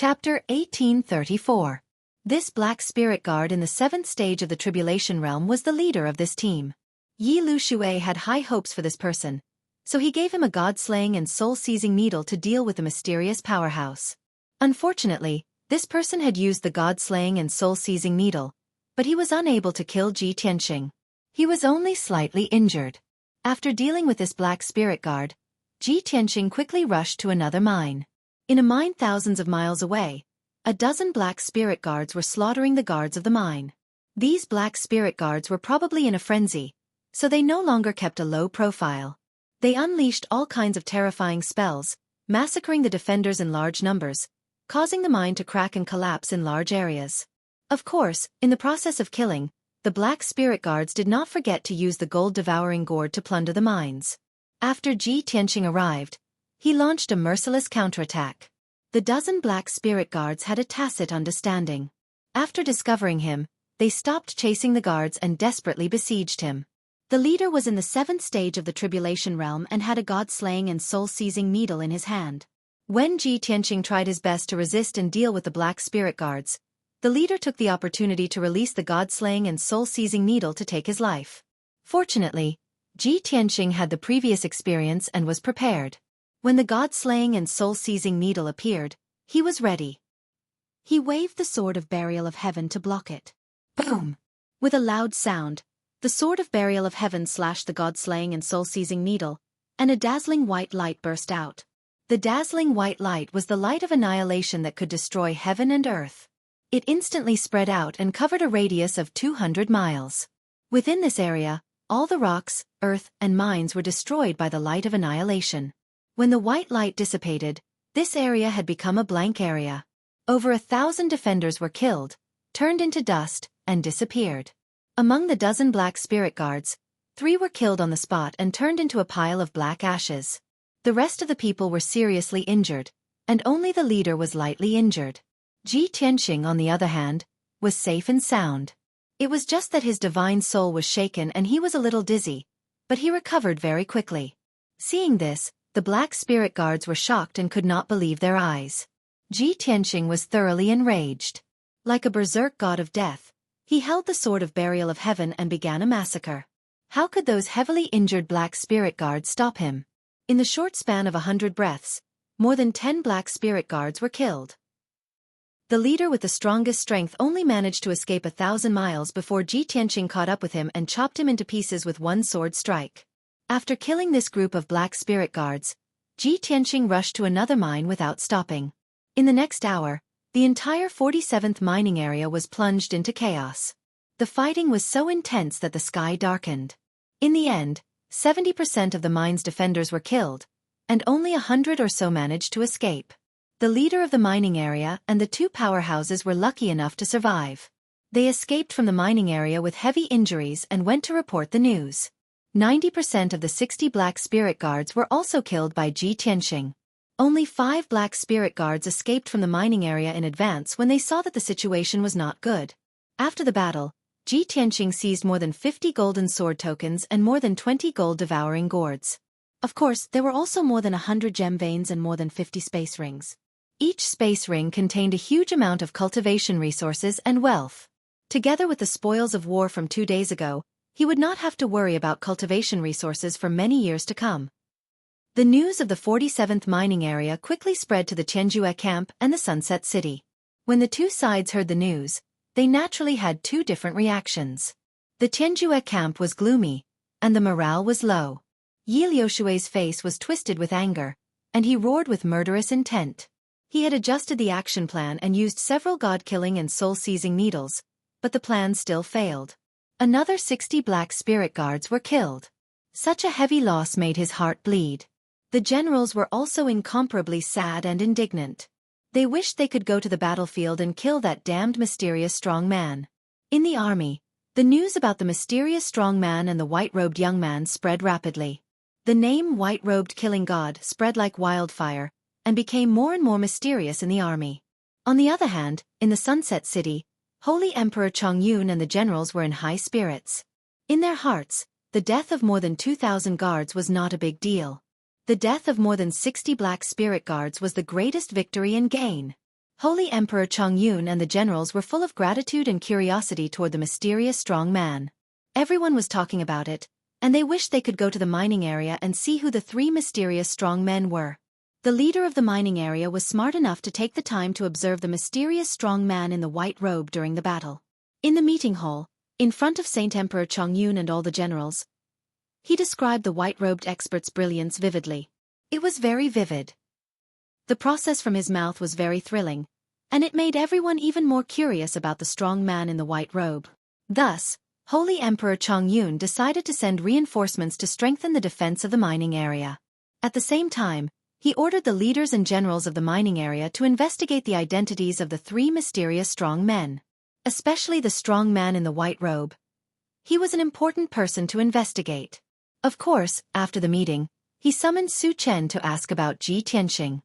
Chapter 1834. This black spirit guard in the 7th stage of the Tribulation Realm was the leader of this team. Yi Lu Shui had high hopes for this person, so he gave him a god-slaying and soul-seizing needle to deal with the mysterious powerhouse. Unfortunately, this person had used the god-slaying and soul-seizing needle, but he was unable to kill Ji Tianxing. He was only slightly injured. After dealing with this black spirit guard, Ji Tianxing quickly rushed to another mine. In a mine thousands of miles away, a dozen black spirit guards were slaughtering the guards of the mine. These black spirit guards were probably in a frenzy, so they no longer kept a low profile. They unleashed all kinds of terrifying spells, massacring the defenders in large numbers, causing the mine to crack and collapse in large areas. Of course, in the process of killing, the black spirit guards did not forget to use the gold-devouring gourd to plunder the mines. After Ji Tianxing arrived, he launched a merciless counterattack. The dozen black spirit guards had a tacit understanding. After discovering him, they stopped chasing the guards and desperately besieged him. The leader was in the 7th stage of the Tribulation Realm and had a god-slaying and soul-seizing needle in his hand. When Ji Tianxing tried his best to resist and deal with the black spirit guards, the leader took the opportunity to release the god-slaying and soul-seizing needle to take his life. Fortunately, Ji Tianxing had the previous experience and was prepared. When the god-slaying and soul-seizing needle appeared, he was ready. He waved the sword of burial of heaven to block it. Boom! With a loud sound, the sword of burial of heaven slashed the god-slaying and soul-seizing needle, and a dazzling white light burst out. The dazzling white light was the light of annihilation that could destroy heaven and earth. It instantly spread out and covered a radius of 200 miles. Within this area, all the rocks, earth, and mines were destroyed by the light of annihilation. When the white light dissipated, this area had become a blank area. Over 1,000 defenders were killed, turned into dust, and disappeared. Among the dozen black spirit guards, 3 were killed on the spot and turned into a pile of black ashes. The rest of the people were seriously injured, and only the leader was lightly injured. Ji Tianxing, on the other hand, was safe and sound. It was just that his divine soul was shaken and he was a little dizzy, but he recovered very quickly. Seeing this, the black spirit guards were shocked and could not believe their eyes. Ji Tianxing was thoroughly enraged. Like a berserk god of death, he held the sword of burial of heaven and began a massacre. How could those heavily injured black spirit guards stop him? In the short span of 100 breaths, more than 10 black spirit guards were killed. The leader with the strongest strength only managed to escape 1,000 miles before Ji Tianxing caught up with him and chopped him into pieces with one sword strike. After killing this group of black spirit guards, Ji Tianxing rushed to another mine without stopping. In the next hour, the entire 47th mining area was plunged into chaos. The fighting was so intense that the sky darkened. In the end, 70% of the mine's defenders were killed, and only 100 or so managed to escape. The leader of the mining area and the 2 powerhouses were lucky enough to survive. They escaped from the mining area with heavy injuries and went to report the news. 90% of the 60 black spirit guards were also killed by Ji Tianxing. Only 5 black spirit guards escaped from the mining area in advance when they saw that the situation was not good. After the battle, Ji Tianxing seized more than 50 golden sword tokens and more than 20 gold-devouring gourds. Of course, there were also more than 100 gem veins and more than 50 space rings. Each space ring contained a huge amount of cultivation resources and wealth. Together with the spoils of war from 2 days ago, he would not have to worry about cultivation resources for many years to come. The news of the 47th mining area quickly spread to the Xueqi camp and the Sunset City. When the 2 sides heard the news, they naturally had 2 different reactions. The Xueqi camp was gloomy, and the morale was low. Yi Lu Shui's face was twisted with anger, and he roared with murderous intent. He had adjusted the action plan and used several god-killing and soul-seizing needles, but the plan still failed. Another 60 black spirit guards were killed. Such a heavy loss made his heart bleed. The generals were also incomparably sad and indignant. They wished they could go to the battlefield and kill that damned mysterious strong man. In the army, the news about the mysterious strong man and the white-robed young man spread rapidly. The name white-robed killing god spread like wildfire, and became more and more mysterious in the army. On the other hand, in the Sunset City, Holy Emperor Chongyun and the generals were in high spirits. In their hearts, the death of more than 2,000 guards was not a big deal. The death of more than 60 black spirit guards was the greatest victory and gain. Holy Emperor Chongyun and the generals were full of gratitude and curiosity toward the mysterious strong man. Everyone was talking about it, and they wished they could go to the mining area and see who the three mysterious strong men were. The leader of the mining area was smart enough to take the time to observe the mysterious strong man in the white robe during the battle. In the meeting hall, in front of Saint Emperor Chongyun and all the generals, he described the white-robed expert's brilliance vividly. It was very vivid. The process from his mouth was very thrilling, and it made everyone even more curious about the strong man in the white robe. Thus, Holy Emperor Chongyun decided to send reinforcements to strengthen the defense of the mining area. At the same time, he ordered the leaders and generals of the mining area to investigate the identities of the three mysterious strong men. Especially the strong man in the white robe. He was an important person to investigate. Of course, after the meeting, he summoned Su Chen to ask about Ji Tianxing.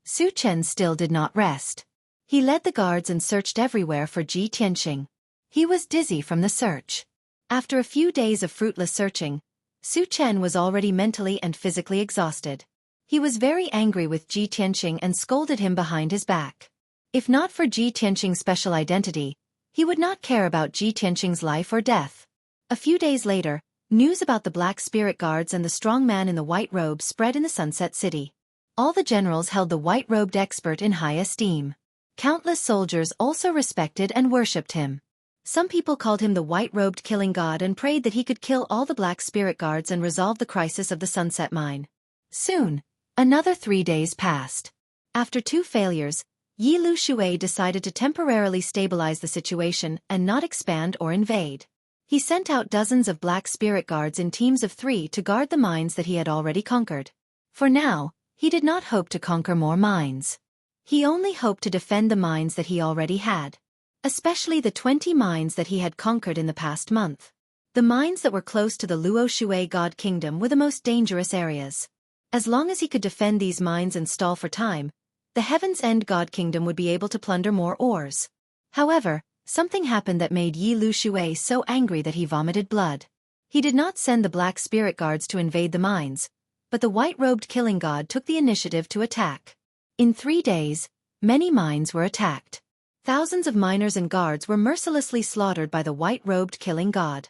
Su Chen still did not rest. He led the guards and searched everywhere for Ji Tianxing. He was dizzy from the search. After a few days of fruitless searching, Su Chen was already mentally and physically exhausted. He was very angry with Ji Tianxing and scolded him behind his back. If not for Ji Tianxing's special identity, he would not care about Ji Tianxing's life or death. A few days later, news about the Black Spirit Guards and the strong man in the white robe spread in the Sunset City. All the generals held the white-robed expert in high esteem. Countless soldiers also respected and worshipped him. Some people called him the white-robed killing god and prayed that he could kill all the Black Spirit Guards and resolve the crisis of the Sunset Mine. Soon, another 3 days passed. After 2 failures, Xueqi decided to temporarily stabilize the situation and not expand or invade. He sent out dozens of Black Spirit Guards in teams of 3 to guard the mines that he had already conquered. For now, he did not hope to conquer more mines. He only hoped to defend the mines that he already had. Especially the 20 mines that he had conquered in the past month. The mines that were close to the Luo Shui God Kingdom were the most dangerous areas. As long as he could defend these mines and stall for time, the Heaven's End God Kingdom would be able to plunder more ores. However, something happened that made Xueqi so angry that he vomited blood. He did not send the Black Spirit Guards to invade the mines, but the white-robed killing god took the initiative to attack. In 3 days, many mines were attacked. Thousands of miners and guards were mercilessly slaughtered by the white-robed killing god.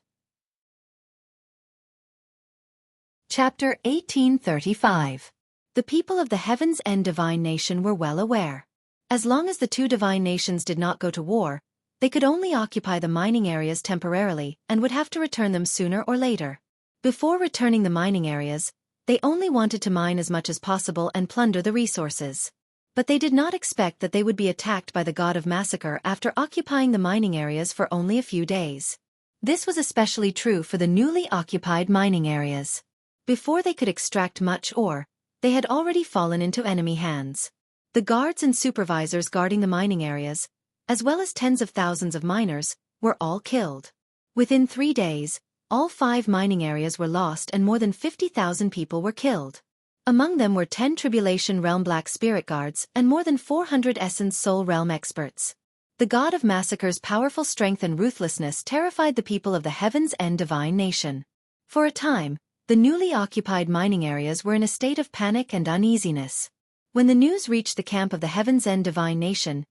Chapter 1835. The people of the Heaven's End Divine Nation were well aware. As long as the 2 divine nations did not go to war, they could only occupy the mining areas temporarily and would have to return them sooner or later. Before returning the mining areas, they only wanted to mine as much as possible and plunder the resources. But they did not expect that they would be attacked by the God of Massacre after occupying the mining areas for only a few days. This was especially true for the newly occupied mining areas. Before they could extract much ore, they had already fallen into enemy hands. The guards and supervisors guarding the mining areas, as well as tens of thousands of miners, were all killed. Within 3 days, all 5 mining areas were lost and more than 50,000 people were killed. Among them were 10 Tribulation Realm Black Spirit Guards and more than 400 Essence Soul Realm experts. The God of Massacre's powerful strength and ruthlessness terrified the people of the Heaven's End Divine Nation. For a time, the newly occupied mining areas were in a state of panic and uneasiness. When the news reached the camp of the Heaven's End Divine Nation,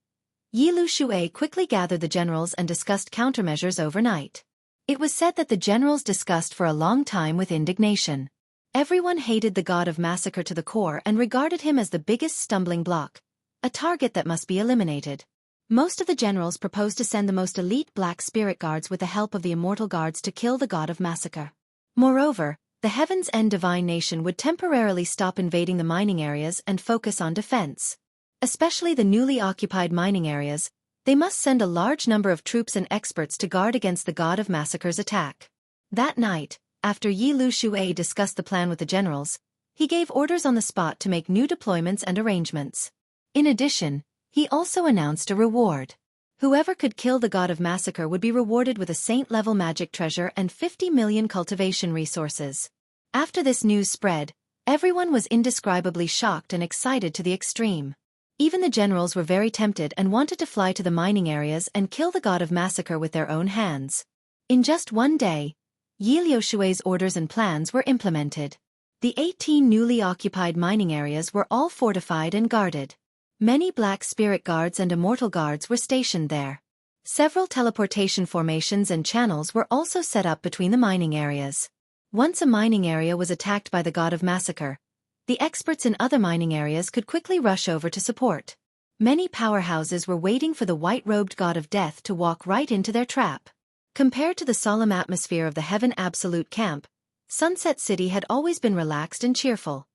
Xueqi quickly gathered the generals and discussed countermeasures overnight. It was said that the generals discussed for a long time with indignation. Everyone hated the God of Massacre to the core and regarded him as the biggest stumbling block, a target that must be eliminated. Most of the generals proposed to send the most elite Black Spirit Guards with the help of the Immortal Guards to kill the God of Massacre. Moreover, the Heaven's End Divine Nation would temporarily stop invading the mining areas and focus on defense. Especially the newly occupied mining areas, they must send a large number of troops and experts to guard against the God of Massacre's attack. That night, after Xueqi discussed the plan with the generals, he gave orders on the spot to make new deployments and arrangements. In addition, he also announced a reward. Whoever could kill the God of Massacre would be rewarded with a saint-level magic treasure and 50 million cultivation resources. After this news spread, everyone was indescribably shocked and excited to the extreme. Even the generals were very tempted and wanted to fly to the mining areas and kill the God of Massacre with their own hands. In just 1 day, Xueqi's orders and plans were implemented. The 18 newly occupied mining areas were all fortified and guarded. Many black spirit guards and immortal guards were stationed there. Several teleportation formations and channels were also set up between the mining areas. Once a mining area was attacked by the god of massacre, the experts in other mining areas could quickly rush over to support. Many powerhouses were waiting for the white-robed god of death to walk right into their trap. Compared to the solemn atmosphere of the Heaven Absolute camp, Sunset City had always been relaxed and cheerful.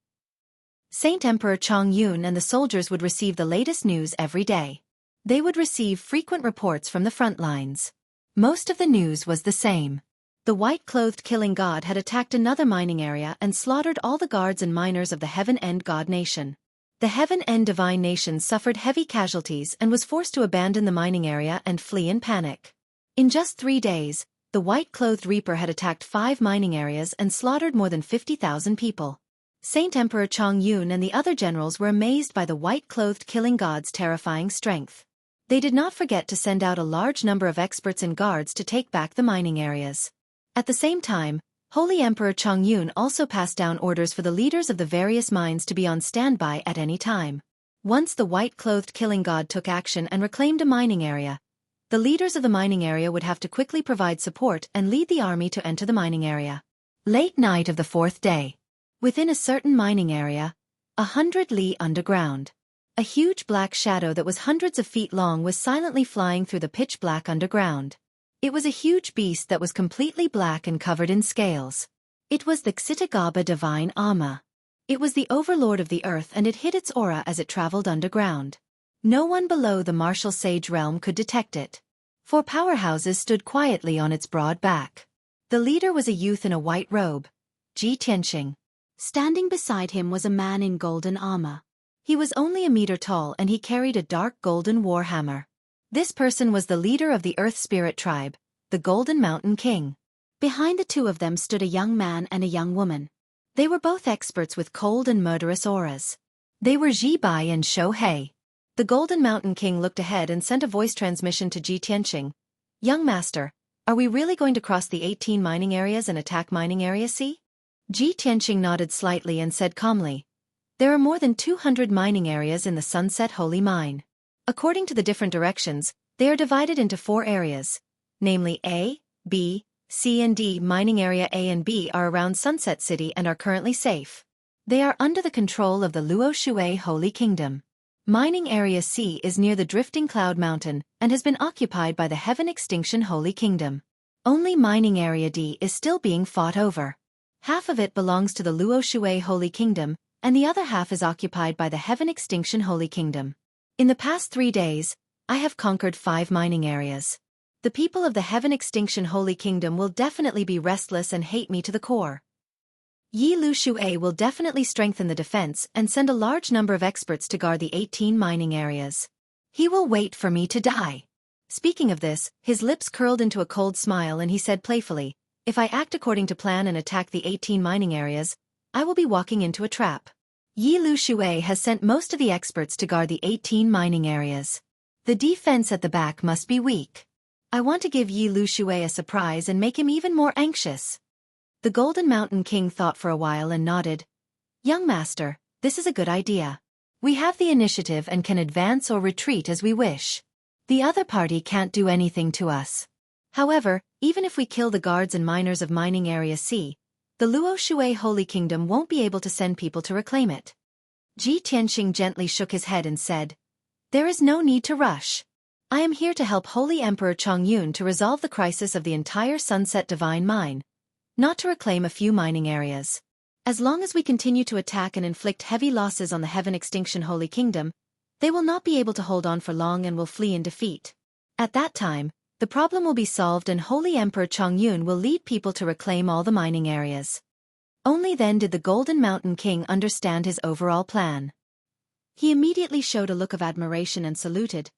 Saint Emperor Chongyun and the soldiers would receive the latest news every day. They would receive frequent reports from the front lines. Most of the news was the same. The white-clothed killing god had attacked another mining area and slaughtered all the guards and miners of the Heaven End God Nation. The Heaven End Divine Nation suffered heavy casualties and was forced to abandon the mining area and flee in panic. In just 3 days, the white-clothed Reaper had attacked 5 mining areas and slaughtered more than 50,000 people. Saint Emperor Chongyun and the other generals were amazed by the white-clothed killing god's terrifying strength. They did not forget to send out a large number of experts and guards to take back the mining areas. At the same time, Holy Emperor Chongyun also passed down orders for the leaders of the various mines to be on standby at any time. Once the white-clothed killing god took action and reclaimed a mining area, the leaders of the mining area would have to quickly provide support and lead the army to enter the mining area. Late night of the 4th day. Within a certain mining area, 100 li underground, a huge black shadow that was hundreds of feet long was silently flying through the pitch-black underground. It was a huge beast that was completely black and covered in scales. It was the Xueqi divine Ama. It was the overlord of the earth and it hid its aura as it traveled underground. No one below the martial sage realm could detect it. 4 powerhouses stood quietly on its broad back. The leader was a youth in a white robe, Ji Tianqing. Standing beside him was a man in golden armor. He was only a meter tall and he carried a dark golden war hammer. This person was the leader of the Earth Spirit tribe, the Golden Mountain King. Behind the 2 of them stood a young man and a young woman. They were both experts with cold and murderous auras. They were Ji Bai and Xueqi. The Golden Mountain King looked ahead and sent a voice transmission to Ji Tianqing. "Young master, are we really going to cross the 18 mining areas and attack mining area C?" Ji Tianqing nodded slightly and said calmly, "There are more than 200 mining areas in the Sunset Holy Mine. According to the different directions, they are divided into 4 areas, namely A, B, C and D. Mining area A and B are around Sunset City and are currently safe. They are under the control of the Luo Shui Holy Kingdom. Mining area C is near the Drifting Cloud Mountain and has been occupied by the Heaven Extinction Holy Kingdom. Only mining area D is still being fought over. Half of it belongs to the Luo Shui Holy Kingdom, and the other half is occupied by the Heaven Extinction Holy Kingdom. In the past 3 days, I have conquered 5 mining areas. The people of the Heaven Extinction Holy Kingdom will definitely be restless and hate me to the core. Yi Lu Shui will definitely strengthen the defense and send a large number of experts to guard the 18 mining areas. He will wait for me to die." Speaking of this, his lips curled into a cold smile and he said playfully, "If I act according to plan and attack the 18 mining areas, I will be walking into a trap." Yi Lu Shui has sent most of the experts to guard the 18 mining areas. The defense at the back must be weak. I want to give Yi Lu Shui a surprise and make him even more anxious. The Golden Mountain King thought for a while and nodded. "Young master, this is a good idea. We have the initiative and can advance or retreat as we wish. The other party can't do anything to us. However, even if we kill the guards and miners of mining area C, the Luo Shui Holy Kingdom won't be able to send people to reclaim it." Ji Tianqing gently shook his head and said, "There is no need to rush. I am here to help Holy Emperor Chongyun to resolve the crisis of the entire Sunset Divine Mine, not to reclaim a few mining areas. As long as we continue to attack and inflict heavy losses on the Heaven Extinction Holy Kingdom, they will not be able to hold on for long and will flee in defeat. At that time, the problem will be solved and Holy Emperor Chongyun will lead people to reclaim all the mining areas." Only then did the Golden Mountain King understand his overall plan. He immediately showed a look of admiration and saluted,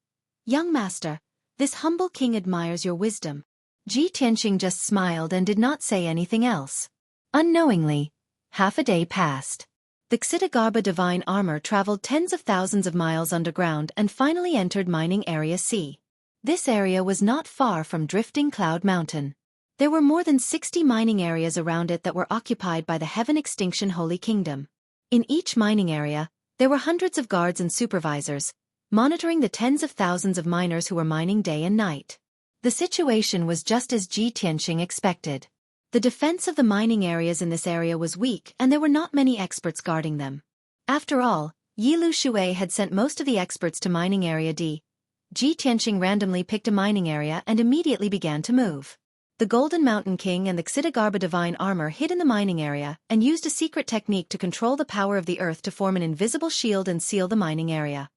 "Young master, this humble king admires your wisdom." Ji Tianqing just smiled and did not say anything else. Unknowingly, half a day passed. The Xueqi divine armor traveled tens of thousands of miles underground and finally entered mining area C. This area was not far from Drifting Cloud Mountain. There were more than 60 mining areas around it that were occupied by the Heaven Extinction Holy Kingdom. In each mining area, There were hundreds of guards and supervisors, monitoring the tens of thousands of miners who were mining day and night. The situation was just as Ji Tianqing expected. The defense of the mining areas in this area was weak and there were not many experts guarding them. After all, Yilu Shui had sent most of the experts to mining area D. Ji Tianqing randomly picked a mining area and immediately began to move. The Golden Mountain King and the Xitigarbha divine armor hid in the mining area and used a secret technique to control the power of the earth to form an invisible shield and seal the mining area.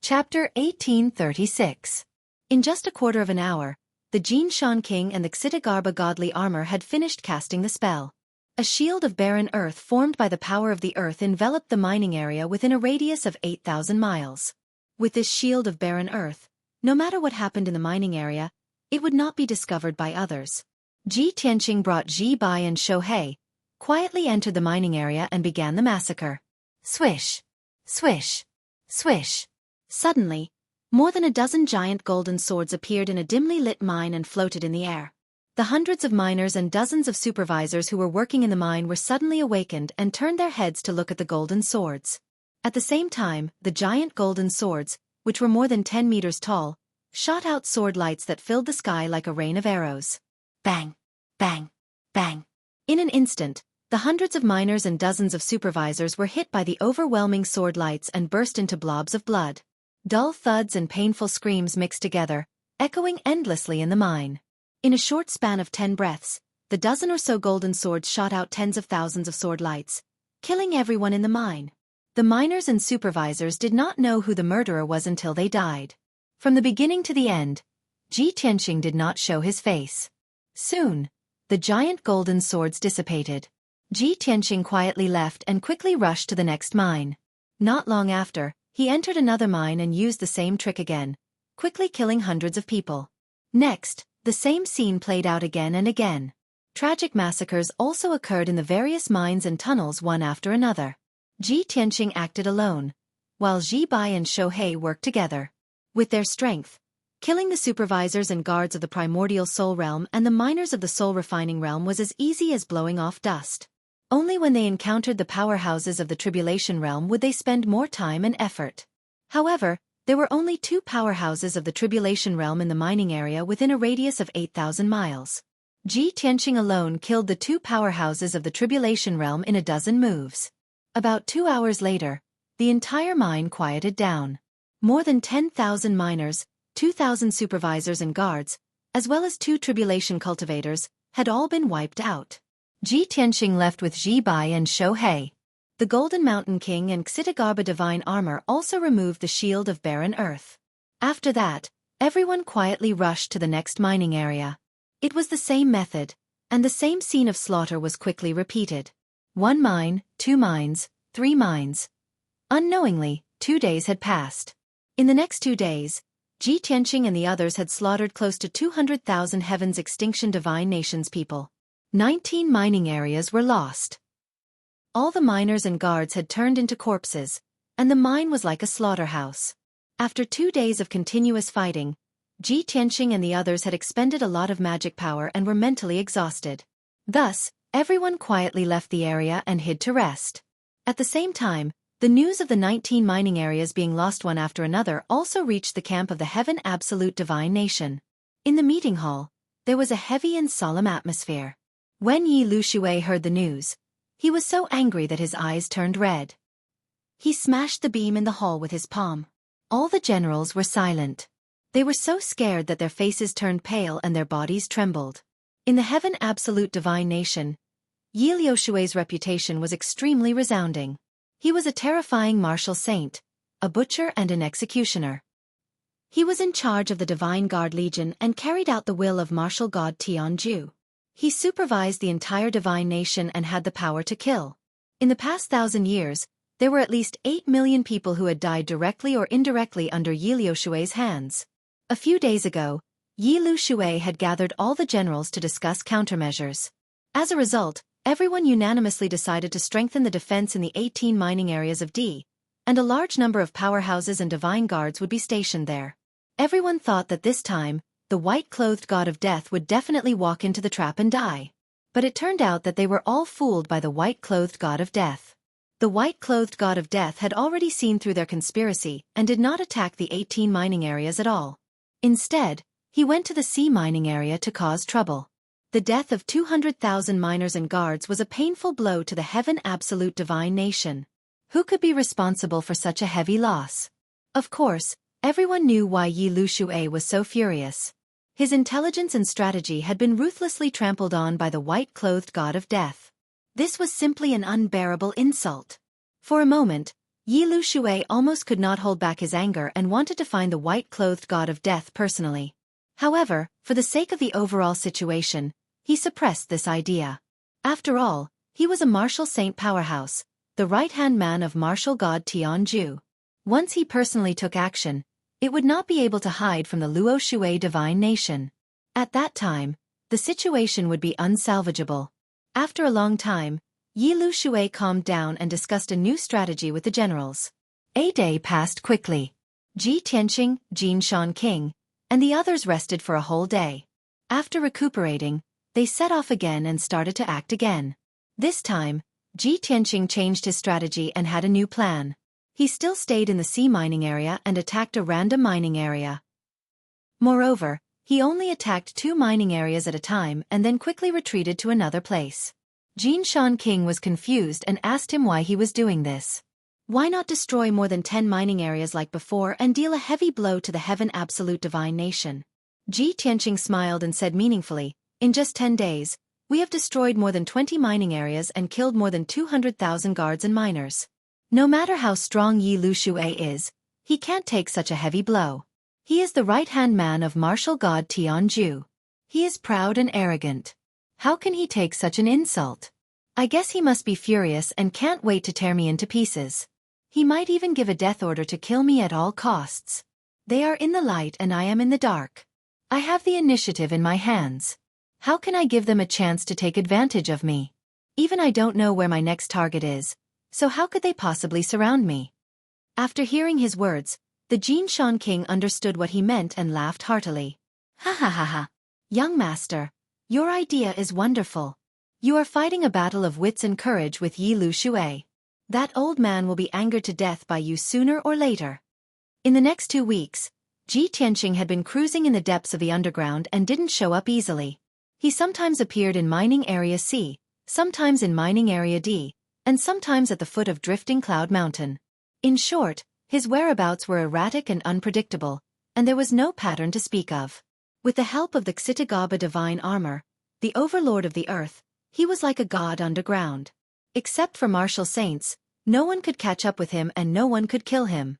Chapter 1836. In just a quarter of an hour, the Jinshan King and the Xitigarbha godly armor had finished casting the spell. A shield of barren earth formed by the power of the earth enveloped the mining area within a radius of 8,000 miles. With this shield of barren earth, no matter what happened in the mining area, it would not be discovered by others. Ji Tianqing brought Ji Bai and Xueqi, quietly entered the mining area and began the massacre. Swish! Swish! Swish! Suddenly, more than a dozen giant golden swords appeared in a dimly lit mine and floated in the air. The hundreds of miners and dozens of supervisors who were working in the mine were suddenly awakened and turned their heads to look at the golden swords. At the same time, the giant golden swords, which were more than 10 meters tall, shot out sword lights that filled the sky like a rain of arrows. Bang! Bang! Bang! In an instant, the hundreds of miners and dozens of supervisors were hit by the overwhelming sword lights and burst into blobs of blood. Dull thuds and painful screams mixed together, echoing endlessly in the mine. In a short span of 10 breaths, the dozen or so golden swords shot out tens of thousands of sword lights, killing everyone in the mine. The miners and supervisors did not know who the murderer was until they died. From the beginning to the end, Ji Tianqing did not show his face. Soon, the giant golden swords dissipated. Ji Tianqing quietly left and quickly rushed to the next mine. Not long after, he entered another mine and used the same trick again, quickly killing hundreds of people. Next, the same scene played out again and again. Tragic massacres also occurred in the various mines and tunnels one after another. Ji Tianqing acted alone, while Ji Bai and Xueqi worked together. With their strength, killing the supervisors and guards of the primordial soul realm and the miners of the soul refining realm was as easy as blowing off dust. Only when they encountered the powerhouses of the tribulation realm would they spend more time and effort. However, there were only 2 powerhouses of the tribulation realm in the mining area within a radius of 8,000 miles. Ji Tianqing alone killed the 2 powerhouses of the tribulation realm in a dozen moves. About 2 hours later, the entire mine quieted down. More than 10,000 miners, 2,000 supervisors and guards, as well as 2 tribulation cultivators, had all been wiped out. Ji Tianqing left with Ji Bai and Xueqi. The Golden Mountain King and Xitigarbha divine armor also removed the shield of barren earth. After that, everyone quietly rushed to the next mining area. It was the same method, and the same scene of slaughter was quickly repeated. 1 mine, 2 mines, 3 mines. Unknowingly, 2 days had passed. In the next 2 days, Ji Tianqing and the others had slaughtered close to 200,000 Heaven's Extinction Divine Nations people. 19 mining areas were lost. All the miners and guards had turned into corpses, and the mine was like a slaughterhouse. After 2 days of continuous fighting, Ji Tianqing and the others had expended a lot of magic power and were mentally exhausted. Thus, everyone quietly left the area and hid to rest. At the same time, the news of the 19 mining areas being lost one after another also reached the camp of the Heaven Absolute Divine Nation. In the meeting hall, there was a heavy and solemn atmosphere. When Yilu Shui heard the news, he was so angry that his eyes turned red. He smashed the beam in the hall with his palm. All the generals were silent. They were so scared that their faces turned pale and their bodies trembled. In the Heaven Absolute Divine Nation, Yilu Shui's reputation was extremely resounding. He was a terrifying martial saint, a butcher and an executioner. He was in charge of the Divine Guard Legion and carried out the will of martial god Tianju. He supervised the entire divine nation and had the power to kill. In the past 1,000 years, there were at least 8 million people who had died directly or indirectly under Yilu Shui's hands. A few days ago, Yilu Shui had gathered all the generals to discuss countermeasures. As a result, everyone unanimously decided to strengthen the defense in the 18 mining areas of D, and a large number of powerhouses and divine guards would be stationed there. Everyone thought that this time, the white-clothed god of death would definitely walk into the trap and die. But it turned out that they were all fooled by the white-clothed god of death. The white-clothed god of death had already seen through their conspiracy and did not attack the 18 mining areas at all. Instead, he went to the sea mining area to cause trouble. The death of 200,000 miners and guards was a painful blow to the Heaven Absolute Divine Nation. Who could be responsible for such a heavy loss? Of course, everyone knew why Yi Lu Xue was so furious. His intelligence and strategy had been ruthlessly trampled on by the white-clothed god of death. This was simply an unbearable insult. For a moment, Yi Lu Xue almost could not hold back his anger and wanted to find the white-clothed god of death personally. However, for the sake of the overall situation, he suppressed this idea. After all, he was a martial saint powerhouse, the right-hand man of martial god Tianju. Once he personally took action, it would not be able to hide from the Luo Xue divine nation. At that time, the situation would be unsalvageable. After a long time, Yi Lu Xue calmed down and discussed a new strategy with the generals. A day passed quickly. Ji Tianqing, Jin Shanqing, and the others rested for a whole day. After recuperating, they set off again and started to act again. This time, Ji Tianqing changed his strategy and had a new plan. He still stayed in the sea mining area and attacked a random mining area. Moreover, he only attacked 2 mining areas at a time and then quickly retreated to another place. Jin Shanqing was confused and asked him why he was doing this. Why not destroy more than 10 mining areas like before and deal a heavy blow to the Heaven Absolute Divine Nation? Ji Tianqing smiled and said meaningfully, "In just 10 days, we have destroyed more than 20 mining areas and killed more than 200,000 guards and miners. No matter how strong Yi Lu Xue is, he can't take such a heavy blow. He is the right-hand man of martial god Tianju. He is proud and arrogant. How can he take such an insult? I guess he must be furious and can't wait to tear me into pieces. He might even give a death order to kill me at all costs. They are in the light and I am in the dark. I have the initiative in my hands. How can I give them a chance to take advantage of me? Even I don't know where my next target is, so how could they possibly surround me?" After hearing his words, the Jin Shanqing understood what he meant and laughed heartily. "Ha ha ha ha. Young master, your idea is wonderful. You are fighting a battle of wits and courage with Yi Lu Xue. That old man will be angered to death by you sooner or later." In the next 2 weeks, Ji Tianqing had been cruising in the depths of the underground and didn't show up easily. He sometimes appeared in Mining Area C, sometimes in Mining Area D, and sometimes at the foot of Drifting Cloud Mountain. In short, his whereabouts were erratic and unpredictable, and there was no pattern to speak of. With the help of the Xitagaba divine armor, the overlord of the earth, he was like a god underground. Except for martial saints, no one could catch up with him and no one could kill him.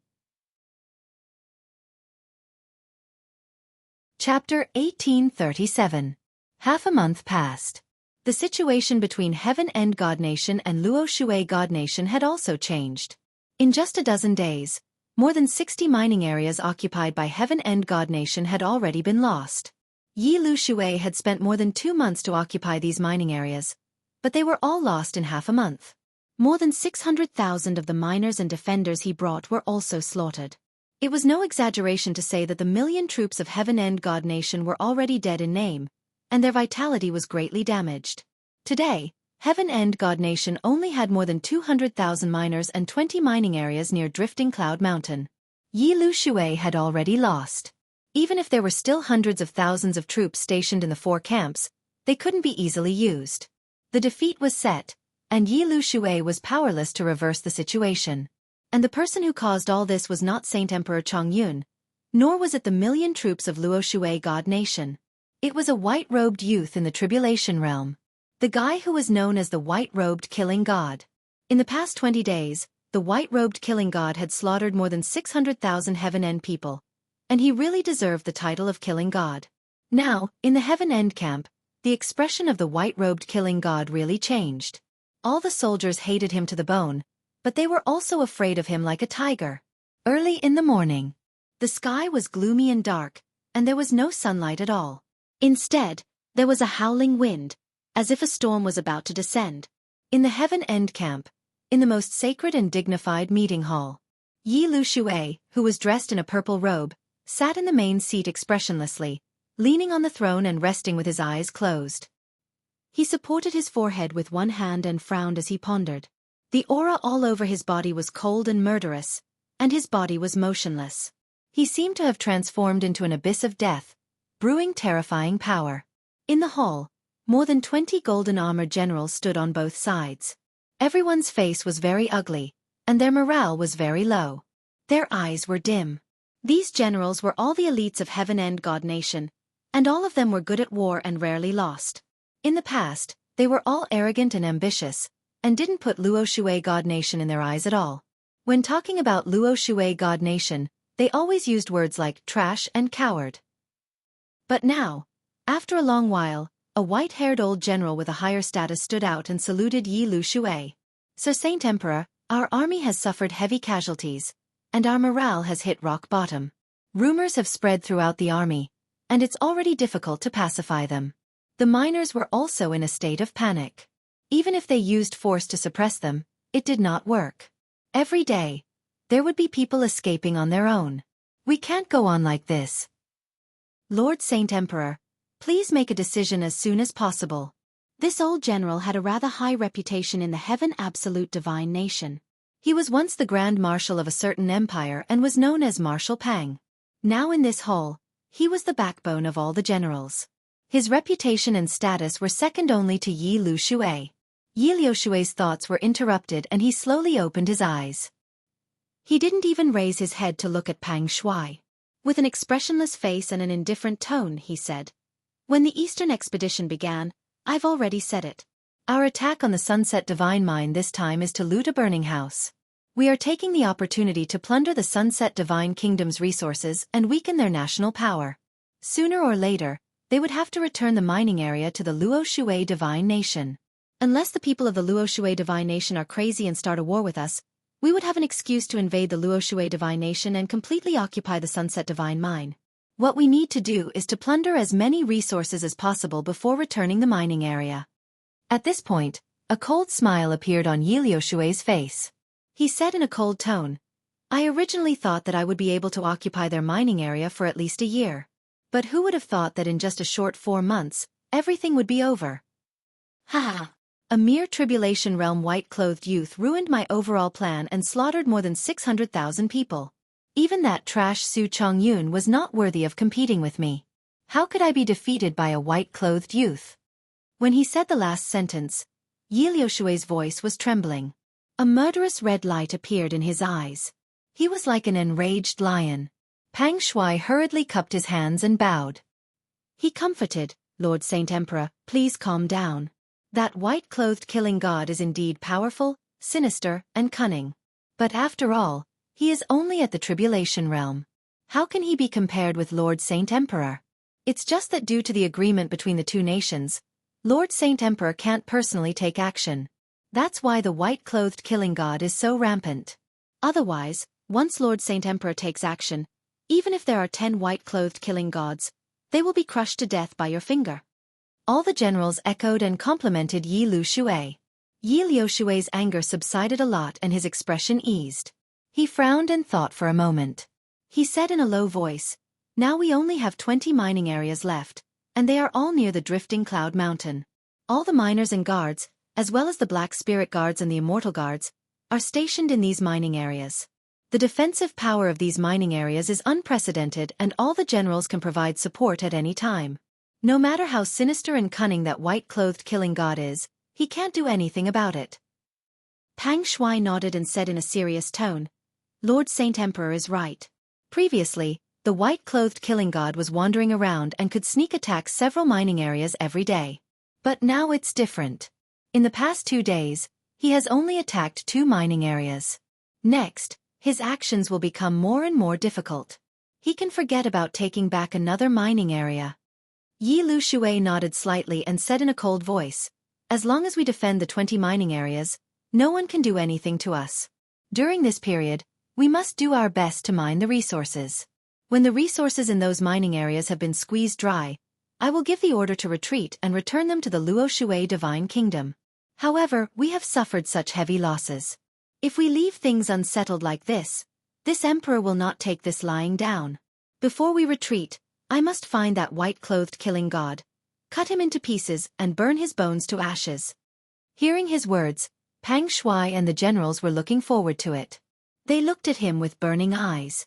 Chapter 1837. Half a month passed. The situation between Heaven End God Nation and Luo Xue God Nation had also changed. In just a dozen days, more than 60 mining areas occupied by Heaven End God Nation had already been lost. Yi Lu Xue had spent more than 2 months to occupy these mining areas, but they were all lost in half a month. More than 600,000 of the miners and defenders he brought were also slaughtered. It was no exaggeration to say that the million troops of Heaven End God Nation were already dead in name, and their vitality was greatly damaged. Today, Heaven End God Nation only had more than 200,000 miners and 20 mining areas near Drifting Cloud Mountain. Yi Lu Xue had already lost. Even if there were still hundreds of thousands of troops stationed in the 4 camps, they couldn't be easily used. The defeat was set, and Yi Lu Xue was powerless to reverse the situation. And the person who caused all this was not Saint Emperor Chongyun, nor was it the million troops of Luo Xue God Nation. It was a white-robed youth in the Tribulation Realm. The guy who was known as the White-Robed Killing God. In the past 20 days, the White-Robed Killing God had slaughtered more than 600,000 Heaven End people, and he really deserved the title of Killing God. Now, in the Heaven End camp, the expression of the White-Robed Killing God really changed. All the soldiers hated him to the bone, but they were also afraid of him like a tiger. Early in the morning, the sky was gloomy and dark, and there was no sunlight at all. Instead, there was a howling wind, as if a storm was about to descend. In the Heaven End camp, in the most sacred and dignified meeting hall, Yi Lu Xue, who was dressed in a purple robe, sat in the main seat expressionlessly, leaning on the throne and resting with his eyes closed. He supported his forehead with one hand and frowned as he pondered. The aura all over his body was cold and murderous, and his body was motionless. He seemed to have transformed into an abyss of death, brewing terrifying power. In the hall, more than 20 golden-armored generals stood on both sides. Everyone's face was very ugly, and their morale was very low. Their eyes were dim. These generals were all the elites of Heaven End God Nation, and all of them were good at war and rarely lost. In the past, they were all arrogant and ambitious, and didn't put Luo Shui God Nation in their eyes at all. When talking about Luo Shui God Nation, they always used words like trash and coward. But now, after a long while, a white-haired old general with a higher status stood out and saluted Yi Lu Shui. "Sir Saint Emperor, our army has suffered heavy casualties, and our morale has hit rock bottom. Rumors have spread throughout the army, and it's already difficult to pacify them." The miners were also in a state of panic. Even if they used force to suppress them, it did not work. Every day, there would be people escaping on their own. "We can't go on like this. Lord Saint Emperor, please make a decision as soon as possible." This old general had a rather high reputation in the Heaven Absolute Divine Nation. He was once the Grand Marshal of a certain empire and was known as Marshal Pang. Now in this hall, he was the backbone of all the generals. His reputation and status were second only to Yi Lu Shui. Yi Liu Shui's thoughts were interrupted and he slowly opened his eyes. He didn't even raise his head to look at Pang Shui. With an expressionless face and an indifferent tone, he said, "When the Eastern expedition began, I've already said it. Our attack on the Sunset Divine Mine this time is to loot a burning house. We are taking the opportunity to plunder the Sunset Divine Kingdom's resources and weaken their national power. Sooner or later, they would have to return the mining area to the Luo Shui Divine Nation. Unless the people of the Luo Shui Divine Nation are crazy and start a war with us, we would have an excuse to invade the Luo Shui Divine Nation and completely occupy the Sunset Divine Mine. What we need to do is to plunder as many resources as possible before returning the mining area." At this point, a cold smile appeared on Yi Liu Shui's face. He said in a cold tone, "I originally thought that I would be able to occupy their mining area for at least a year. But who would have thought that in just a short 4 months, everything would be over? Ha! A mere tribulation realm white-clothed youth ruined my overall plan and slaughtered more than 600,000 people. Even that trash Su Chongyun was not worthy of competing with me. How could I be defeated by a white-clothed youth?" When he said the last sentence, Yi Liu Shui's voice was trembling. A murderous red light appeared in his eyes. He was like an enraged lion. Pang Shui hurriedly cupped his hands and bowed. He comforted, "Lord Saint Emperor, please calm down. That white-clothed killing god is indeed powerful, sinister, and cunning. But after all, he is only at the tribulation realm. How can he be compared with Lord Saint Emperor? It's just that due to the agreement between the two nations, Lord Saint Emperor can't personally take action. That's why the white-clothed killing god is so rampant. Otherwise, once Lord Saint Emperor takes action, even if there are 10 white-clothed killing gods, they will be crushed to death by your finger." All the generals echoed and complimented Yi Lu Shui. Yi Liu Shui's anger subsided a lot and his expression eased. He frowned and thought for a moment. He said in a low voice, "Now we only have 20 mining areas left, and they are all near the drifting cloud mountain. All the miners and guards, as well as the Black Spirit Guards and the Immortal Guards, are stationed in these mining areas. The defensive power of these mining areas is unprecedented and all the generals can provide support at any time. No matter how sinister and cunning that white-clothed killing god is, he can't do anything about it." Pang Shui nodded and said in a serious tone, "Lord Saint Emperor is right. Previously, the white-clothed killing god was wandering around and could sneak attack several mining areas every day. But now it's different. In the past 2 days, he has only attacked 2 mining areas. Next, his actions will become more and more difficult. He can forget about taking back another mining area." Yi Lu Shui nodded slightly and said in a cold voice, "As long as we defend the 20 mining areas, no one can do anything to us. During this period, we must do our best to mine the resources. When the resources in those mining areas have been squeezed dry, I will give the order to retreat and return them to the Luo Shui Divine Kingdom. However, we have suffered such heavy losses. If we leave things unsettled like this emperor will not take this lying down. Before we retreat, I must find that white-clothed killing god, cut him into pieces and burn his bones to ashes." Hearing his words, Pang Shui and the generals were looking forward to it. They looked at him with burning eyes.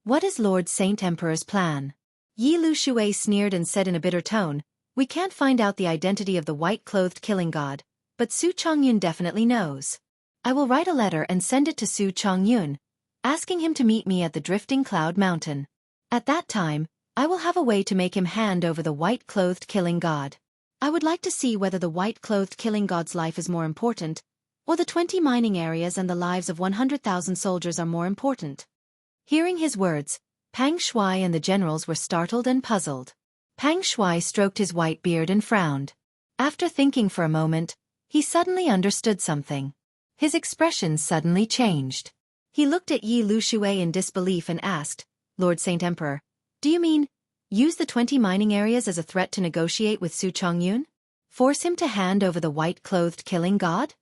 "What is Lord Saint Emperor's plan?" Yi Lu Shui sneered and said in a bitter tone, "We can't find out the identity of the white-clothed killing god, but Su Chongyun definitely knows. I will write a letter and send it to Su Chongyun, asking him to meet me at the Drifting Cloud Mountain. At that time, I will have a way to make him hand over the white-clothed killing god. I would like to see whether the white-clothed killing god's life is more important, or the 20 mining areas and the lives of 100,000 soldiers are more important." Hearing his words, Pang Shui and the generals were startled and puzzled. Pang Shui stroked his white beard and frowned. After thinking for a moment, he suddenly understood something. His expression suddenly changed. He looked at Yi Lu Shui in disbelief and asked, "Lord Saint Emperor, do you mean, use the 20 mining areas as a threat to negotiate with Su Chongyun? Force him to hand over the white-clothed killing god?"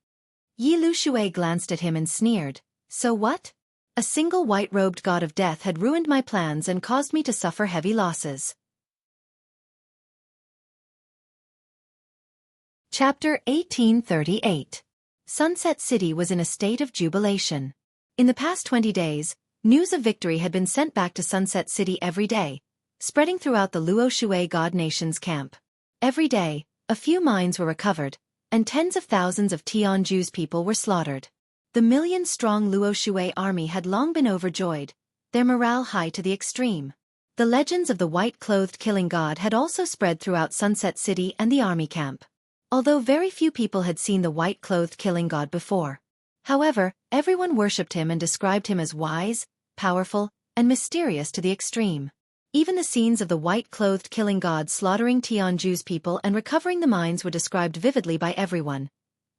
Yi Lu Shui glanced at him and sneered, "So what? A single white-robed god of death had ruined my plans and caused me to suffer heavy losses." Chapter 1838. Sunset City was in a state of jubilation. In the past 20 days, news of victory had been sent back to Sunset City every day, spreading throughout the Luo Shui God Nation's camp. Every day, a few mines were recovered, and tens of thousands of Tianju's people were slaughtered. The million-strong Luo Shui army had long been overjoyed, their morale high to the extreme. The legends of the white-clothed killing god had also spread throughout Sunset City and the army camp. Although very few people had seen the white-clothed killing god before. However, everyone worshipped him and described him as wise, powerful, and mysterious to the extreme. Even the scenes of the white-clothed killing god slaughtering Tianju's people and recovering the mines were described vividly by everyone,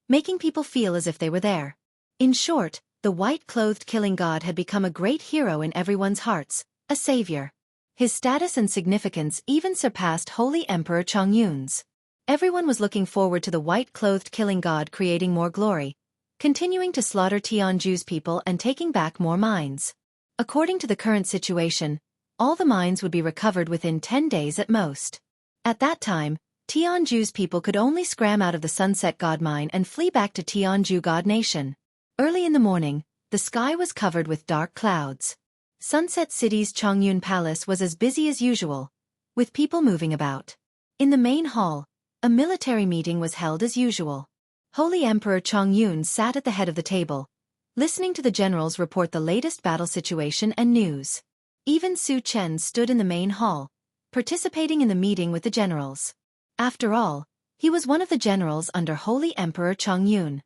making people feel as if they were there. In short, the white-clothed killing god had become a great hero in everyone's hearts, a savior. His status and significance even surpassed Holy Emperor Chongyun's. Everyone was looking forward to the white-clothed killing god creating more glory, continuing to slaughter Tianju's people and taking back more mines. According to the current situation, all the mines would be recovered within 10 days at most. At that time, Tianju's people could only scram out of the Sunset God Mine and flee back to Tianju God Nation. Early in the morning, the sky was covered with dark clouds. Sunset City's Chongyun Palace was as busy as usual, with people moving about. In the main hall, a military meeting was held as usual. Holy Emperor Chongyun sat at the head of the table, listening to the generals report the latest battle situation and news. Even Su Chen stood in the main hall, participating in the meeting with the generals. After all, he was one of the generals under Holy Emperor Chongyun.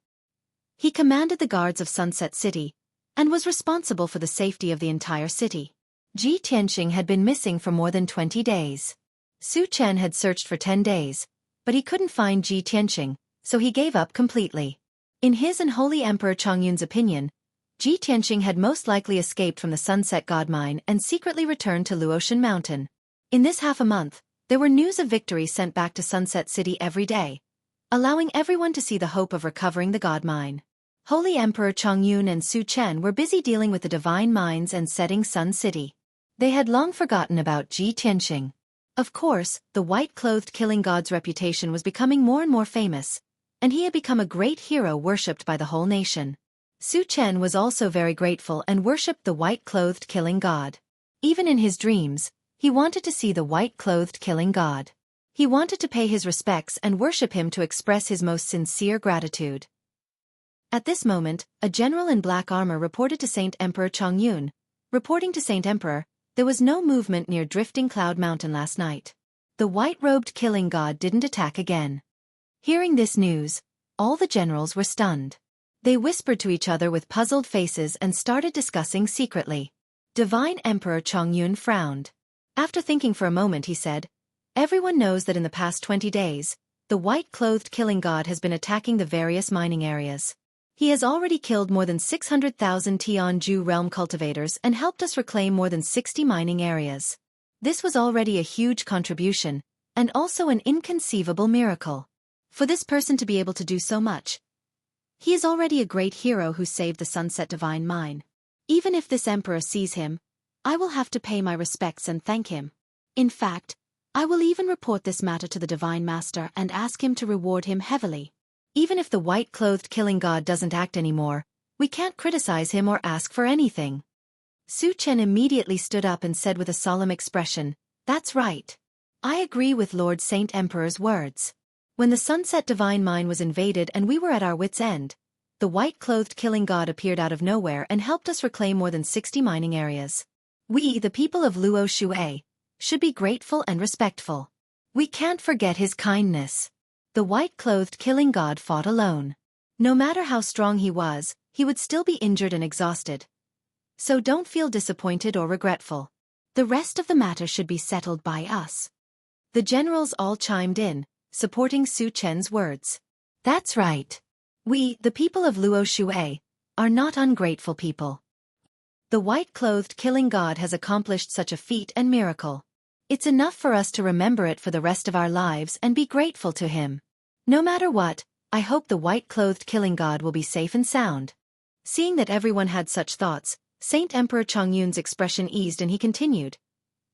He commanded the guards of Sunset City, and was responsible for the safety of the entire city. Ji Tianxing had been missing for more than 20 days. Su Chen had searched for 10 days, but he couldn't find Ji Tianxing, so he gave up completely. In his and Holy Emperor Chongyun's opinion, Ji Tianxing had most likely escaped from the Sunset God Mine and secretly returned to Luotian Mountain. In this half a month, there were news of victory sent back to Sunset City every day, allowing everyone to see the hope of recovering the God Mine. Holy Emperor Chongyun and Su Chen were busy dealing with the divine mines and setting Sun City. They had long forgotten about Ji Tianxing. Of course, the white-clothed killing god's reputation was becoming more and more famous, and he had become a great hero worshipped by the whole nation. Su Chen was also very grateful and worshipped the white-clothed killing god. Even in his dreams, he wanted to see the white-clothed killing god. He wanted to pay his respects and worship him to express his most sincere gratitude. At this moment, a general in black armor reported to Saint Emperor Chongyun. Reporting to Saint Emperor, there was no movement near Drifting Cloud Mountain last night. The white-robed killing god didn't attack again. Hearing this news, all the generals were stunned. They whispered to each other with puzzled faces and started discussing secretly. Divine Emperor Chongyun frowned. After thinking for a moment he said, "Everyone knows that in the past 20 days, the white-clothed killing god has been attacking the various mining areas. He has already killed more than 600,000 Tianju realm cultivators and helped us reclaim more than 60 mining areas. This was already a huge contribution, and also an inconceivable miracle. For this person to be able to do so much, he is already a great hero who saved the Sunset Divine Mine. Even if this emperor sees him, I will have to pay my respects and thank him. In fact, I will even report this matter to the Divine Master and ask him to reward him heavily. Even if the white-clothed killing god doesn't act anymore, we can't criticize him or ask for anything. Xueqi immediately stood up and said with a solemn expression, "That's right. I agree with Lord Saint Emperor's words. When the sunset divine mine was invaded and we were at our wits' end, the white-clothed killing god appeared out of nowhere and helped us reclaim more than 60 mining areas. We, the people of Luo Xueqi, should be grateful and respectful. We can't forget his kindness." The white-clothed killing god fought alone. No matter how strong he was, he would still be injured and exhausted. So don't feel disappointed or regretful. The rest of the matter should be settled by us. The generals all chimed in, supporting Xueqi's words. That's right. We, the people of Luo Xueqi, are not ungrateful people. The white-clothed killing god has accomplished such a feat and miracle. It's enough for us to remember it for the rest of our lives and be grateful to him. No matter what, I hope the white-clothed killing god will be safe and sound. Seeing that everyone had such thoughts, Saint Emperor Chongyun's expression eased and he continued.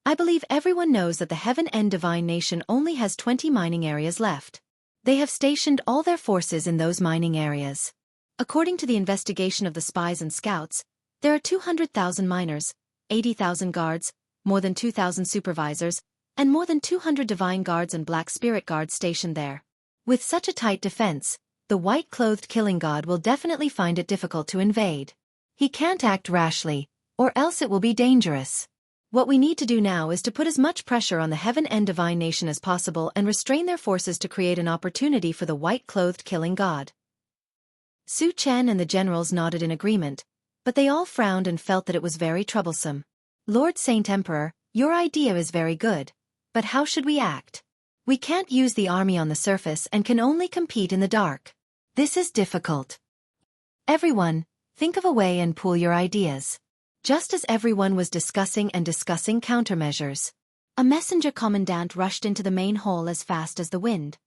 I believe everyone knows that the Heaven End Divine Nation only has 20 mining areas left. They have stationed all their forces in those mining areas. According to the investigation of the spies and scouts, there are 200,000 miners, 80,000 guards, more than 2,000 supervisors, and more than 200 divine guards and black spirit guards stationed there. With such a tight defense, the white-clothed killing god will definitely find it difficult to invade. He can't act rashly, or else it will be dangerous. What we need to do now is to put as much pressure on the Heaven End Divine Nation as possible and restrain their forces to create an opportunity for the white-clothed killing god. Xueqi and the generals nodded in agreement, but they all frowned and felt that it was very troublesome. Lord Saint Emperor, your idea is very good, but how should we act? We can't use the army on the surface and can only compete in the dark. This is difficult. Everyone, think of a way and pool your ideas. Just as everyone was discussing countermeasures, a messenger commandant rushed into the main hall as fast as the wind.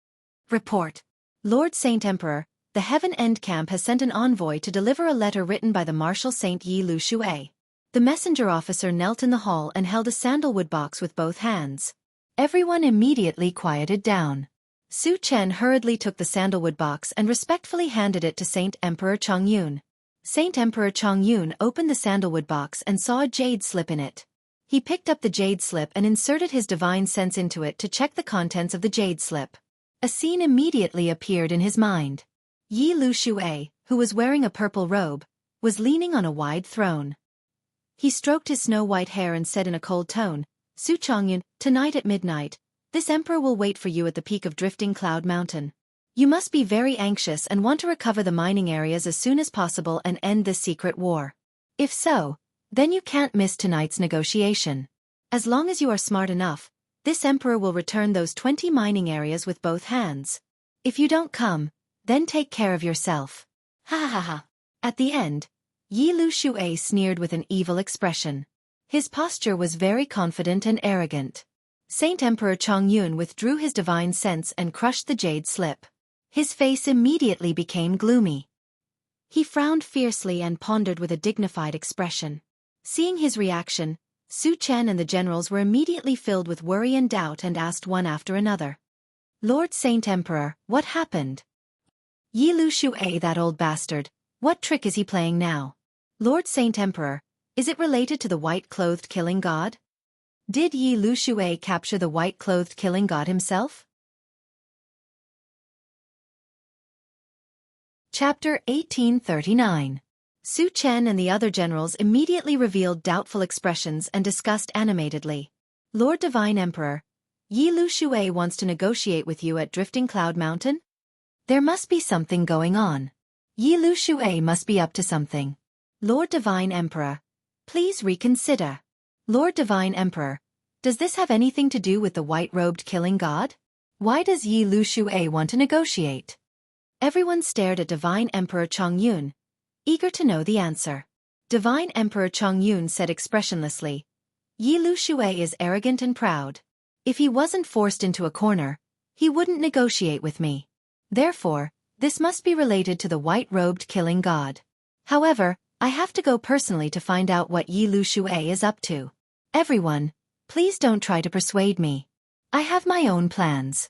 Report. Lord Saint Emperor, the Heaven End Camp has sent an envoy to deliver a letter written by the Marshal Saint Yi Lu Xueqi. The messenger officer knelt in the hall and held a sandalwood box with both hands. Everyone immediately quieted down. Xueqi hurriedly took the sandalwood box and respectfully handed it to Saint Emperor Chongyun. Saint Emperor Chongyun opened the sandalwood box and saw a jade slip in it. He picked up the jade slip and inserted his divine sense into it to check the contents of the jade slip. A scene immediately appeared in his mind. Yi Lu Xueqi, who was wearing a purple robe, was leaning on a wide throne. He stroked his snow-white hair and said in a cold tone, Su Chongyun, tonight at midnight, this emperor will wait for you at the peak of Drifting Cloud Mountain. You must be very anxious and want to recover the mining areas as soon as possible and end this secret war. If so, then you can't miss tonight's negotiation. As long as you are smart enough, this emperor will return those 20 mining areas with both hands. If you don't come, then take care of yourself. Ha ha ha ha. At the end, Yi Lu Xueqi sneered with an evil expression. His posture was very confident and arrogant. Saint Emperor Chongyun withdrew his divine sense and crushed the jade slip. His face immediately became gloomy. He frowned fiercely and pondered with a dignified expression. Seeing his reaction, Xueqi and the generals were immediately filled with worry and doubt and asked one after another. Lord Saint Emperor, what happened? Yi Lu Xueqi, that old bastard, what trick is he playing now? Lord Saint Emperor, is it related to the white-clothed killing god? Did Yi Lu Xueqi capture the white-clothed killing god himself? Chapter 1839. Xueqi and the other generals immediately revealed doubtful expressions and discussed animatedly. Lord Divine Emperor, Yi Lu Xueqi wants to negotiate with you at Drifting Cloud Mountain? There must be something going on. Yi Lu Xueqi must be up to something. Lord Divine Emperor, please reconsider. Lord Divine Emperor, does this have anything to do with the white-robed killing god? Why does Yi Lu Xueqi want to negotiate? Everyone stared at Divine Emperor Chongyun, eager to know the answer. Divine Emperor Chongyun said expressionlessly, Yi Lu Xueqi is arrogant and proud. If he wasn't forced into a corner, he wouldn't negotiate with me. Therefore, this must be related to the white-robed killing god. However, I have to go personally to find out what Yi Lu Xueqi is up to. Everyone, please don't try to persuade me. I have my own plans.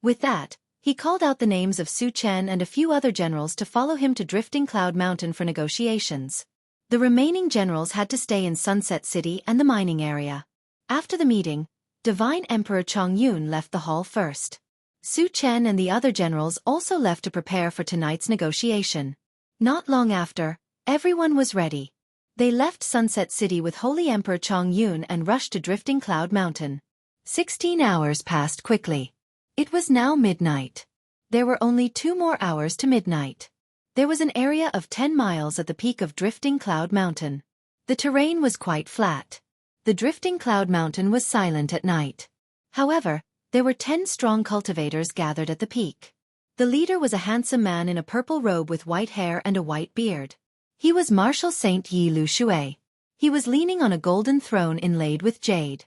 With that, he called out the names of Su Chen and a few other generals to follow him to Drifting Cloud Mountain for negotiations. The remaining generals had to stay in Sunset City and the mining area. After the meeting, Divine Emperor Chongyun left the hall first. Su Chen and the other generals also left to prepare for tonight's negotiation. Not long after, everyone was ready. They left Sunset City with Holy Emperor Chongyun and rushed to Drifting Cloud Mountain. 16 hours passed quickly. It was now midnight. There were only 2 more hours to midnight. There was an area of 10 miles at the peak of Drifting Cloud Mountain. The terrain was quite flat. The Drifting Cloud Mountain was silent at night. However, there were 10 strong cultivators gathered at the peak. The leader was a handsome man in a purple robe with white hair and a white beard. He was Marshal Saint Yi Lu Shui. He was leaning on a golden throne inlaid with jade.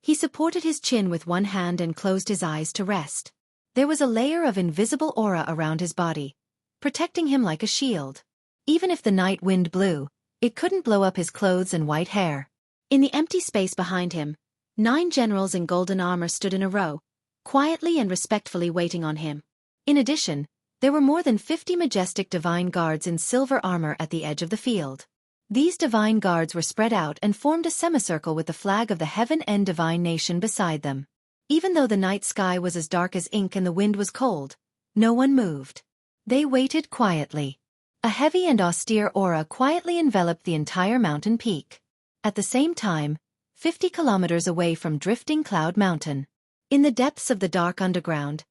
He supported his chin with one hand and closed his eyes to rest. There was a layer of invisible aura around his body, protecting him like a shield. Even if the night wind blew, it couldn't blow up his clothes and white hair. In the empty space behind him, 9 generals in golden armor stood in a row, quietly and respectfully waiting on him. In addition, there were more than 50 majestic divine guards in silver armor at the edge of the field. These divine guards were spread out and formed a semicircle with the flag of the Heaven End Divine Nation beside them. Even though the night sky was as dark as ink and the wind was cold, no one moved. They waited quietly. A heavy and austere aura quietly enveloped the entire mountain peak. At the same time, 50 kilometers away from Drifting Cloud Mountain, in the depths of the dark underground,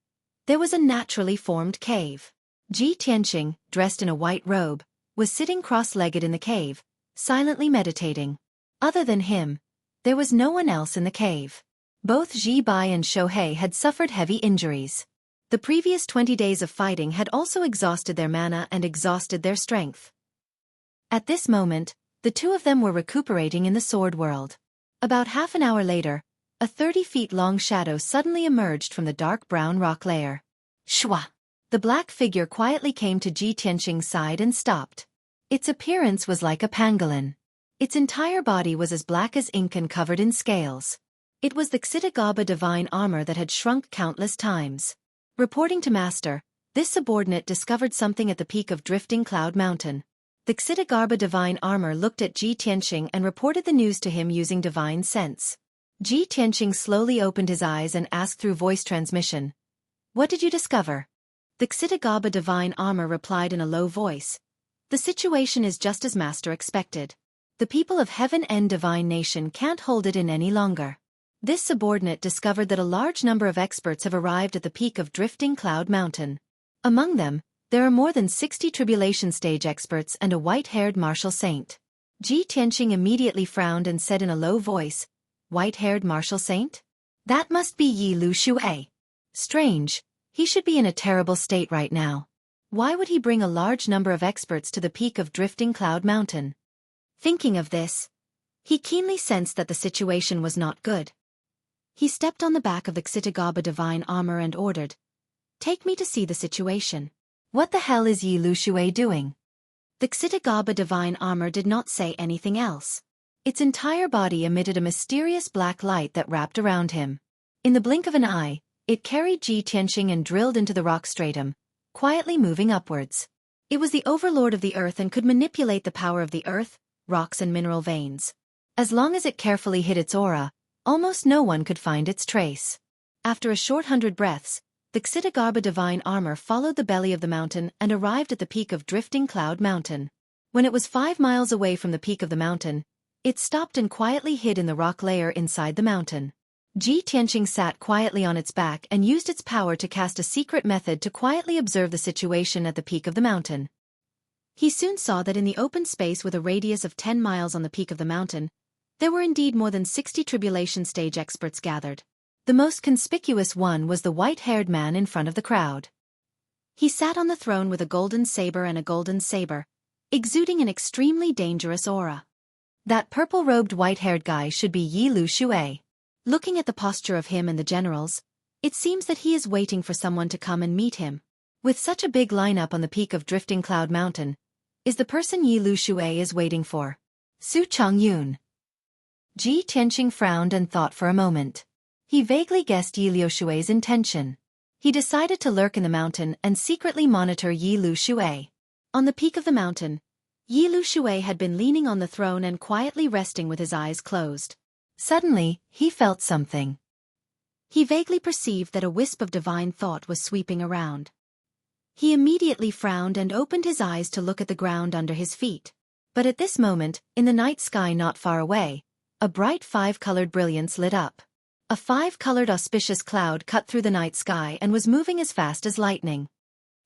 there was a naturally formed cave. Ji Tianqing, dressed in a white robe, was sitting cross-legged in the cave, silently meditating. Other than him, there was no one else in the cave. Both Ji Bai and Shohei had suffered heavy injuries. The previous 20 days of fighting had also exhausted their mana and exhausted their strength. At this moment, the 2 of them were recuperating in the sword world. About half an hour later, a 30-feet-long shadow suddenly emerged from the dark brown rock layer. Shwa! The black figure quietly came to Ji Tianqing's side and stopped. Its appearance was like a pangolin. Its entire body was as black as ink and covered in scales. It was the Xitagaba divine armor that had shrunk countless times. Reporting to Master, this subordinate discovered something at the peak of Drifting Cloud Mountain. The Xitagaba divine armor looked at Ji Tianqing and reported the news to him using divine sense. Ji Tianqing slowly opened his eyes and asked through voice transmission, "What did you discover?" The Xitagaba divine armor replied in a low voice, "The situation is just as Master expected. The people of Heaven End Divine Nation can't hold it in any longer." This subordinate discovered that a large number of experts have arrived at the peak of Drifting Cloud Mountain. Among them, there are more than 60 tribulation stage experts and a white-haired martial saint. Ji Tianqing immediately frowned and said in a low voice, "White-haired martial saint? That must be Yi Lu Shui. Strange, he should be in a terrible state right now. Why would he bring a large number of experts to the peak of Drifting Cloud Mountain?" Thinking of this, he keenly sensed that the situation was not good. He stepped on the back of the Xitagaba divine armor and ordered, "Take me to see the situation." "What the hell is Yi Lu Shui doing?" The Xitagaba divine armor did not say anything else. Its entire body emitted a mysterious black light that wrapped around him. In the blink of an eye, it carried Ji Tianqing and drilled into the rock stratum, quietly moving upwards. It was the overlord of the earth and could manipulate the power of the earth, rocks and mineral veins. As long as it carefully hid its aura, almost no one could find its trace. After a short 100 breaths, the Xitagaba divine armor followed the belly of the mountain and arrived at the peak of Drifting Cloud Mountain. When it was 5 miles away from the peak of the mountain, it stopped and quietly hid in the rock layer inside the mountain. Ji Tianqing sat quietly on its back and used its power to cast a secret method to quietly observe the situation at the peak of the mountain. He soon saw that in the open space with a radius of 10 miles on the peak of the mountain, there were indeed more than 60 tribulation stage experts gathered. The most conspicuous one was the white-haired man in front of the crowd. He sat on the throne with a golden saber and a golden saber, exuding an extremely dangerous aura. That purple-robed white-haired guy should be Yi Lu Shui. Looking at the posture of him and the generals, it seems that he is waiting for someone to come and meet him. With such a big lineup on the peak of Drifting Cloud Mountain, is the person Yi Lu Shui is waiting for Su Chongyun? Ji Tianqing frowned and thought for a moment. He vaguely guessed Yi Liushui's intention. He decided to lurk in the mountain and secretly monitor Yi Liushui. On the peak of the mountain, Yi Liushui had been leaning on the throne and quietly resting with his eyes closed. Suddenly, he felt something. He vaguely perceived that a wisp of divine thought was sweeping around. He immediately frowned and opened his eyes to look at the ground under his feet. But at this moment, in the night sky not far away, a bright 5-colored brilliance lit up. A 5-colored auspicious cloud cut through the night sky and was moving as fast as lightning.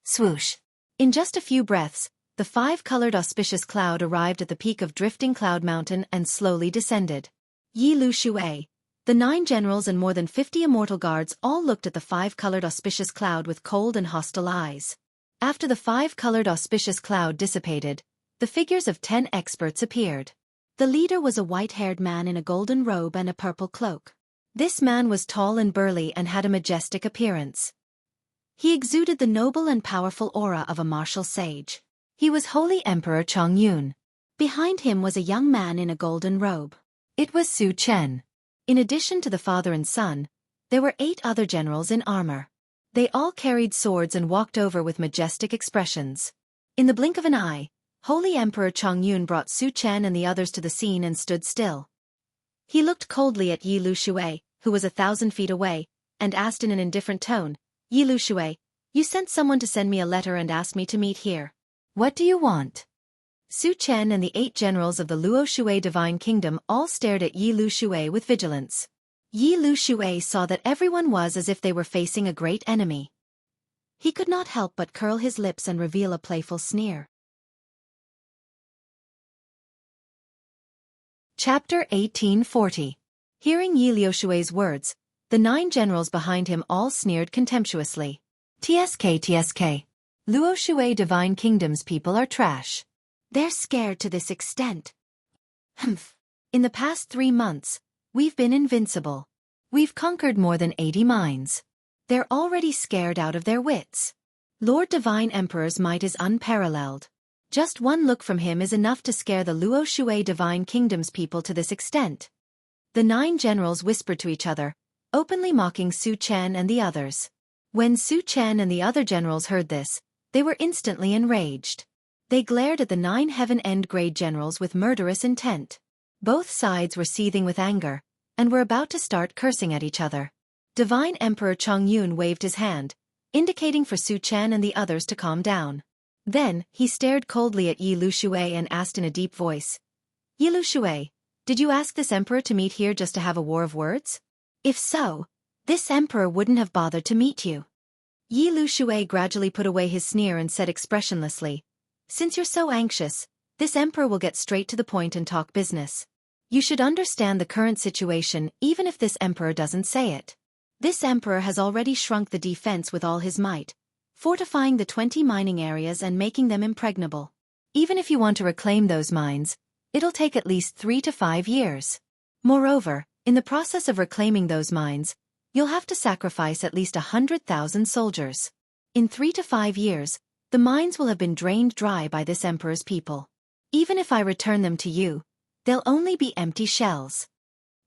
Swoosh! In just a few breaths, the 5-colored auspicious cloud arrived at the peak of Drifting Cloud Mountain and slowly descended. Yi Liushui, the 9 generals and more than 50 immortal guards all looked at the 5-colored auspicious cloud with cold and hostile eyes. After the 5-colored auspicious cloud dissipated, the figures of 10 experts appeared. The leader was a white-haired man in a golden robe and a purple cloak. This man was tall and burly and had a majestic appearance. He exuded the noble and powerful aura of a martial sage. He was Holy Emperor Chongyun. Behind him was a young man in a golden robe. It was Su Chen. In addition to the father and son, there were 8 other generals in armor. They all carried swords and walked over with majestic expressions. In the blink of an eye, Holy Emperor Chongyun brought Su Chen and the others to the scene and stood still. He looked coldly at Yi Liushui, who was 1,000 feet away, and asked in an indifferent tone, "Yi Liushui, you sent someone to send me a letter and asked me to meet here. What do you want?" Su Chen and the 8 generals of the Luoshui Divine Kingdom all stared at Yi Liushui with vigilance. Yi Liushui saw that everyone was as if they were facing a great enemy. He could not help but curl his lips and reveal a playful sneer. Chapter 1840. Hearing Yi Liushui's words, the 9 generals behind him all sneered contemptuously. TSK. Luoshui Divine Kingdom's people are trash. They're scared to this extent. Humph. In the past 3 months, we've been invincible. We've conquered more than 80 mines. They're already scared out of their wits. Lord Divine Emperor's might is unparalleled. Just one look from him is enough to scare the Luoshui Divine Kingdom's people to this extent. The 9 generals whispered to each other, openly mocking Su Chen and the others. When Su Chen and the other generals heard this, they were instantly enraged. They glared at the 9 heaven-end grade generals with murderous intent. Both sides were seething with anger, and were about to start cursing at each other. Divine Emperor Chongyun waved his hand, indicating for Su Chen and the others to calm down. Then, he stared coldly at Yi Liushui and asked in a deep voice, "Yi Liushui, did you ask this emperor to meet here just to have a war of words? If so, this emperor wouldn't have bothered to meet you." Yi Liushui gradually put away his sneer and said expressionlessly, "Since you're so anxious, this emperor will get straight to the point and talk business. You should understand the current situation even if this emperor doesn't say it. This emperor has already shrunk the defense with all his might, fortifying the 20 mining areas and making them impregnable. Even if you want to reclaim those mines, it'll take at least 3 to 5 years. Moreover, in the process of reclaiming those mines, you'll have to sacrifice at least 100,000 soldiers. In 3 to 5 years, the mines will have been drained dry by this emperor's people. Even if I return them to you, they'll only be empty shells."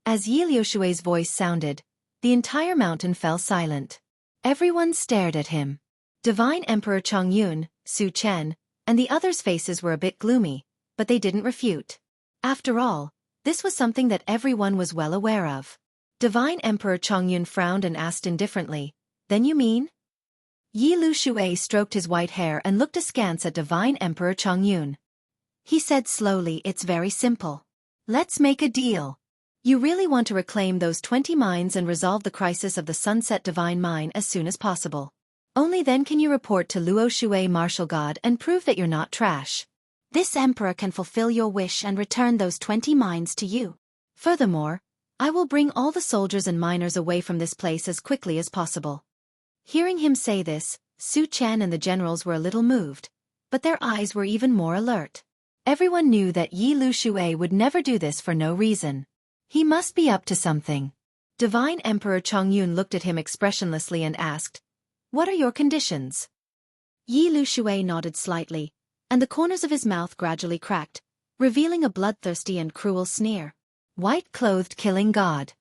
As Yi Liushui's voice sounded, the entire mountain fell silent. Everyone stared at him. Divine Emperor Chongyun, Su Chen, and the others' faces were a bit gloomy, but they didn't refute. After all, this was something that everyone was well aware of. Divine Emperor Chongyun frowned and asked indifferently, "Then you mean?" Yi Liushui stroked his white hair and looked askance at Divine Emperor Chongyun. He said slowly, "It's very simple. Let's make a deal. You really want to reclaim those 20 mines and resolve the crisis of the Sunset Divine Mine as soon as possible. Only then can you report to Luoshui Martial God and prove that you're not trash. This emperor can fulfill your wish and return those 20 mines to you. Furthermore, I will bring all the soldiers and miners away from this place as quickly as possible." Hearing him say this, Su Chen and the generals were a little moved, but their eyes were even more alert. Everyone knew that Yi Liushui would never do this for no reason. He must be up to something. Divine Emperor Chongyun looked at him expressionlessly and asked, "What are your conditions?" Yi Liushui nodded slightly, and the corners of his mouth gradually cracked, revealing a bloodthirsty and cruel sneer. "White-clothed killing god.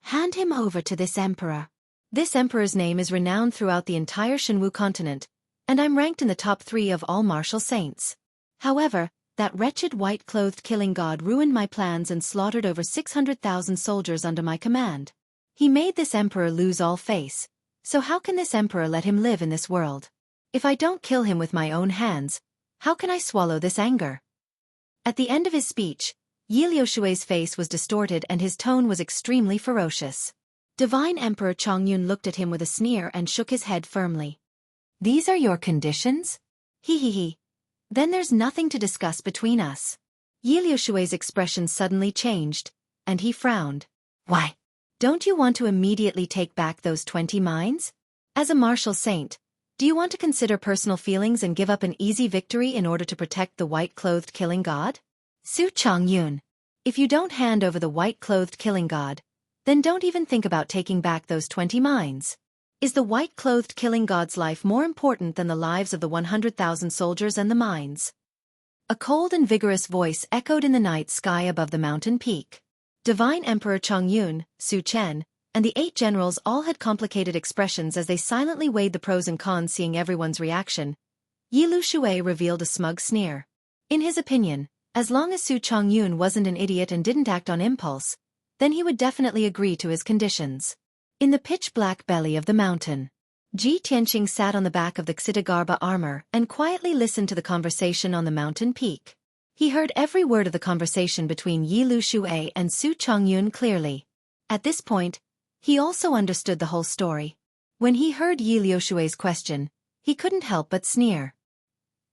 Hand him over to this emperor. This emperor's name is renowned throughout the entire Shenwu continent, and I'm ranked in the top 3 of all martial saints. However, that wretched white-clothed killing god ruined my plans and slaughtered over 600,000 soldiers under my command. He made this emperor lose all face, so how can this emperor let him live in this world? If I don't kill him with my own hands, how can I swallow this anger? At the end of his speech, Yi Liushui's face was distorted and his tone was extremely ferocious. Divine Emperor Chongyun looked at him with a sneer and shook his head firmly. These are your conditions? He. Then there's nothing to discuss between us. Yi Liushui's expression suddenly changed, and he frowned. Why? Don't you want to immediately take back those 20 mines? As a martial saint, do you want to consider personal feelings and give up an easy victory in order to protect the white-clothed killing god? Su Chongyun, if you don't hand over the white-clothed killing god, then don't even think about taking back those 20 mines. Is the white-clothed killing god's life more important than the lives of the 100,000 soldiers and the mines? A cold and vigorous voice echoed in the night sky above the mountain peak. Divine Emperor Chongyun, Su Chen, and the 8 generals all had complicated expressions as they silently weighed the pros and cons. Seeing everyone's reaction, Yi Liushui revealed a smug sneer. In his opinion, as long as Su Chongyun wasn't an idiot and didn't act on impulse, then he would definitely agree to his conditions. In the pitch-black belly of the mountain, Ji Tianqing sat on the back of the Xitigarbha armor and quietly listened to the conversation on the mountain peak. He heard every word of the conversation between Yi Liushui and Su Chongyun clearly. At this point, he also understood the whole story. When he heard Yi Liushui's question, he couldn't help but sneer.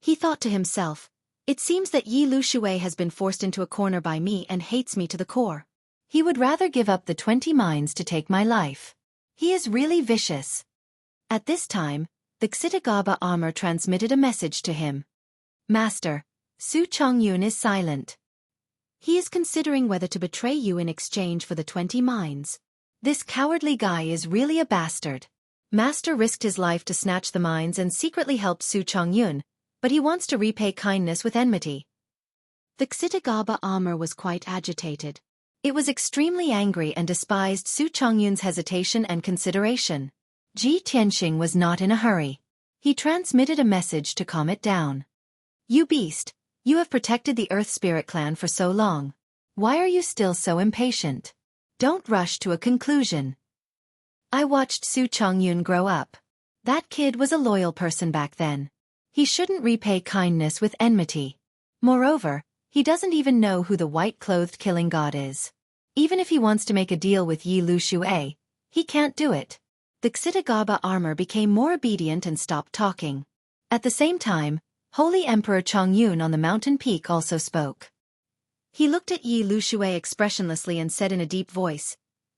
He thought to himself, it seems that Yi Liushui has been forced into a corner by me and hates me to the core. He would rather give up the 20 mines to take my life. He is really vicious. At this time, the Xitigarbha armor transmitted a message to him. Master, Su Chongyun is silent. He is considering whether to betray you in exchange for the 20 mines. This cowardly guy is really a bastard. Master risked his life to snatch the mines and secretly helped Su Chongyun, but he wants to repay kindness with enmity. The Xitigarbha armor was quite agitated. It was extremely angry and despised Su Chongyun's hesitation and consideration. Ji Tianqing was not in a hurry. He transmitted a message to calm it down. You beast, you have protected the Earth Spirit clan for so long. Why are you still so impatient? Don't rush to a conclusion. I watched Su Chongyun grow up. That kid was a loyal person back then. He shouldn't repay kindness with enmity. Moreover, he doesn't even know who the white-clothed killing god is. Even if he wants to make a deal with Yi Liushui, he can't do it. The Xitigarbha armor became more obedient and stopped talking. At the same time, Holy Emperor Chongyun on the mountain peak also spoke. He looked at Yi Liushui expressionlessly and said in a deep voice,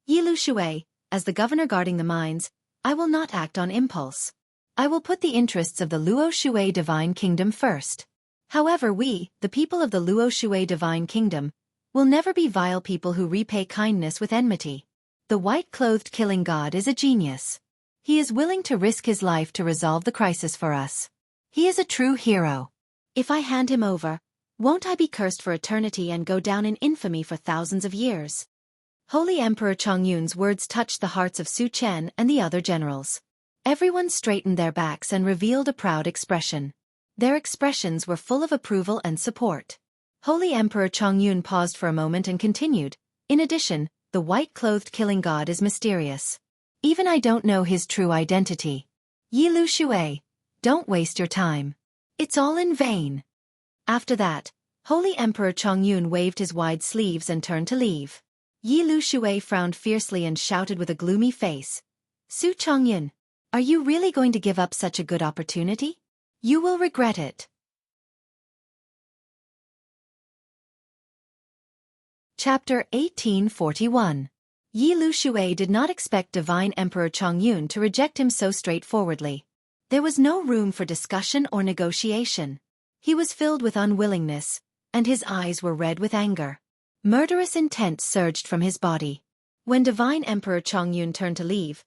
Yi Liushui, as the governor guarding the mines, I will not act on impulse. I will put the interests of the Luoshui Divine Kingdom first. However, we, the people of the Luoshui Divine Kingdom, will never be vile people who repay kindness with enmity. The white-clothed killing god is a genius. He is willing to risk his life to resolve the crisis for us. He is a true hero. If I hand him over, won't I be cursed for eternity and go down in infamy for thousands of years? Holy Emperor Chongyun's words touched the hearts of Su Chen and the other generals. Everyone straightened their backs and revealed a proud expression. Their expressions were full of approval and support. Holy Emperor Chongyun paused for a moment and continued, in addition, the white-clothed killing god is mysterious. Even I don't know his true identity. Yi Liushui, don't waste your time. It's all in vain. After that, Holy Emperor Chongyun waved his wide sleeves and turned to leave. Yi Liushui frowned fiercely and shouted with a gloomy face, Su Chongyun, are you really going to give up such a good opportunity? You will regret it. Chapter 1841. Yi Liushui did not expect Divine Emperor Chongyun to reject him so straightforwardly. There was no room for discussion or negotiation. He was filled with unwillingness, and his eyes were red with anger. Murderous intent surged from his body. When Divine Emperor Chongyun turned to leave,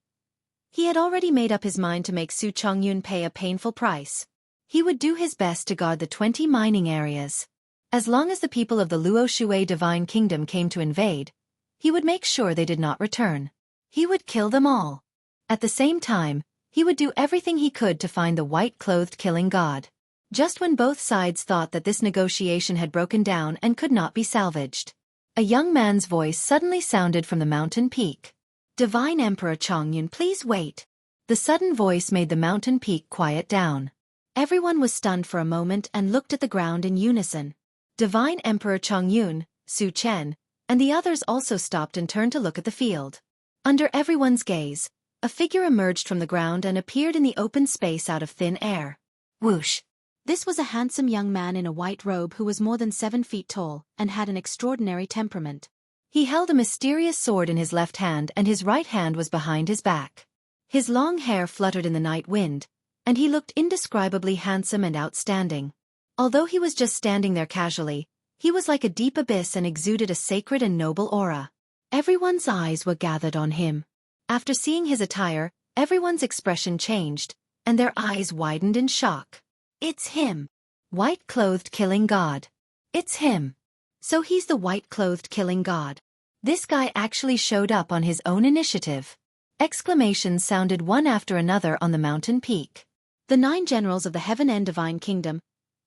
he had already made up his mind to make Su Chongyun pay a painful price. He would do his best to guard the 20 mining areas. As long as the people of the Luoshui Divine Kingdom came to invade, he would make sure they did not return. He would kill them all. At the same time, he would do everything he could to find the white-clothed killing god. Just when both sides thought that this negotiation had broken down and could not be salvaged, a young man's voice suddenly sounded from the mountain peak. "Divine Emperor Chongyun, please wait." The sudden voice made the mountain peak quiet down. Everyone was stunned for a moment and looked at the ground in unison. Divine Emperor Chongyun, Su Chen, and the others also stopped and turned to look at the field. Under everyone's gaze, a figure emerged from the ground and appeared in the open space out of thin air. Whoosh! This was a handsome young man in a white robe who was more than 7 feet tall and had an extraordinary temperament. He held a mysterious sword in his left hand and his right hand was behind his back. His long hair fluttered in the night wind, and he looked indescribably handsome and outstanding. Although he was just standing there casually, he was like a deep abyss and exuded a sacred and noble aura. Everyone's eyes were gathered on him. After seeing his attire, everyone's expression changed, and their eyes widened in shock. It's him! White-clothed killing god. It's him! So he's the white-clothed killing god. This guy actually showed up on his own initiative. Exclamations sounded one after another on the mountain peak. The 9 generals of the Heaven and Divine Kingdom,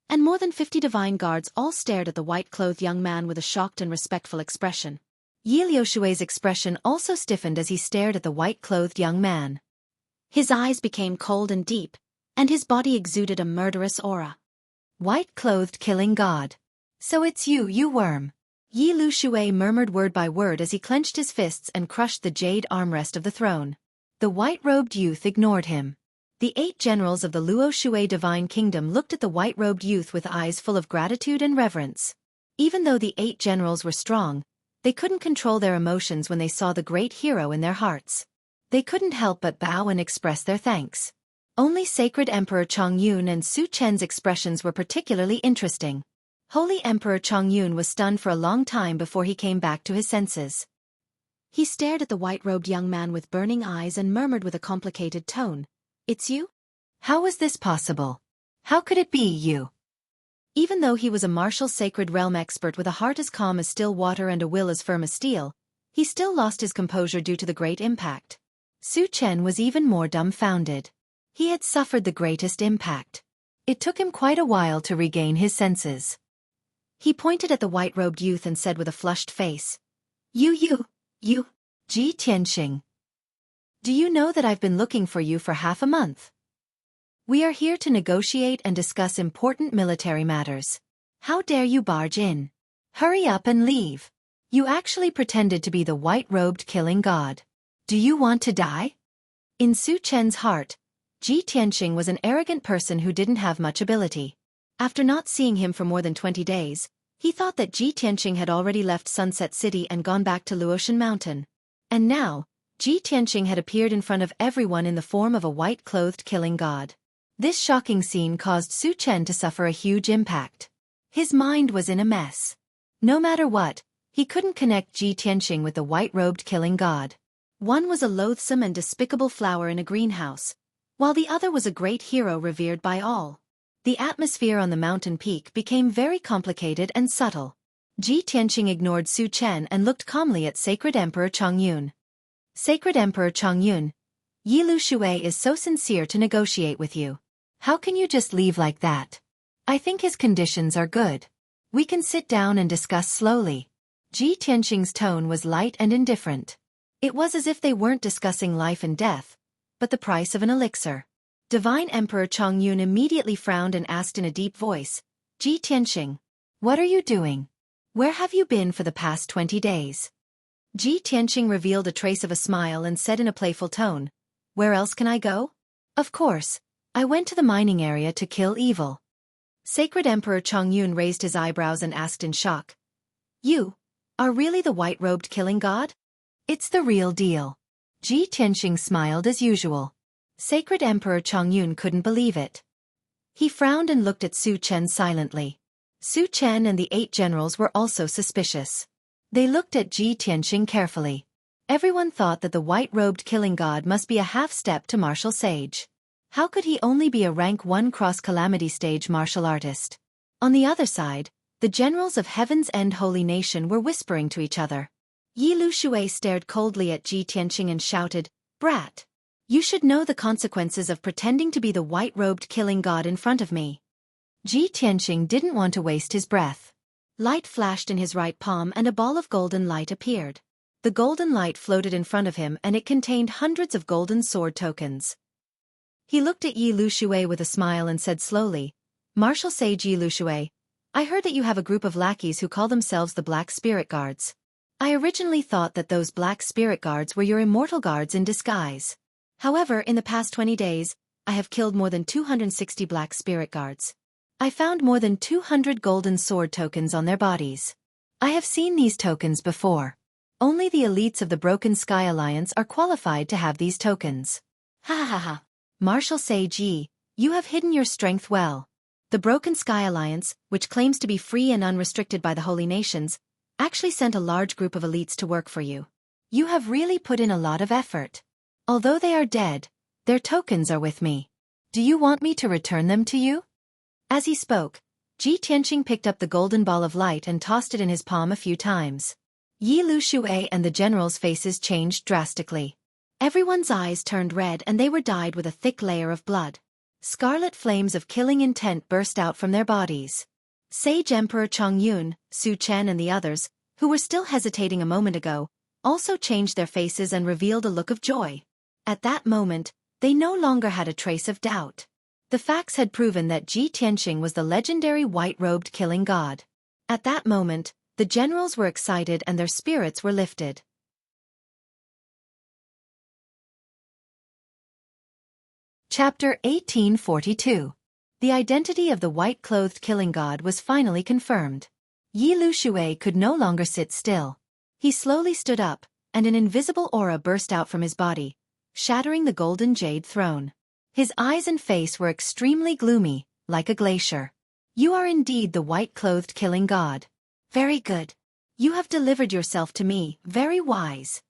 and more than 50 divine guards all stared at the white-clothed young man with a shocked and respectful expression. Yi Liushui's expression also stiffened as he stared at the white-clothed young man. His eyes became cold and deep, and his body exuded a murderous aura. White-clothed killing god. So it's you, you worm. Yi Liushui murmured word by word as he clenched his fists and crushed the jade armrest of the throne. The white-robed youth ignored him. The 8 generals of the Luo Shui Divine Kingdom looked at the white-robed youth with eyes full of gratitude and reverence. Even though the 8 generals were strong, they couldn't control their emotions when they saw the great hero in their hearts. They couldn't help but bow and express their thanks. Only Sacred Emperor Chongyun and Su Chen's expressions were particularly interesting. Holy Emperor Chongyun was stunned for a long time before he came back to his senses. He stared at the white-robed young man with burning eyes and murmured with a complicated tone, "It's you? How was this possible? How could it be you?" Even though he was a martial sacred realm expert with a heart as calm as still water and a will as firm as steel, he still lost his composure due to the great impact. Su Chen was even more dumbfounded. He had suffered the greatest impact. It took him quite a while to regain his senses. He pointed at the white-robed youth and said with a flushed face, You, Ji Tianxing. Do you know that I've been looking for you for half a month? We are here to negotiate and discuss important military matters. How dare you barge in? Hurry up and leave. You actually pretended to be the white-robed killing god. Do you want to die? In Su Chen's heart, Ji Tianxing was an arrogant person who didn't have much ability. After not seeing him for more than 20 days, he thought that Ji Tianxing had already left Sunset City and gone back to Luotian Mountain. And now, Ji Tianxing had appeared in front of everyone in the form of a white-clothed killing god. This shocking scene caused Su Chen to suffer a huge impact. His mind was in a mess. No matter what, he couldn't connect Ji Tianxing with the white-robed killing god. One was a loathsome and despicable flower in a greenhouse, while the other was a great hero revered by all. The atmosphere on the mountain peak became very complicated and subtle. Ji Tianxing ignored Su Chen and looked calmly at Sacred Emperor Chongyun. Sacred Emperor Chongyun, Yi Liushui is so sincere to negotiate with you. How can you just leave like that? I think his conditions are good. We can sit down and discuss slowly. Ji Tianxing's tone was light and indifferent. It was as if they weren't discussing life and death, but the price of an elixir. Divine Emperor Chongyun immediately frowned and asked in a deep voice, Ji Tianxing, what are you doing? Where have you been for the past 20 days? Ji Tianxing revealed a trace of a smile and said in a playful tone, Where else can I go? Of course, I went to the mining area to kill evil. Sacred Emperor Chongyun raised his eyebrows and asked in shock, You are really the white-robed killing god? It's the real deal. Ji Tianxing smiled as usual. Sacred Emperor Chongyun couldn't believe it. He frowned and looked at Su Chen silently. Su Chen and the 8 generals were also suspicious. They looked at Ji Tianxing carefully. Everyone thought that the white-robed killing god must be a half-step to martial sage. How could he only be a rank 1 cross-calamity stage martial artist? On the other side, the generals of Heaven's End Holy Nation were whispering to each other. Yi Lushui stared coldly at Ji Tianqing and shouted, "Brat! You should know the consequences of pretending to be the white-robed killing god in front of me." Ji Tianqing didn't want to waste his breath. Light flashed in his right palm and a ball of golden light appeared. The golden light floated in front of him and it contained hundreds of golden sword tokens. He looked at Yi Lushui with a smile and said slowly, "Martial Sage Yi Lushui, I heard that you have a group of lackeys who call themselves the Black Spirit Guards. I originally thought that those Black Spirit Guards were your immortal guards in disguise. However, in the past 20 days, I have killed more than 260 Black Spirit Guards. I found more than 200 golden sword tokens on their bodies. I have seen these tokens before. Only the elites of the Broken Sky Alliance are qualified to have these tokens." Ha ha ha. Martial Sage Yi, you have hidden your strength well. The Broken Sky Alliance, which claims to be free and unrestricted by the Holy Nations, actually sent a large group of elites to work for you. You have really put in a lot of effort. Although they are dead, their tokens are with me. Do you want me to return them to you? As he spoke, Ji Tianqing picked up the golden ball of light and tossed it in his palm a few times. Yi Lushui and the generals' faces changed drastically. Everyone's eyes turned red and they were dyed with a thick layer of blood. Scarlet flames of killing intent burst out from their bodies. Sage Emperor Chongyun, Su Chen and the others, who were still hesitating a moment ago, also changed their faces and revealed a look of joy. At that moment, they no longer had a trace of doubt. The facts had proven that Ji Tianqing was the legendary white-robed killing god. At that moment, the generals were excited and their spirits were lifted. Chapter 1842. The identity of the white-clothed killing god was finally confirmed. Yi Lushui could no longer sit still. He slowly stood up, and an invisible aura burst out from his body, shattering the golden jade throne. His eyes and face were extremely gloomy, like a glacier. "You are indeed the white-clothed killing god. Very good. You have delivered yourself to me, very wise."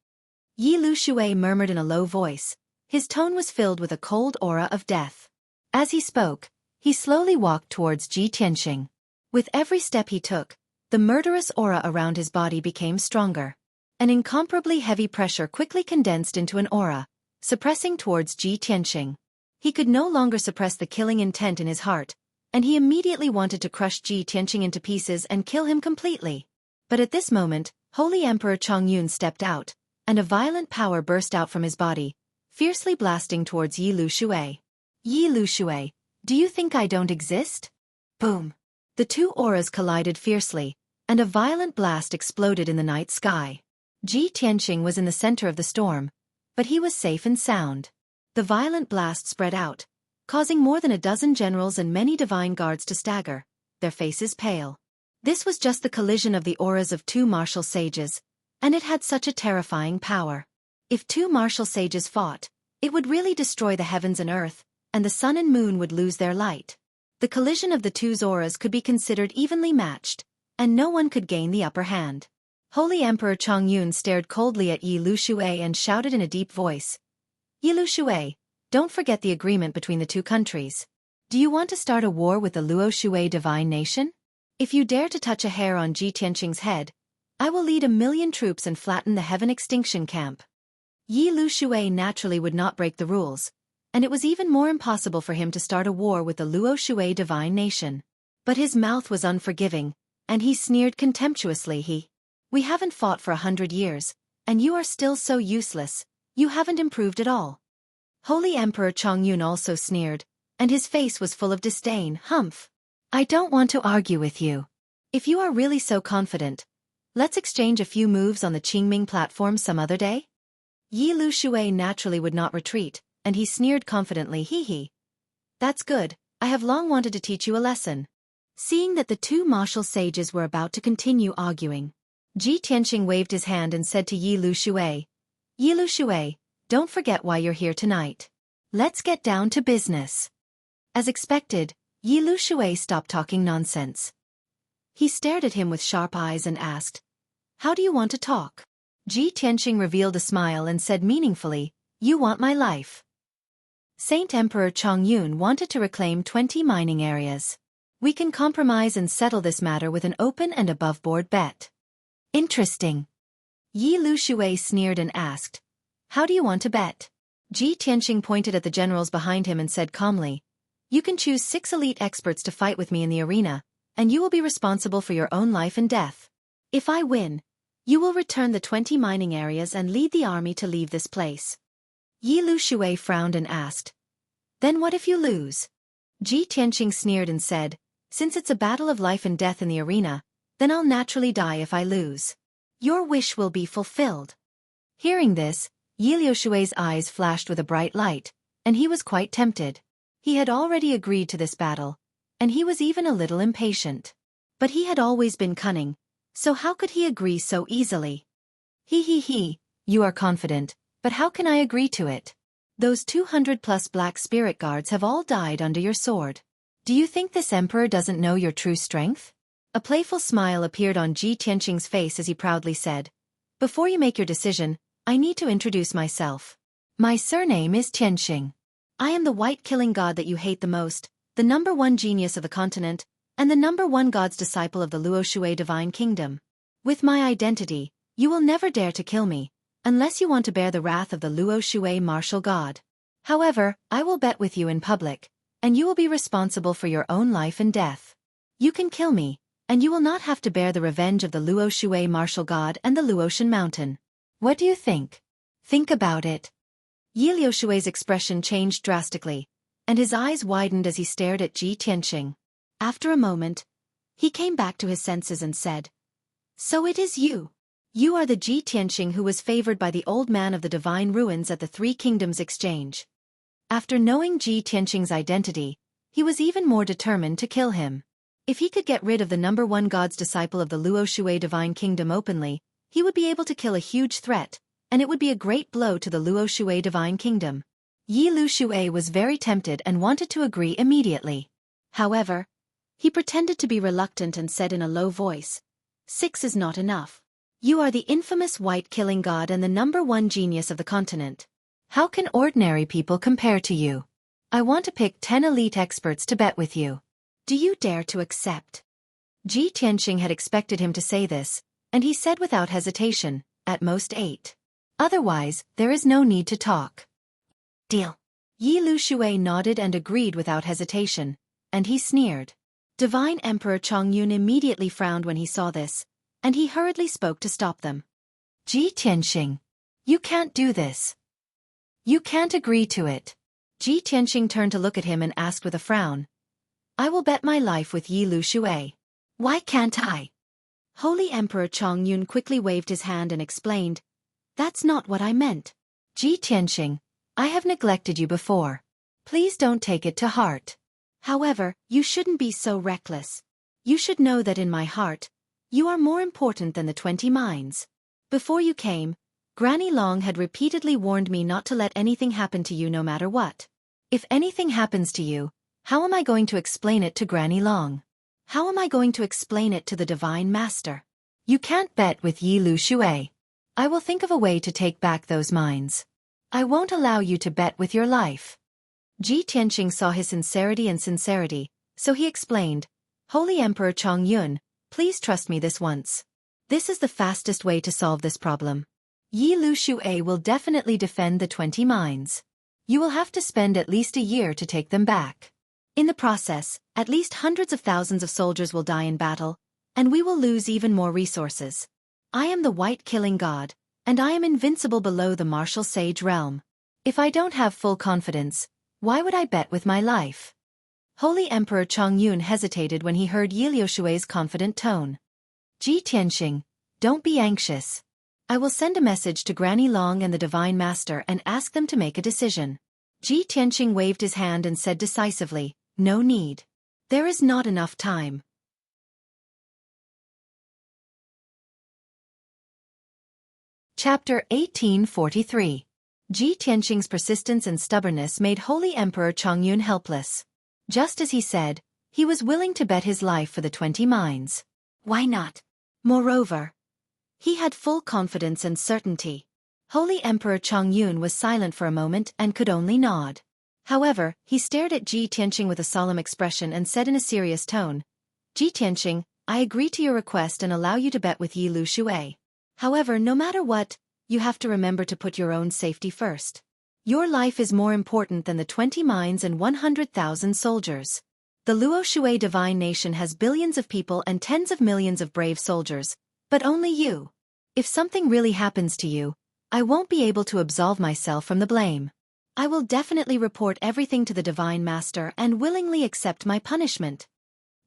Yi Lushui murmured in a low voice. His tone was filled with a cold aura of death. As he spoke, he slowly walked towards Ji Tianqing. With every step he took, the murderous aura around his body became stronger. An incomparably heavy pressure quickly condensed into an aura, suppressing towards Ji Tianqing. He could no longer suppress the killing intent in his heart, and he immediately wanted to crush Ji Tianqing into pieces and kill him completely. But at this moment, Holy Emperor Chongyun stepped out, and a violent power burst out from his body, fiercely blasting towards Yi Lushui. "Yi Lushui, do you think I don't exist?" Boom! The two auras collided fiercely, and a violent blast exploded in the night sky. Ji Tianqing was in the center of the storm, but he was safe and sound. The violent blast spread out, causing more than a dozen generals and many divine guards to stagger, their faces pale. This was just the collision of the auras of two martial sages, and it had such a terrifying power. If two martial sages fought, it would really destroy the heavens and earth, and the sun and moon would lose their light. The collision of the two auras could be considered evenly matched, and no one could gain the upper hand. Holy Emperor Chongyun stared coldly at Yi Lushui and shouted in a deep voice, "Yi Lushui, don't forget the agreement between the two countries. Do you want to start a war with the Luo Shui divine nation? If you dare to touch a hair on Ji Tianqing's head, I will lead 1,000,000 troops and flatten the heaven extinction camp." Yi Lushui naturally would not break the rules, and it was even more impossible for him to start a war with the Luo Shui divine nation. But his mouth was unforgiving, and he sneered contemptuously. "We haven't fought for 100 years, and you are still so useless. You haven't improved at all." Holy Emperor Chongyun also sneered, and his face was full of disdain. "Humph! I don't want to argue with you. If you are really so confident, let's exchange a few moves on the Qingming platform some other day?" Yi Lushui naturally would not retreat, and he sneered confidently. Hee. "That's good, I have long wanted to teach you a lesson." Seeing that the two martial sages were about to continue arguing, Ji Tianqing waved his hand and said to Yi Lushui, "Yi Lushui, don't forget why you're here tonight. Let's get down to business." As expected, Yi Lushui stopped talking nonsense. He stared at him with sharp eyes and asked, "How do you want to talk?" Ji Tianqing revealed a smile and said meaningfully, "You want my life." Saint Emperor Chongyun wanted to reclaim 20 mining areas. "We can compromise and settle this matter with an open and above-board bet." "Interesting. Yi Lu Shui sneered and asked, "How do you want to bet?" Ji Tianqing pointed at the generals behind him and said calmly, "You can choose 6 elite experts to fight with me in the arena, and you will be responsible for your own life and death. If I win, you will return the 20 mining areas and lead the army to leave this place." Yi Lu Shui frowned and asked, "Then what if you lose?" Ji Tianqing sneered and said, "Since it's a battle of life and death in the arena, then I'll naturally die if I lose. Your wish will be fulfilled." Hearing this, Yi Lu Shui's eyes flashed with a bright light, and he was quite tempted. He had already agreed to this battle, and he was even a little impatient. But he had always been cunning, so how could he agree so easily? He, you are confident, but how can I agree to it? Those 200+ black spirit guards have all died under your sword. Do you think this emperor doesn't know your true strength? A playful smile appeared on Ji Tianqing's face as he proudly said, "Before you make your decision, I need to introduce myself. My surname is Tianqing. I am the white killing god that you hate the most, the #1 genius of the continent, and the #1 god's disciple of the Luo Shui divine kingdom. With my identity, you will never dare to kill me, unless you want to bear the wrath of the Luo Shui martial god. However, I will bet with you in public, and you will be responsible for your own life and death. You can kill me, and you will not have to bear the revenge of the Luo Shui martial god and the Luotian mountain. What do you think? Think about it." Yi Lu Shui's expression changed drastically, and his eyes widened as he stared at Ji Tianqing. After a moment, he came back to his senses and said, "So it is you. You are the Ji Tianqing who was favored by the old man of the divine ruins at the Three Kingdoms exchange." After knowing Ji Tianqing's identity, he was even more determined to kill him. If he could get rid of the #1 god's disciple of the Luo Shui divine kingdom openly, he would be able to kill a huge threat, and it would be a great blow to the Luo Shui divine kingdom. Yi Lu Shui was very tempted and wanted to agree immediately. However, he pretended to be reluctant and said in a low voice, "6 is not enough. You are the infamous white killing god and the #1 genius of the continent. How can ordinary people compare to you? I want to pick 10 elite experts to bet with you. Do you dare to accept?" Ji Tianqing had expected him to say this, and he said without hesitation, "At most 8. Otherwise, there is no need to talk." "Deal." Yi Lu Shui nodded and agreed without hesitation, and he sneered. Divine Emperor Chongyun immediately frowned when he saw this, and he hurriedly spoke to stop them. "Ji Tianqing, you can't do this. You can't agree to it." Ji Tianqing turned to look at him and asked with a frown, "I will bet my life with Yi Lu Shui. Why can't I?" Holy Emperor Chongyun quickly waved his hand and explained, "That's not what I meant. Ji Tianqing, I have neglected you before. Please don't take it to heart. However, you shouldn't be so reckless. You should know that in my heart, you are more important than the 20 mines. Before you came, Granny Long had repeatedly warned me not to let anything happen to you no matter what. If anything happens to you, how am I going to explain it to Granny Long? How am I going to explain it to the Divine Master? You can't bet with Yi Lu Shui. I will think of a way to take back those mines. I won't allow you to bet with your life." Ji Tianqing saw his sincerity, so he explained, "Holy Emperor Chongyun, please trust me this once. This is the fastest way to solve this problem. Yi Lu Shui will definitely defend the 20 mines. You will have to spend at least a year to take them back. In the process, at least hundreds of thousands of soldiers will die in battle, and we will lose even more resources. I am the white killing god, and I am invincible below the martial sage realm. If I don't have full confidence, why would I bet with my life?" Holy Emperor Chongyun hesitated when he heard Yi Lu Shui's confident tone. "Ji Tianqing, don't be anxious. I will send a message to Granny Long and the Divine Master and ask them to make a decision." Ji Tianqing waved his hand and said decisively, "No need. There is not enough time." Chapter 1843. Ji Tianqing's persistence and stubbornness made Holy Emperor Chongyun helpless. Just as he said, he was willing to bet his life for the 20 mines. Why not? Moreover, he had full confidence and certainty. Holy Emperor Chongyun was silent for a moment and could only nod. However, he stared at Ji Tianqing with a solemn expression and said in a serious tone, "Ji Tianqing, I agree to your request and allow you to bet with Yi Lu Shui. However, no matter what, you have to remember to put your own safety first. Your life is more important than the 20 mines and 100,000 soldiers. The Luo Xue divine nation has billions of people and tens of millions of brave soldiers, but only you. If something really happens to you, I won't be able to absolve myself from the blame. I will definitely report everything to the Divine Master and willingly accept my punishment.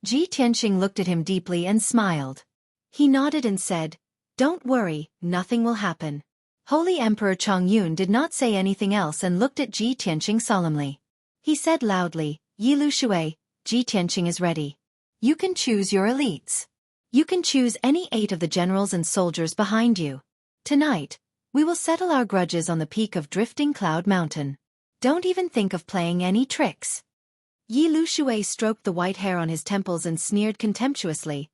Ji Tianqing looked at him deeply and smiled. He nodded and said, "Don't worry, nothing will happen." Holy Emperor Chongyun did not say anything else and looked at Ji Tianqing solemnly. He said loudly, "Yilu Shui, Ji Tianqing is ready. You can choose your elites. You can choose any 8 of the generals and soldiers behind you. Tonight, we will settle our grudges on the peak of Drifting Cloud Mountain. Don't even think of playing any tricks." Yi Lu Shui stroked the white hair on his temples and sneered contemptuously.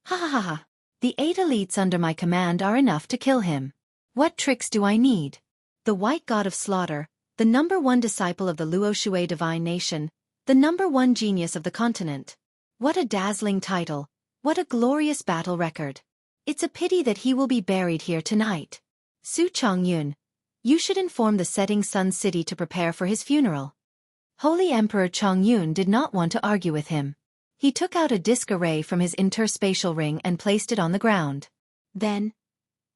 "Ha ha ha ha. The 8 elites under my command are enough to kill him. What tricks do I need?" The white god of slaughter, the #1 disciple of the Luo Xue divine nation, the #1 genius of the continent. What a dazzling title, what a glorious battle record. It's a pity that he will be buried here tonight. Su Chongyun, you should inform the setting sun city to prepare for his funeral. Holy Emperor Chongyun did not want to argue with him. He took out a disc array from his interspatial ring and placed it on the ground. Then,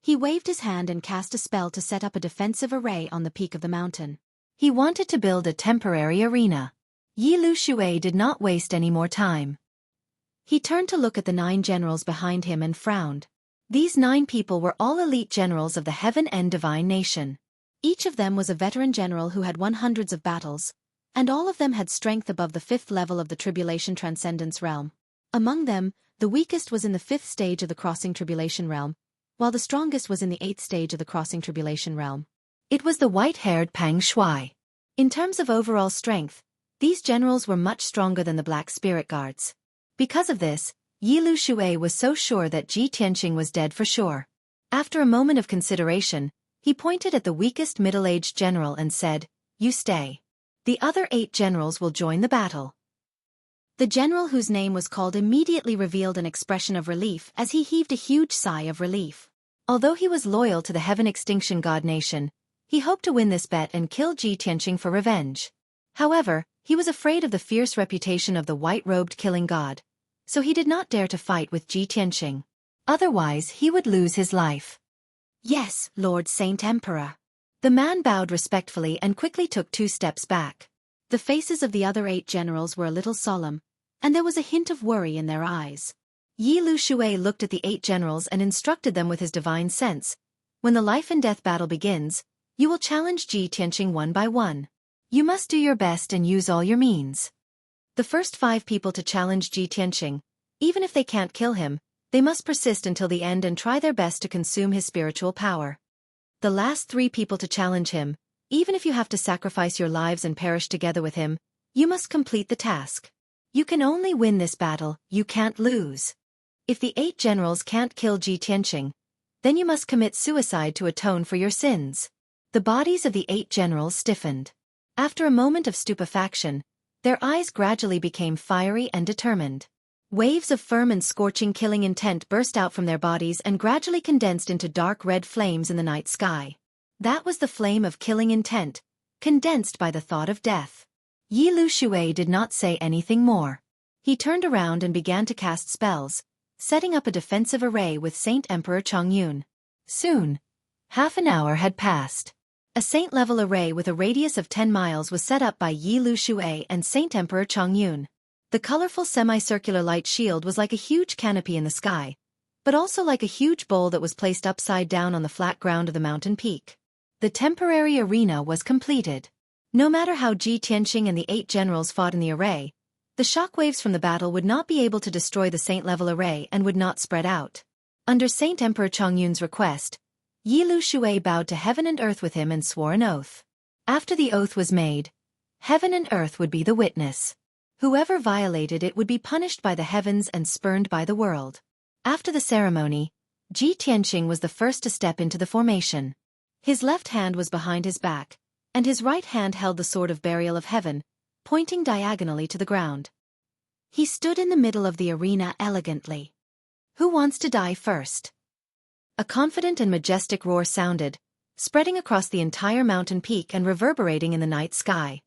he waved his hand and cast a spell to set up a defensive array on the peak of the mountain. He wanted to build a temporary arena. Yi Lu Shui did not waste any more time. He turned to look at the 9 generals behind him and frowned. These 9 people were all elite generals of the Heaven and Divine Nation. Each of them was a veteran general who had won hundreds of battles, and all of them had strength above the 5th level of the Tribulation Transcendence realm. Among them, the weakest was in the 5th stage of the Crossing Tribulation realm, while the strongest was in the 8th stage of the Crossing Tribulation realm. It was the white-haired Pang Shui. In terms of overall strength, these generals were much stronger than the Black Spirit Guards. Because of this, Yi Lu Shui was so sure that Ji Tianqing was dead for sure. After a moment of consideration, he pointed at the weakest middle-aged general and said, "You stay. The other 8 generals will join the battle." The general whose name was called immediately revealed an expression of relief as he heaved a huge sigh of relief. Although he was loyal to the Heaven Extinction God Nation, he hoped to win this bet and kill Ji Tianqing for revenge. However, he was afraid of the fierce reputation of the white-robed killing god, so he did not dare to fight with Ji Tianqing. Otherwise, he would lose his life. "Yes, Lord Saint Emperor." The man bowed respectfully and quickly took 2 steps back. The faces of the other 8 generals were a little solemn, and there was a hint of worry in their eyes. Yi Lu Shui looked at the 8 generals and instructed them with his divine sense. "When the life and death battle begins, you will challenge Ji Tianqing one by one. You must do your best and use all your means. The first 5 people to challenge Ji Tianqing, even if they can't kill him, they must persist until the end and try their best to consume his spiritual power. The last 3 people to challenge him, even if you have to sacrifice your lives and perish together with him, you must complete the task. You can only win this battle, you can't lose. If the 8 generals can't kill Ji Tianqing, then you must commit suicide to atone for your sins." The bodies of the 8 generals stiffened. After a moment of stupefaction, their eyes gradually became fiery and determined. Waves of firm and scorching killing intent burst out from their bodies and gradually condensed into dark red flames in the night sky. That was the flame of killing intent, condensed by the thought of death. Yi Lu Shui did not say anything more. He turned around and began to cast spells, setting up a defensive array with Saint Emperor Chongyun. Soon, half an hour had passed. A saint-level array with a radius of 10 miles was set up by Yi Lu Shui and Saint Emperor Chongyun. The colorful semicircular light shield was like a huge canopy in the sky, but also like a huge bowl that was placed upside down on the flat ground of the mountain peak. The temporary arena was completed. No matter how Ji Tianqing and the 8 generals fought in the array, the shockwaves from the battle would not be able to destroy the saint-level array and would not spread out. Under Saint Emperor Chongyun's request, Yi Lu Shui bowed to heaven and earth with him and swore an oath. After the oath was made, heaven and earth would be the witness. Whoever violated it would be punished by the heavens and spurned by the world. After the ceremony, Ji Tianqing was the first to step into the formation. His left hand was behind his back, and his right hand held the sword of burial of heaven, pointing diagonally to the ground. He stood in the middle of the arena elegantly. "Who wants to die first?" A confident and majestic roar sounded, spreading across the entire mountain peak and reverberating in the night sky.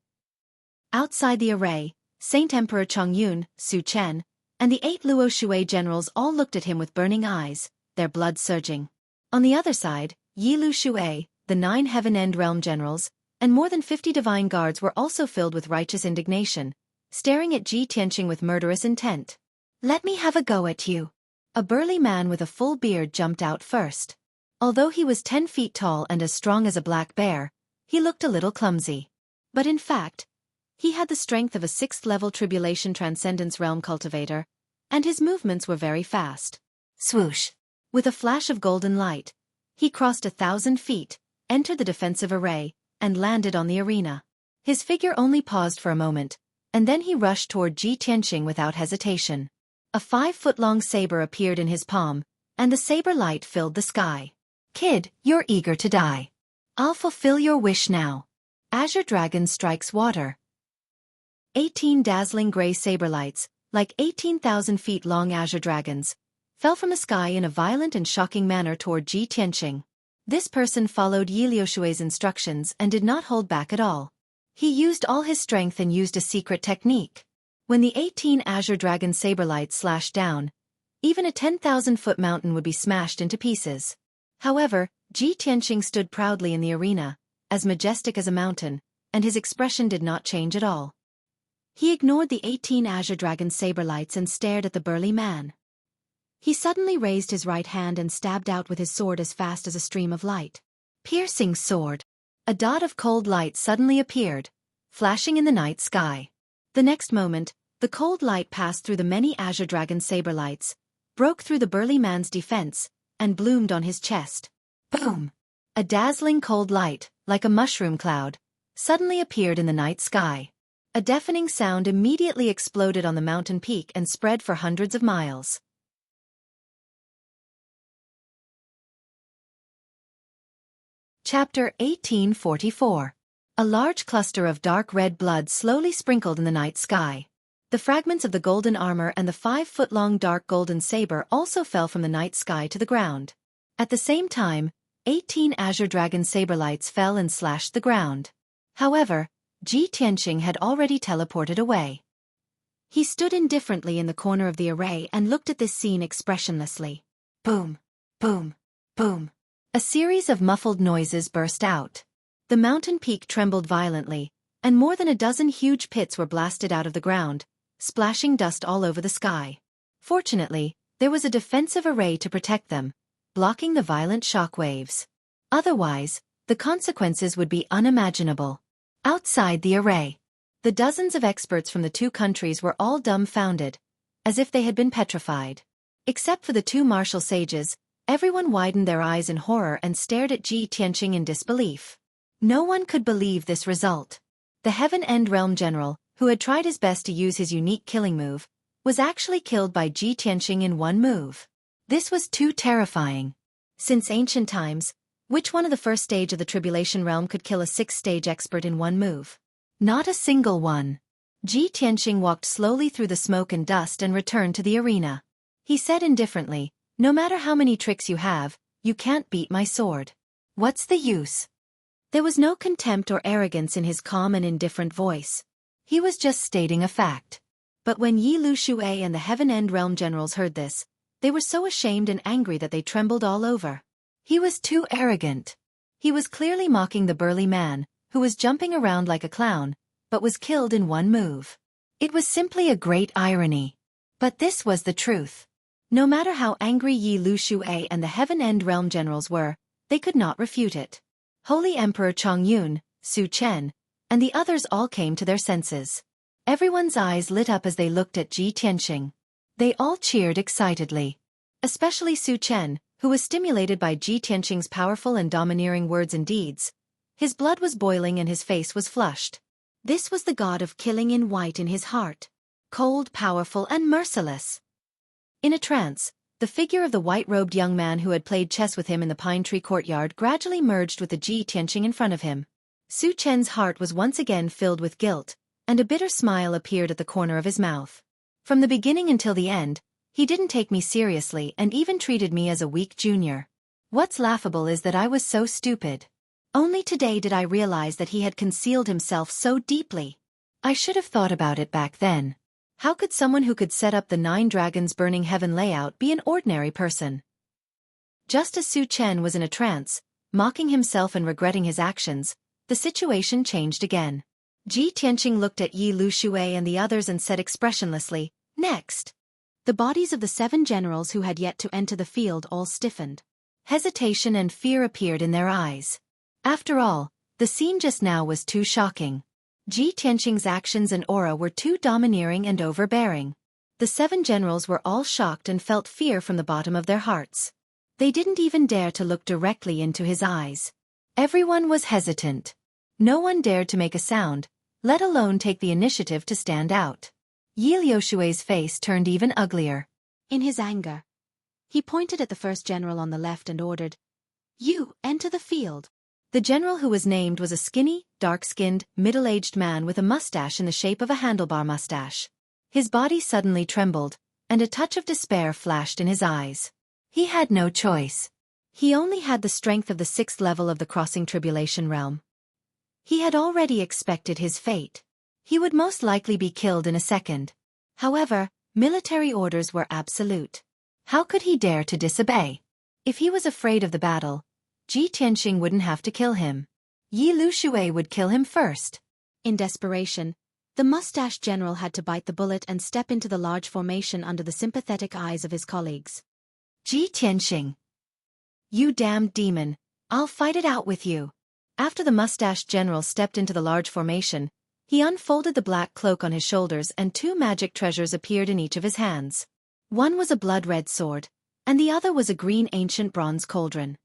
Outside the array, Saint Emperor Chongyun, Su Chen, and the 8 Luo Shui generals all looked at him with burning eyes, their blood surging. On the other side, Yi Lu Shui, the 9 Heaven End Realm generals, and more than 50 divine guards were also filled with righteous indignation, staring at Ji Tianqing with murderous intent. "Let me have a go at you." A burly man with a full beard jumped out first. Although he was 10 feet tall and as strong as a black bear, he looked a little clumsy. But in fact, he had the strength of a 6th-level Tribulation Transcendence Realm cultivator, and his movements were very fast. Swoosh! With a flash of golden light, he crossed 1,000 feet, entered the defensive array, and landed on the arena. His figure only paused for a moment, and then he rushed toward Ji Tianqing without hesitation. A 5-foot-long saber appeared in his palm, and the saber light filled the sky. "Kid, you're eager to die. I'll fulfill your wish now." Azure Dragon strikes water. 18 dazzling gray saber lights, like 18,000 feet long azure dragons, fell from the sky in a violent and shocking manner toward Ji Tianqing. This person followed Yi Liushui's instructions and did not hold back at all. He used all his strength and used a secret technique. When the 18 azure dragon saber lights slashed down, even a 10,000-foot mountain would be smashed into pieces. However, Ji Tianqing stood proudly in the arena, as majestic as a mountain, and his expression did not change at all. He ignored the 18 azure dragon saber lights and stared at the burly man. He suddenly raised his right hand and stabbed out with his sword as fast as a stream of light. Piercing sword. A dot of cold light suddenly appeared, flashing in the night sky. The next moment, the cold light passed through the many azure dragon saber lights, broke through the burly man's defense, and bloomed on his chest. Boom! A dazzling cold light, like a mushroom cloud, suddenly appeared in the night sky. A deafening sound immediately exploded on the mountain peak and spread for hundreds of miles. Chapter 1844. A large cluster of dark red blood slowly sprinkled in the night sky. The fragments of the golden armor and the 5-foot-long dark golden saber also fell from the night sky to the ground. At the same time, 18 azure dragon saber lights fell and slashed the ground. However, Ji Tianqing had already teleported away. He stood indifferently in the corner of the array and looked at this scene expressionlessly. Boom! Boom! Boom! A series of muffled noises burst out. The mountain peak trembled violently, and more than a dozen huge pits were blasted out of the ground, splashing dust all over the sky. Fortunately, there was a defensive array to protect them, blocking the violent shock waves. Otherwise, the consequences would be unimaginable. Outside the array, the dozens of experts from the 2 countries were all dumbfounded, as if they had been petrified. Except for the 2 martial sages, everyone widened their eyes in horror and stared at Ji Tianqing in disbelief. No one could believe this result. The Heaven End Realm General, who had tried his best to use his unique killing move, was actually killed by Ji Tianqing in one move. This was too terrifying. Since ancient times, which one of the first stage of the Tribulation Realm could kill a 6th-stage expert in one move? Not a single one. Ji Tianqing walked slowly through the smoke and dust and returned to the arena. He said indifferently, "No matter how many tricks you have, you can't beat my sword. What's the use?" There was no contempt or arrogance in his calm and indifferent voice. He was just stating a fact. But when Yi Lu Shui and the Heaven End Realm generals heard this, they were so ashamed and angry that they trembled all over. He was too arrogant. He was clearly mocking the burly man, who was jumping around like a clown, but was killed in one move. It was simply a great irony. But this was the truth. No matter how angry Yi Lu Shui and the Heaven End Realm generals were, they could not refute it. Holy Emperor Chongyun, Su Chen, and the others all came to their senses. Everyone's eyes lit up as they looked at Ji Tianqing. They all cheered excitedly. Especially Su Chen, who was stimulated by Ji Tianqing's powerful and domineering words and deeds. His blood was boiling and his face was flushed. This was the god of killing in white in his heart. Cold, powerful, and merciless. In a trance, the figure of the white-robed young man who had played chess with him in the pine tree courtyard gradually merged with the Ji Tianqing in front of him. Su Chen's heart was once again filled with guilt, and a bitter smile appeared at the corner of his mouth. From the beginning until the end, he didn't take me seriously and even treated me as a weak junior. What's laughable is that I was so stupid. Only today did I realize that he had concealed himself so deeply. I should have thought about it back then. How could someone who could set up the 9 dragons burning heaven layout be an ordinary person? Just as Su Chen was in a trance, mocking himself and regretting his actions, the situation changed again. Ji Tianqing looked at Yi Lu Xue and the others and said expressionlessly, "Next." The bodies of the 7 generals who had yet to enter the field all stiffened. Hesitation and fear appeared in their eyes. After all, the scene just now was too shocking. Ji Tianqing's actions and aura were too domineering and overbearing. The 7 generals were all shocked and felt fear from the bottom of their hearts. They didn't even dare to look directly into his eyes. Everyone was hesitant. No one dared to make a sound, let alone take the initiative to stand out. Yi Liushue's face turned even uglier. In his anger, he pointed at the first general on the left and ordered, "You, enter the field." The general who was named was a skinny, dark-skinned, middle-aged man with a mustache in the shape of a handlebar mustache. His body suddenly trembled, and a touch of despair flashed in his eyes. He had no choice. He only had the strength of the 6th level of the crossing tribulation realm. He had already expected his fate. He would most likely be killed in a second. However, military orders were absolute. How could he dare to disobey? If he was afraid of the battle, Ji Tianqing wouldn't have to kill him. Yi Lu Xue would kill him first. In desperation, the mustached general had to bite the bullet and step into the large formation under the sympathetic eyes of his colleagues. "Ji Tianqing. You damned demon, I'll fight it out with you." After the mustached general stepped into the large formation, he unfolded the black cloak on his shoulders and 2 magic treasures appeared in each of his hands. One was a blood-red sword, and the other was a green ancient bronze cauldron.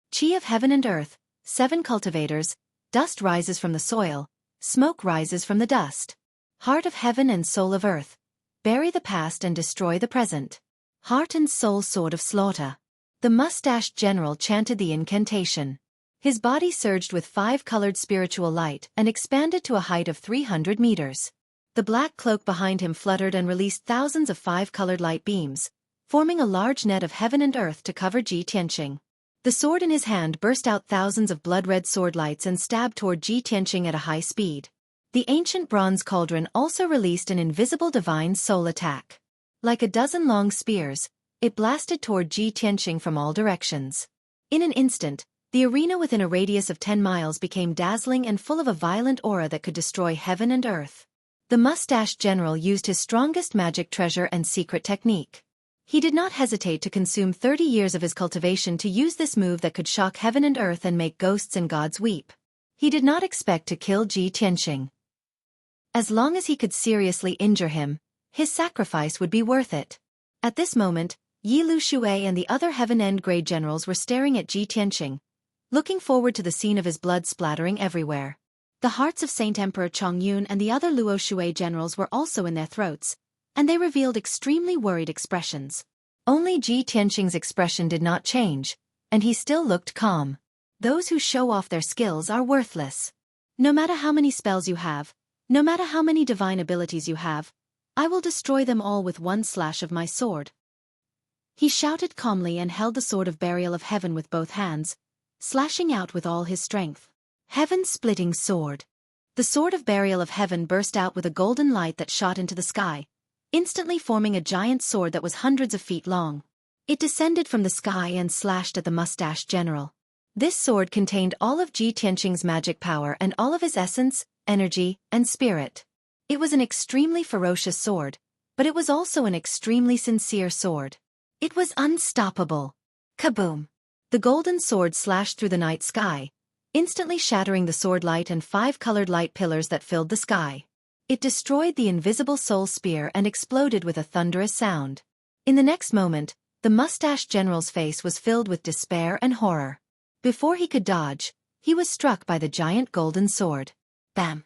Qi of heaven and earth, 7 cultivators, dust rises from the soil, smoke rises from the dust. Heart of heaven and soul of earth, bury the past and destroy the present. Heart and soul sword of slaughter. The mustached general chanted the incantation. His body surged with 5-colored spiritual light and expanded to a height of 300 meters. The black cloak behind him fluttered and released thousands of 5-colored light beams, forming a large net of heaven and earth to cover Ji Tianqing. The sword in his hand burst out thousands of blood-red sword lights and stabbed toward Ji Tianqing at a high speed. The ancient bronze cauldron also released an invisible divine soul attack. Like a dozen long spears, it blasted toward Ji Tianqing from all directions. In an instant, the arena within a radius of 10 miles became dazzling and full of a violent aura that could destroy heaven and earth. The mustached general used his strongest magic treasure and secret technique. He did not hesitate to consume 30 years of his cultivation to use this move that could shock heaven and earth and make ghosts and gods weep. He did not expect to kill Ji Tianqing. As long as he could seriously injure him, his sacrifice would be worth it. At this moment, Yi Lu Xue and the other Heaven End grade generals were staring at Ji Tianqing, looking forward to the scene of his blood splattering everywhere. The hearts of Saint Emperor Chongyun and the other Luo Xue generals were also in their throats, and they revealed extremely worried expressions. Only Ji Tianqing's expression did not change, and he still looked calm. Those who show off their skills are worthless. No matter how many spells you have, no matter how many divine abilities you have, I will destroy them all with one slash of my sword. He shouted calmly and held the sword of burial of heaven with both hands, slashing out with all his strength. Heaven-splitting sword. The sword of burial of heaven burst out with a golden light that shot into the sky, instantly forming a giant sword that was hundreds of feet long. It descended from the sky and slashed at the mustached general. This sword contained all of Ji Tianqing's magic power and all of his essence, energy, and spirit. It was an extremely ferocious sword, but it was also an extremely sincere sword. It was unstoppable. Kaboom! The golden sword slashed through the night sky, instantly shattering the sword light and 5-colored light pillars that filled the sky. It destroyed the invisible soul spear and exploded with a thunderous sound. In the next moment, the mustached general's face was filled with despair and horror. Before he could dodge, he was struck by the giant golden sword. Bam!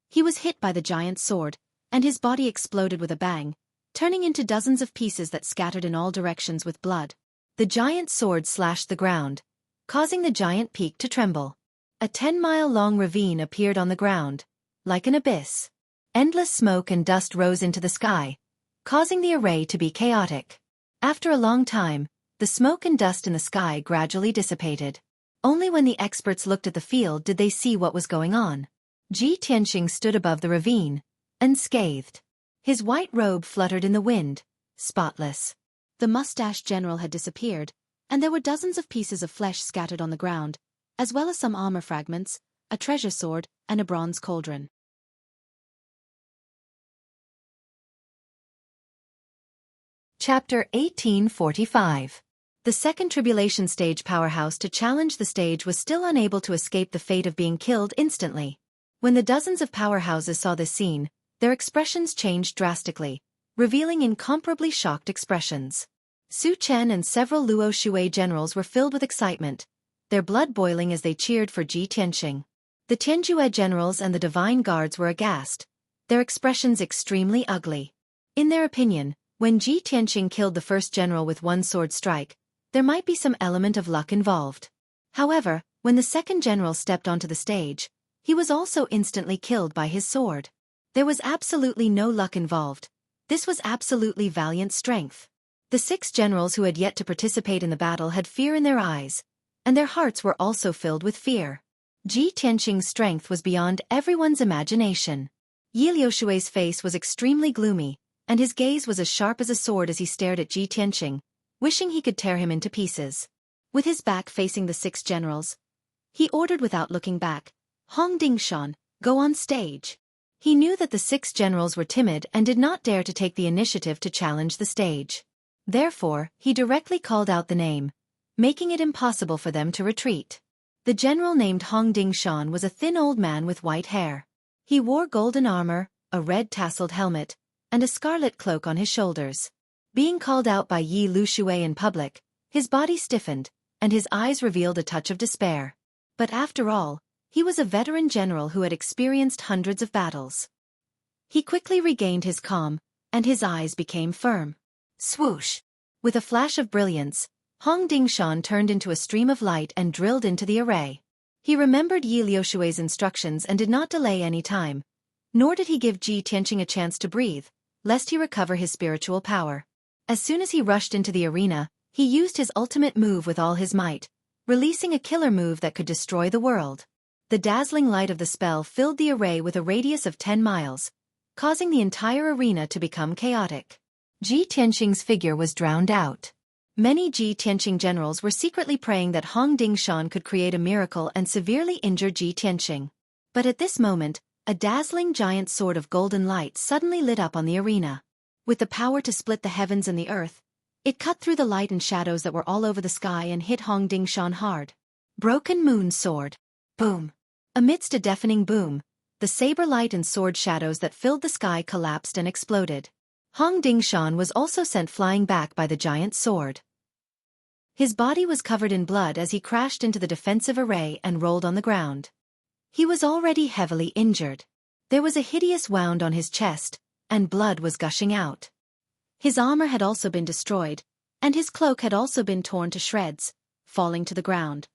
He was hit by the giant sword, and his body exploded with a bang, turning into dozens of pieces that scattered in all directions with blood. The giant sword slashed the ground, causing the giant peak to tremble. A 10-mile-long ravine appeared on the ground, like an abyss. Endless smoke and dust rose into the sky, causing the array to be chaotic. After a long time, the smoke and dust in the sky gradually dissipated. Only when the experts looked at the field did they see what was going on. Ji Tianqing stood above the ravine, unscathed. His white robe fluttered in the wind, spotless. The mustached general had disappeared, and there were dozens of pieces of flesh scattered on the ground, as well as some armor fragments, a treasure sword, and a bronze cauldron. Chapter 1845. The second tribulation stage powerhouse to challenge the stage was still unable to escape the fate of being killed instantly. When the dozens of powerhouses saw this scene, their expressions changed drastically, revealing incomparably shocked expressions. Su Chen and several Luo Shui generals were filled with excitement, their blood boiling as they cheered for Ji Tianqing. The Tianjue generals and the divine guards were aghast, their expressions extremely ugly. In their opinion, when Ji Tianqing killed the first general with one sword strike, there might be some element of luck involved. However, when the second general stepped onto the stage, he was also instantly killed by his sword. There was absolutely no luck involved. This was absolutely valiant strength. The 6 generals who had yet to participate in the battle had fear in their eyes, and their hearts were also filled with fear. Ji Tianqing's strength was beyond everyone's imagination. Yi Liushui's face was extremely gloomy, and his gaze was as sharp as a sword as he stared at Ji Tianqing, wishing he could tear him into pieces. With his back facing the 6 generals, he ordered without looking back, "Hong Dingshan, go on stage." He knew that the 6 generals were timid and did not dare to take the initiative to challenge the stage. Therefore, he directly called out the name, making it impossible for them to retreat. The general named Hong Dingshan was a thin old man with white hair. He wore golden armor, a red tasseled helmet, and a scarlet cloak on his shoulders. Being called out by Yi Lushui in public, his body stiffened, and his eyes revealed a touch of despair. But after all, he was a veteran general who had experienced hundreds of battles. He quickly regained his calm, and his eyes became firm. Swoosh! With a flash of brilliance, Hong Dingshan turned into a stream of light and drilled into the array. He remembered Yi Liushui's instructions and did not delay any time, nor did he give Ji Tianqing a chance to breathe, lest he recover his spiritual power. As soon as he rushed into the arena, he used his ultimate move with all his might, releasing a killer move that could destroy the world. The dazzling light of the spell filled the array with a radius of 10 miles, causing the entire arena to become chaotic. Ji Tianqing's figure was drowned out. Many Ji Tianqing generals were secretly praying that Hong Dingshan could create a miracle and severely injure Ji Tianqing. But at this moment, a dazzling giant sword of golden light suddenly lit up on the arena. With the power to split the heavens and the earth, it cut through the light and shadows that were all over the sky and hit Hong Dingshan hard. Broken Moon Sword. Boom! Amidst a deafening boom, the saber light and sword shadows that filled the sky collapsed and exploded. Hong Dingshan was also sent flying back by the giant sword. His body was covered in blood as he crashed into the defensive array and rolled on the ground. He was already heavily injured. There was a hideous wound on his chest, and blood was gushing out. His armor had also been destroyed, and his cloak had also been torn to shreds, falling to the ground.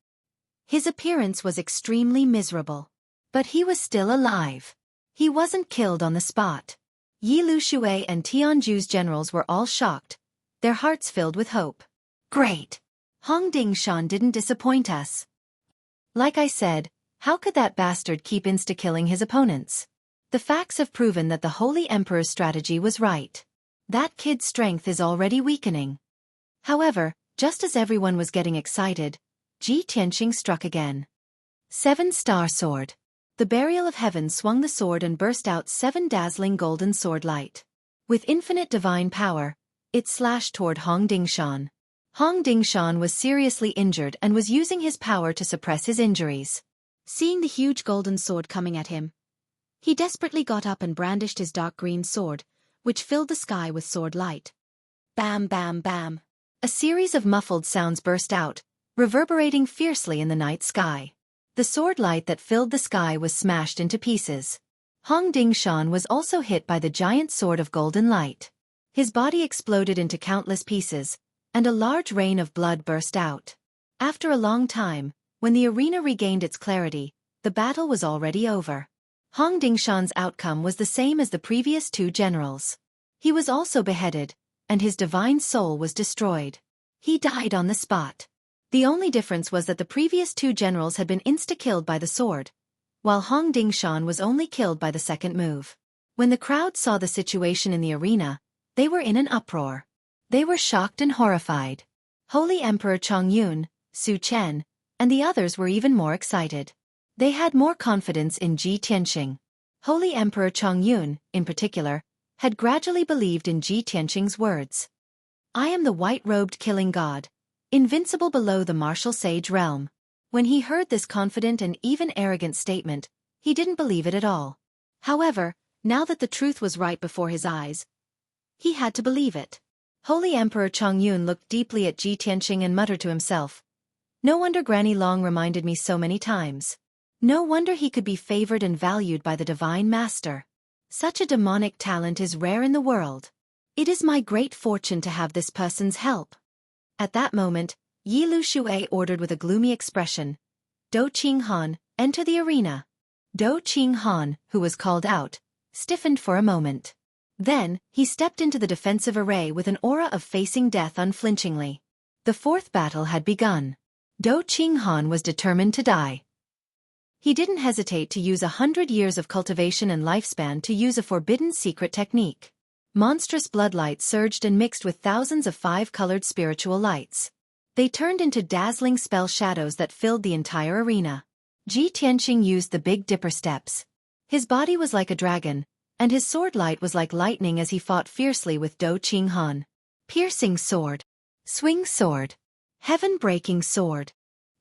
His appearance was extremely miserable. But he was still alive. He wasn't killed on the spot. Yi Lushui and Tianju's generals were all shocked, their hearts filled with hope. Great! Hong Dingshan didn't disappoint us. Like I said, how could that bastard keep insta-killing his opponents? The facts have proven that the Holy Emperor's strategy was right. That kid's strength is already weakening. However, just as everyone was getting excited, Ji Tianqing struck again. 7-star sword. The Burial of Heaven swung the sword and burst out 7 dazzling golden sword light. With infinite divine power, it slashed toward Hong Dingshan. Hong Dingshan was seriously injured and was using his power to suppress his injuries. Seeing the huge golden sword coming at him, he desperately got up and brandished his dark green sword, which filled the sky with sword light. Bam, bam, bam. A series of muffled sounds burst out, reverberating fiercely in the night sky. The sword light that filled the sky was smashed into pieces. Hong Dingshan was also hit by the giant sword of golden light. His body exploded into countless pieces, and a large rain of blood burst out. After a long time, when the arena regained its clarity, the battle was already over. Hong Dingshan's outcome was the same as the previous 2 generals. He was also beheaded, and his divine soul was destroyed. He died on the spot. The only difference was that the previous two generals had been insta-killed by the sword, while Hong Dingshan was only killed by the second move. When the crowd saw the situation in the arena, they were in an uproar. They were shocked and horrified. Holy Emperor Chongyun, Su Chen, and the others were even more excited. They had more confidence in Ji Tianqing. Holy Emperor Chongyun, in particular, had gradually believed in Ji Tianqing's words. I am the white-robed killing god, invincible below the martial sage realm. When he heard this confident and even arrogant statement, he didn't believe it at all. However, now that the truth was right before his eyes, he had to believe it. Holy Emperor Chongyun looked deeply at Ji Tianqing and muttered to himself, no wonder Granny Long reminded me so many times. No wonder he could be favored and valued by the Divine Master. Such a demonic talent is rare in the world. It is my great fortune to have this person's help. At that moment, Yi Lu Xue ordered with a gloomy expression, Do Qinghan, enter the arena. Do Qinghan, who was called out, stiffened for a moment. Then, he stepped into the defensive array with an aura of facing death unflinchingly. The fourth battle had begun. Do Qinghan was determined to die. He didn't hesitate to use 100 years of cultivation and lifespan to use a forbidden secret technique. Monstrous bloodlight surged and mixed with thousands of five-colored spiritual lights. They turned into dazzling spell shadows that filled the entire arena. Ji Tianqing used the Big Dipper steps. His body was like a dragon, and his sword light was like lightning as he fought fiercely with Do Qinghan. Piercing sword. Swing sword. Heaven-breaking sword.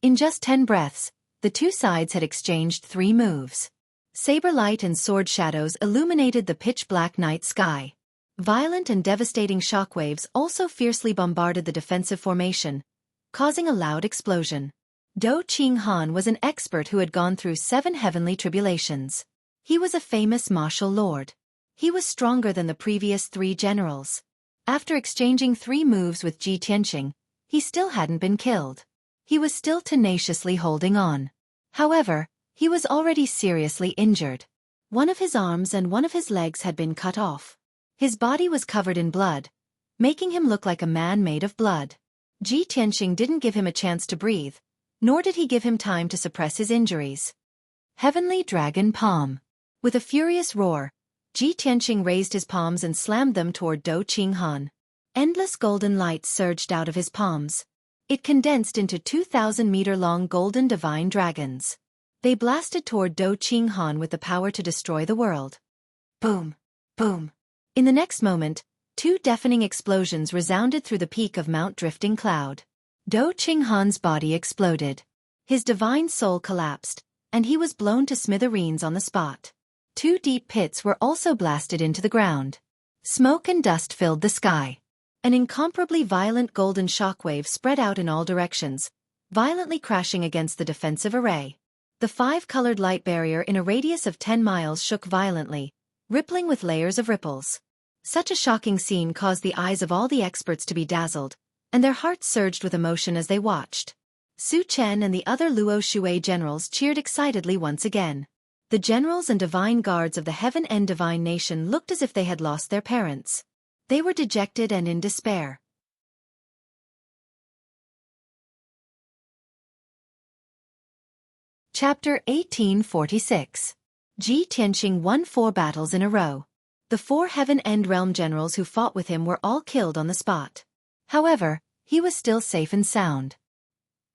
In just 10 breaths, the two sides had exchanged 3 moves. Saber light and sword shadows illuminated the pitch-black night sky. Violent and devastating shockwaves also fiercely bombarded the defensive formation, causing a loud explosion. Do Qinghan was an expert who had gone through 7 heavenly tribulations. He was a famous martial lord. He was stronger than the previous 3 generals. After exchanging 3 moves with Ji Tianqing, he still hadn't been killed. He was still tenaciously holding on. However, he was already seriously injured. One of his arms and one of his legs had been cut off. His body was covered in blood, making him look like a man made of blood. Ji Tianqing didn't give him a chance to breathe, nor did he give him time to suppress his injuries. Heavenly Dragon Palm. With a furious roar, Ji Tianqing raised his palms and slammed them toward Do Qinghan. Endless golden light surged out of his palms. It condensed into 2,000-meter-long golden divine dragons. They blasted toward Do Qinghan with the power to destroy the world. Boom! Boom! In the next moment, 2 deafening explosions resounded through the peak of Mount Drifting Cloud. Do Qinghan's body exploded. His divine soul collapsed, and he was blown to smithereens on the spot. 2 deep pits were also blasted into the ground. Smoke and dust filled the sky. An incomparably violent golden shockwave spread out in all directions, violently crashing against the defensive array. The 5-colored light barrier in a radius of 10 miles shook violently, rippling with layers of ripples. Such a shocking scene caused the eyes of all the experts to be dazzled, and their hearts surged with emotion as they watched. Su Chen and the other Luo Xue generals cheered excitedly once again. The generals and divine guards of the Heaven End Divine Nation looked as if they had lost their parents. They were dejected and in despair. Chapter 1846. Ji Tianqing won 4 battles in a row. The 4 Heaven End Realm generals who fought with him were all killed on the spot. However, he was still safe and sound.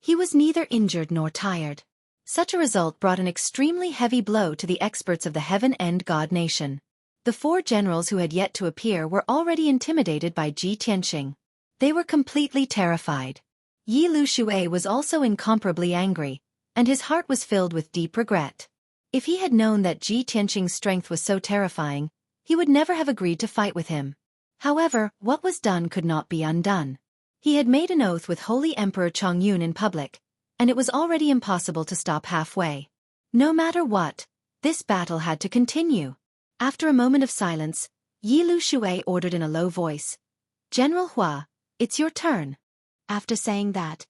He was neither injured nor tired. Such a result brought an extremely heavy blow to the experts of the Heaven End God Nation. The 4 generals who had yet to appear were already intimidated by Ji Tianqing. They were completely terrified. Yi Lu Xue was also incomparably angry, and his heart was filled with deep regret. If he had known that Ji Tianqing's strength was so terrifying, he would never have agreed to fight with him. However, what was done could not be undone. He had made an oath with Holy Emperor Chongyun in public, and it was already impossible to stop halfway. No matter what, this battle had to continue. After a moment of silence, Yi Lu Xue ordered in a low voice, General Hua, it's your turn. After saying that,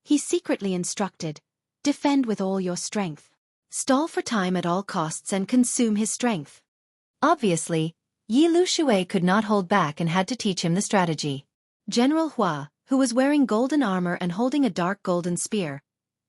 he secretly instructed, defend with all your strength. Stall for time at all costs and consume his strength. Obviously, Yi Lu Xue could not hold back and had to teach him the strategy. General Hua, who was wearing golden armor and holding a dark golden spear,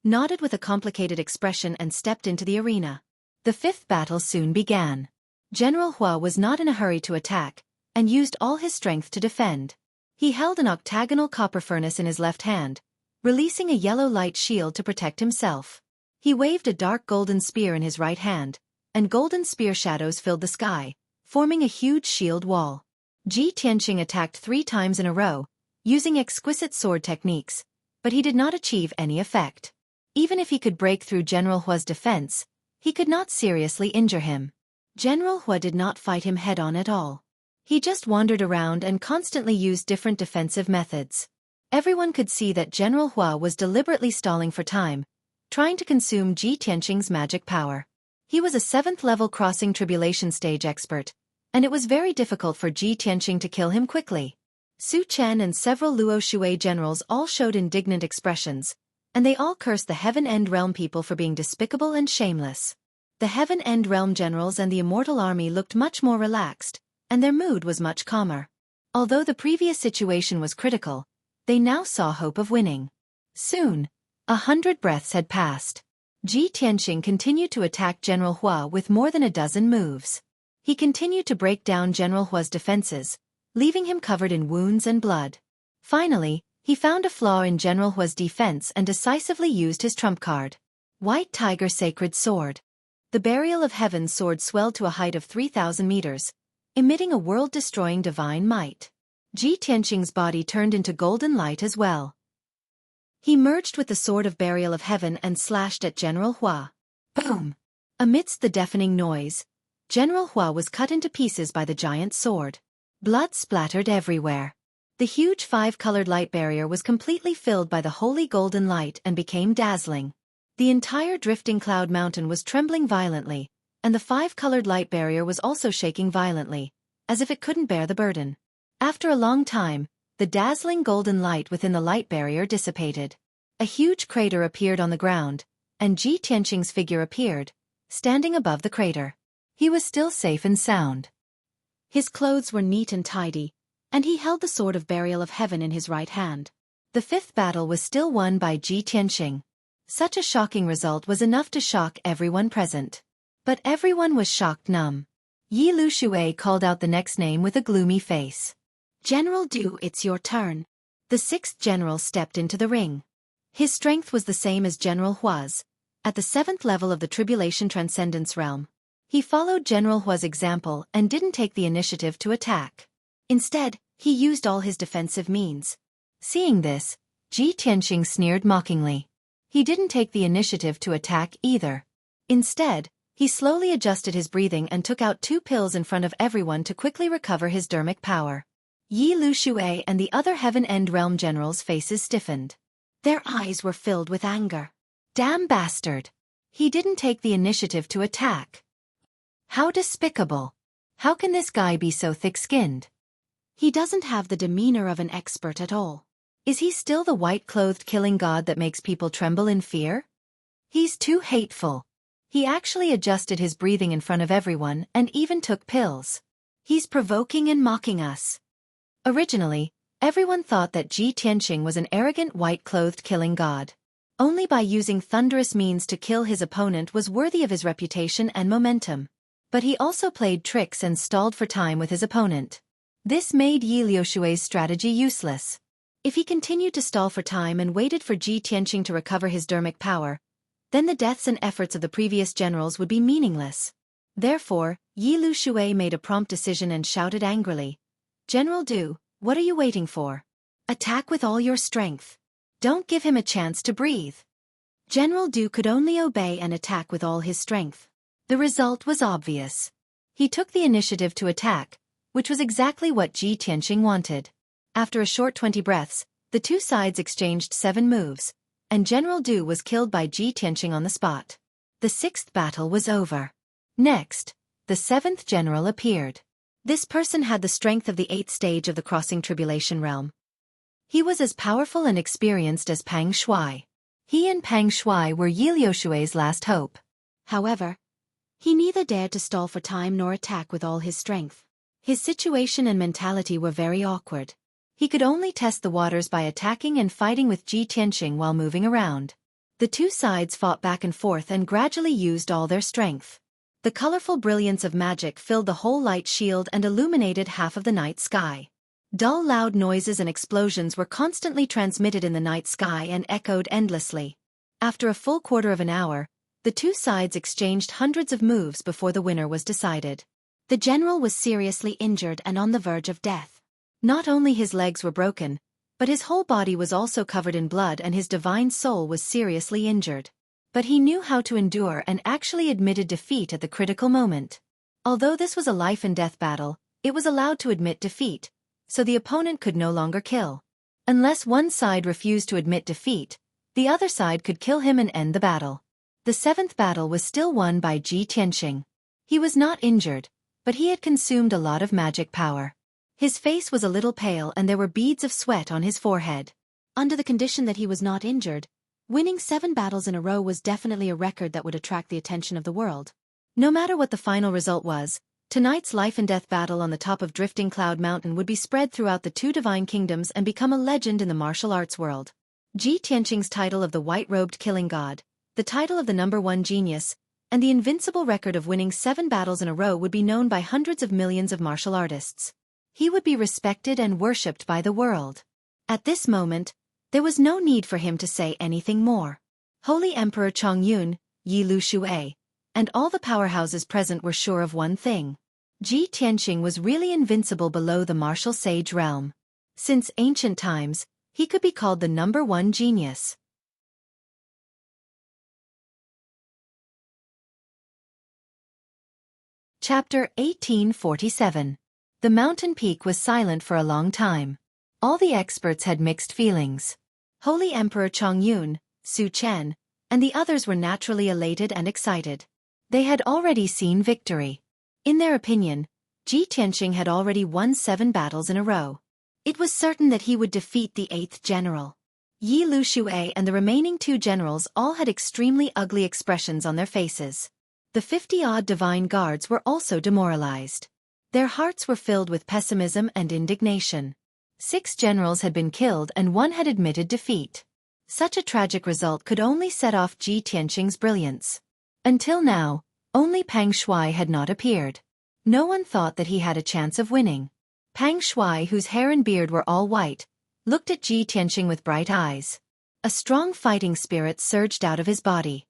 nodded with a complicated expression and stepped into the arena. The fifth battle soon began. General Hua was not in a hurry to attack, and used all his strength to defend. He held an octagonal copper furnace in his left hand, releasing a yellow light shield to protect himself. He waved a dark golden spear in his right hand, and golden spear shadows filled the sky, forming a huge shield wall. Ji Tianqing attacked 3 times in a row, using exquisite sword techniques, but he did not achieve any effect. Even if he could break through General Hua's defense, he could not seriously injure him. General Hua did not fight him head-on at all. He just wandered around and constantly used different defensive methods. Everyone could see that General Hua was deliberately stalling for time, trying to consume Ji Tianqing's magic power. He was a 7th-level crossing tribulation stage expert, and it was very difficult for Ji Tianqing to kill him quickly. Su Chen and several Luo Shui generals all showed indignant expressions, and they all cursed the Heaven End Realm people for being despicable and shameless. The Heaven End Realm generals and the Immortal Army looked much more relaxed, and their mood was much calmer. Although the previous situation was critical, they now saw hope of winning. Soon, 100 breaths had passed. Ji Tianqing continued to attack General Hua with more than a dozen moves. He continued to break down General Hua's defenses, leaving him covered in wounds and blood. Finally, he found a flaw in General Hua's defense and decisively used his trump card. White Tiger Sacred Sword. The Burial of Heaven sword swelled to a height of 3,000 meters, emitting a world-destroying divine might. Ji Tianqing's body turned into golden light as well. He merged with the Sword of Burial of Heaven and slashed at General Hua. Boom! Amidst the deafening noise, General Hua was cut into pieces by the giant sword. Blood splattered everywhere. The huge 5-colored light barrier was completely filled by the holy golden light and became dazzling. The entire drifting cloud mountain was trembling violently, and the 5-colored light barrier was also shaking violently, as if it couldn't bear the burden. After a long time, the dazzling golden light within the light barrier dissipated. A huge crater appeared on the ground, and Ji Tianqing's figure appeared, standing above the crater. He was still safe and sound. His clothes were neat and tidy, and he held the Sword of Burial of Heaven in his right hand. The fifth battle was still won by Ji Tianqing. Such a shocking result was enough to shock everyone present. But everyone was shocked numb. Yi Lu Xue called out the next name with a gloomy face. General Du, it's your turn. The 6th general stepped into the ring. His strength was the same as General Hua's, at the 7th level of the Tribulation Transcendence realm. He followed General Hua's example and didn't take the initiative to attack. Instead, he used all his defensive means. Seeing this, Ji Tianqing sneered mockingly. He didn't take the initiative to attack either. Instead, he slowly adjusted his breathing and took out 2 pills in front of everyone to quickly recover his dermic power. Yi Lu Xue and the other Heaven End Realm generals' faces stiffened. Their eyes were filled with anger. Damn bastard! He didn't take the initiative to attack. How despicable! How can this guy be so thick-skinned? He doesn't have the demeanor of an expert at all. Is he still the white-clothed killing god that makes people tremble in fear? He's too hateful. He actually adjusted his breathing in front of everyone and even took pills. He's provoking and mocking us. Originally, everyone thought that Ji Tianqing was an arrogant white-clothed killing god. Only by using thunderous means to kill his opponent was worthy of his reputation and momentum. But he also played tricks and stalled for time with his opponent. This made Yi Lu Xue's strategy useless. If he continued to stall for time and waited for Ji Tianqing to recover his dermic power, then the deaths and efforts of the previous generals would be meaningless. Therefore, Yi Lu Xue made a prompt decision and shouted angrily, "General Du, what are you waiting for? Attack with all your strength. Don't give him a chance to breathe." General Du could only obey and attack with all his strength. The result was obvious. He took the initiative to attack, which was exactly what Ji Tianqing wanted. After a short 20 breaths, the two sides exchanged 7 moves, and General Du was killed by Ji Tianqing on the spot. The 6th battle was over. Next, the 7th general appeared. This person had the strength of the 8th stage of the Crossing Tribulation realm. He was as powerful and experienced as Pang Shui. He and Pang Shui were Yi Lu Xue's last hope. However, he neither dared to stall for time nor attack with all his strength. His situation and mentality were very awkward. He could only test the waters by attacking and fighting with Ji Tianqing while moving around. The two sides fought back and forth and gradually used all their strength. The colorful brilliance of magic filled the whole light shield and illuminated half of the night sky. Dull loud noises and explosions were constantly transmitted in the night sky and echoed endlessly. After a full quarter of an hour, the two sides exchanged hundreds of moves before the winner was decided. The general was seriously injured and on the verge of death. Not only his legs were broken, but his whole body was also covered in blood and his divine soul was seriously injured. But he knew how to endure and actually admitted defeat at the critical moment. Although this was a life-and-death battle, it was allowed to admit defeat, so the opponent could no longer kill. Unless one side refused to admit defeat, the other side could kill him and end the battle. The seventh battle was still won by Ji Tianqing. He was not injured, but he had consumed a lot of magic power. His face was a little pale and there were beads of sweat on his forehead. Under the condition that he was not injured, winning 7 battles in a row was definitely a record that would attract the attention of the world. No matter what the final result was, tonight's life-and-death battle on the top of Drifting Cloud Mountain would be spread throughout the 2 divine kingdoms and become a legend in the martial arts world. Ji Tianqing's title of the white-robed killing god, the title of the #1 genius, and the invincible record of winning 7 battles in a row would be known by hundreds of millions of martial artists. He would be respected and worshipped by the world. At this moment, there was no need for him to say anything more. Holy Emperor Chongyun, Yi Lu Xue, and all the powerhouses present were sure of one thing. Ji Tianqing was really invincible below the martial sage realm. Since ancient times, he could be called the #1 genius. Chapter 1847. The mountain peak was silent for a long time. All the experts had mixed feelings. Holy Emperor Chongyun, Su Chen, and the others were naturally elated and excited. They had already seen victory. In their opinion, Ji Tianqing had already won 7 battles in a row. It was certain that he would defeat the 8th general. Yi Lu Xue and the remaining 2 generals all had extremely ugly expressions on their faces. The 50-odd divine guards were also demoralized. Their hearts were filled with pessimism and indignation. 6 generals had been killed and 1 had admitted defeat. Such a tragic result could only set off Ji Tianqing's brilliance. Until now, only Pang Shuai had not appeared. No one thought that he had a chance of winning. Pang Shuai, whose hair and beard were all white, looked at Ji Tianqing with bright eyes. A strong fighting spirit surged out of his body.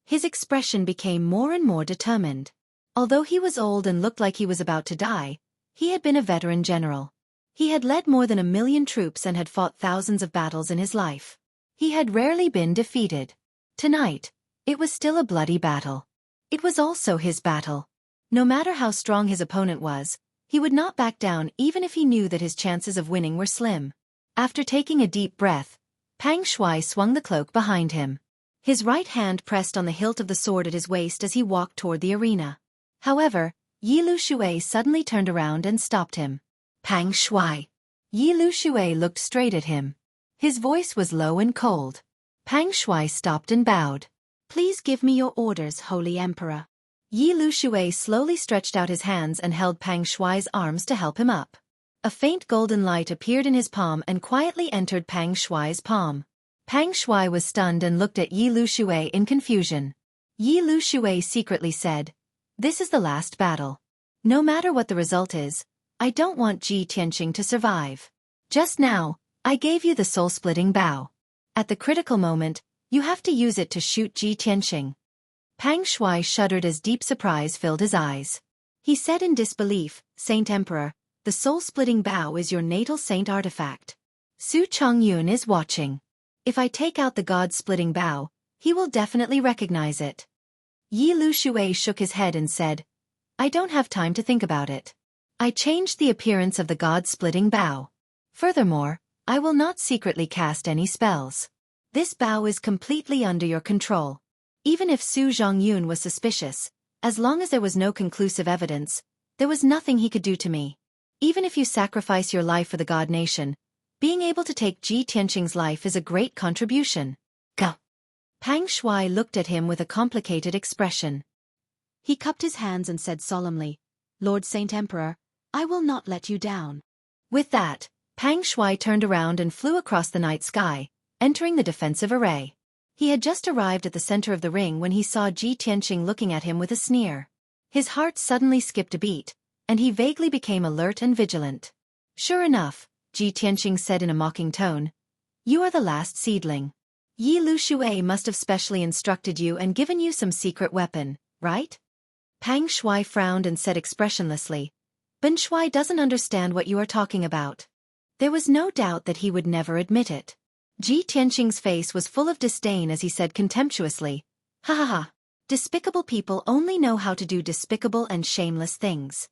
His expression became more and more determined. Although he was old and looked like he was about to die, he had been a veteran general. He had led more than 1,000,000 troops and had fought thousands of battles in his life. He had rarely been defeated. Tonight, it was still a bloody battle. It was also his battle. No matter how strong his opponent was, he would not back down even if he knew that his chances of winning were slim. After taking a deep breath, Pang Shuai swung the cloak behind him. His right hand pressed on the hilt of the sword at his waist as he walked toward the arena. However, Yi Lu Xue suddenly turned around and stopped him. Pang Shuai. Yi Lu Xue looked straight at him. His voice was low and cold. Pang Shuai stopped and bowed. Please give me your orders, Holy Emperor. Yi Lu Xue slowly stretched out his hands and held Pang Shuai's arms to help him up. A faint golden light appeared in his palm and quietly entered Pang Shuai's palm. Pang Shuai was stunned and looked at Yi Lu Xue in confusion. Yi Lu Xue secretly said, "This is the last battle. No matter what the result is, I don't want Ji Tianqing to survive. Just now, I gave you the soul-splitting bow. At the critical moment, you have to use it to shoot Ji Tianqing." Pang Shuai shuddered as deep surprise filled his eyes. He said in disbelief, "Saint Emperor, the soul-splitting bow is your natal saint artifact. Su Chongyun is watching. If I take out the god-splitting bow, he will definitely recognize it." Yi Lu Xue shook his head and said, "I don't have time to think about it. I changed the appearance of the god-splitting bow. Furthermore, I will not secretly cast any spells. This bow is completely under your control. Even if Su Zhongyun was suspicious, as long as there was no conclusive evidence, there was nothing he could do to me. Even if you sacrifice your life for the god nation, being able to take Ji Tianqing's life is a great contribution. Go." Pang Shuai looked at him with a complicated expression. He cupped his hands and said solemnly, "Lord Saint Emperor, I will not let you down." With that, Pang Shui turned around and flew across the night sky, entering the defensive array. He had just arrived at the center of the ring when he saw Ji Tianqing looking at him with a sneer. His heart suddenly skipped a beat, and he vaguely became alert and vigilant. "Sure enough," Ji Tianqing said in a mocking tone, "you are the last seedling. Yi Lu Xue must have specially instructed you and given you some secret weapon, right?" Pang Shui frowned and said expressionlessly, "Ben Shui doesn't understand what you are talking about." There was no doubt that he would never admit it. Ji Tianqing's face was full of disdain as he said contemptuously, "Ha ha ha. Despicable people only know how to do despicable and shameless things."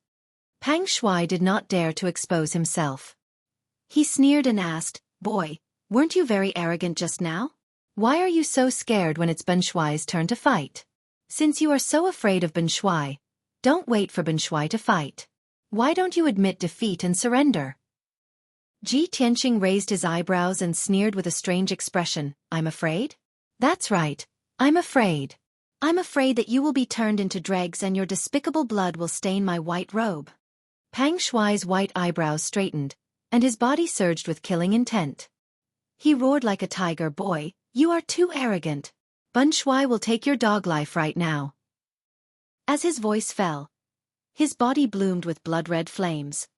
Pang Shui did not dare to expose himself. He sneered and asked, "Boy, weren't you very arrogant just now? Why are you so scared when it's Ben Shui's turn to fight? Since you are so afraid of Ben Shui, don't wait for Ben Shui to fight. Why don't you admit defeat and surrender?" Ji Tianqing raised his eyebrows and sneered with a strange expression, "I'm afraid? That's right, I'm afraid. I'm afraid that you will be turned into dregs and your despicable blood will stain my white robe." Pang Shui's white eyebrows straightened, and his body surged with killing intent. He roared like a tiger, "Boy, you are too arrogant. Ben Shui will take your dog life right now." As his voice fell, his body bloomed with blood-red flames.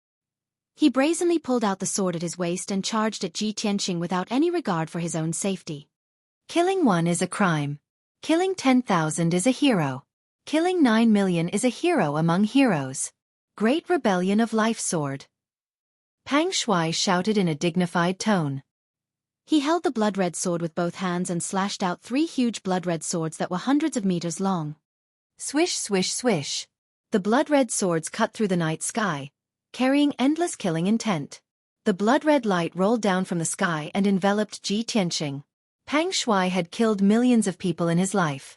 He brazenly pulled out the sword at his waist and charged at Ji Tianqing without any regard for his own safety. Killing one is a crime. Killing 10,000 is a hero. Killing 9 million is a hero among heroes. Great rebellion of life sword. Pang Shui shouted in a dignified tone. He held the blood-red sword with both hands and slashed out 3 huge blood-red swords that were hundreds of meters long. Swish, swish, swish. The blood-red swords cut through the night sky, carrying endless killing intent. The blood-red light rolled down from the sky and enveloped Ji Tianqing. Pang Shui had killed millions of people in his life.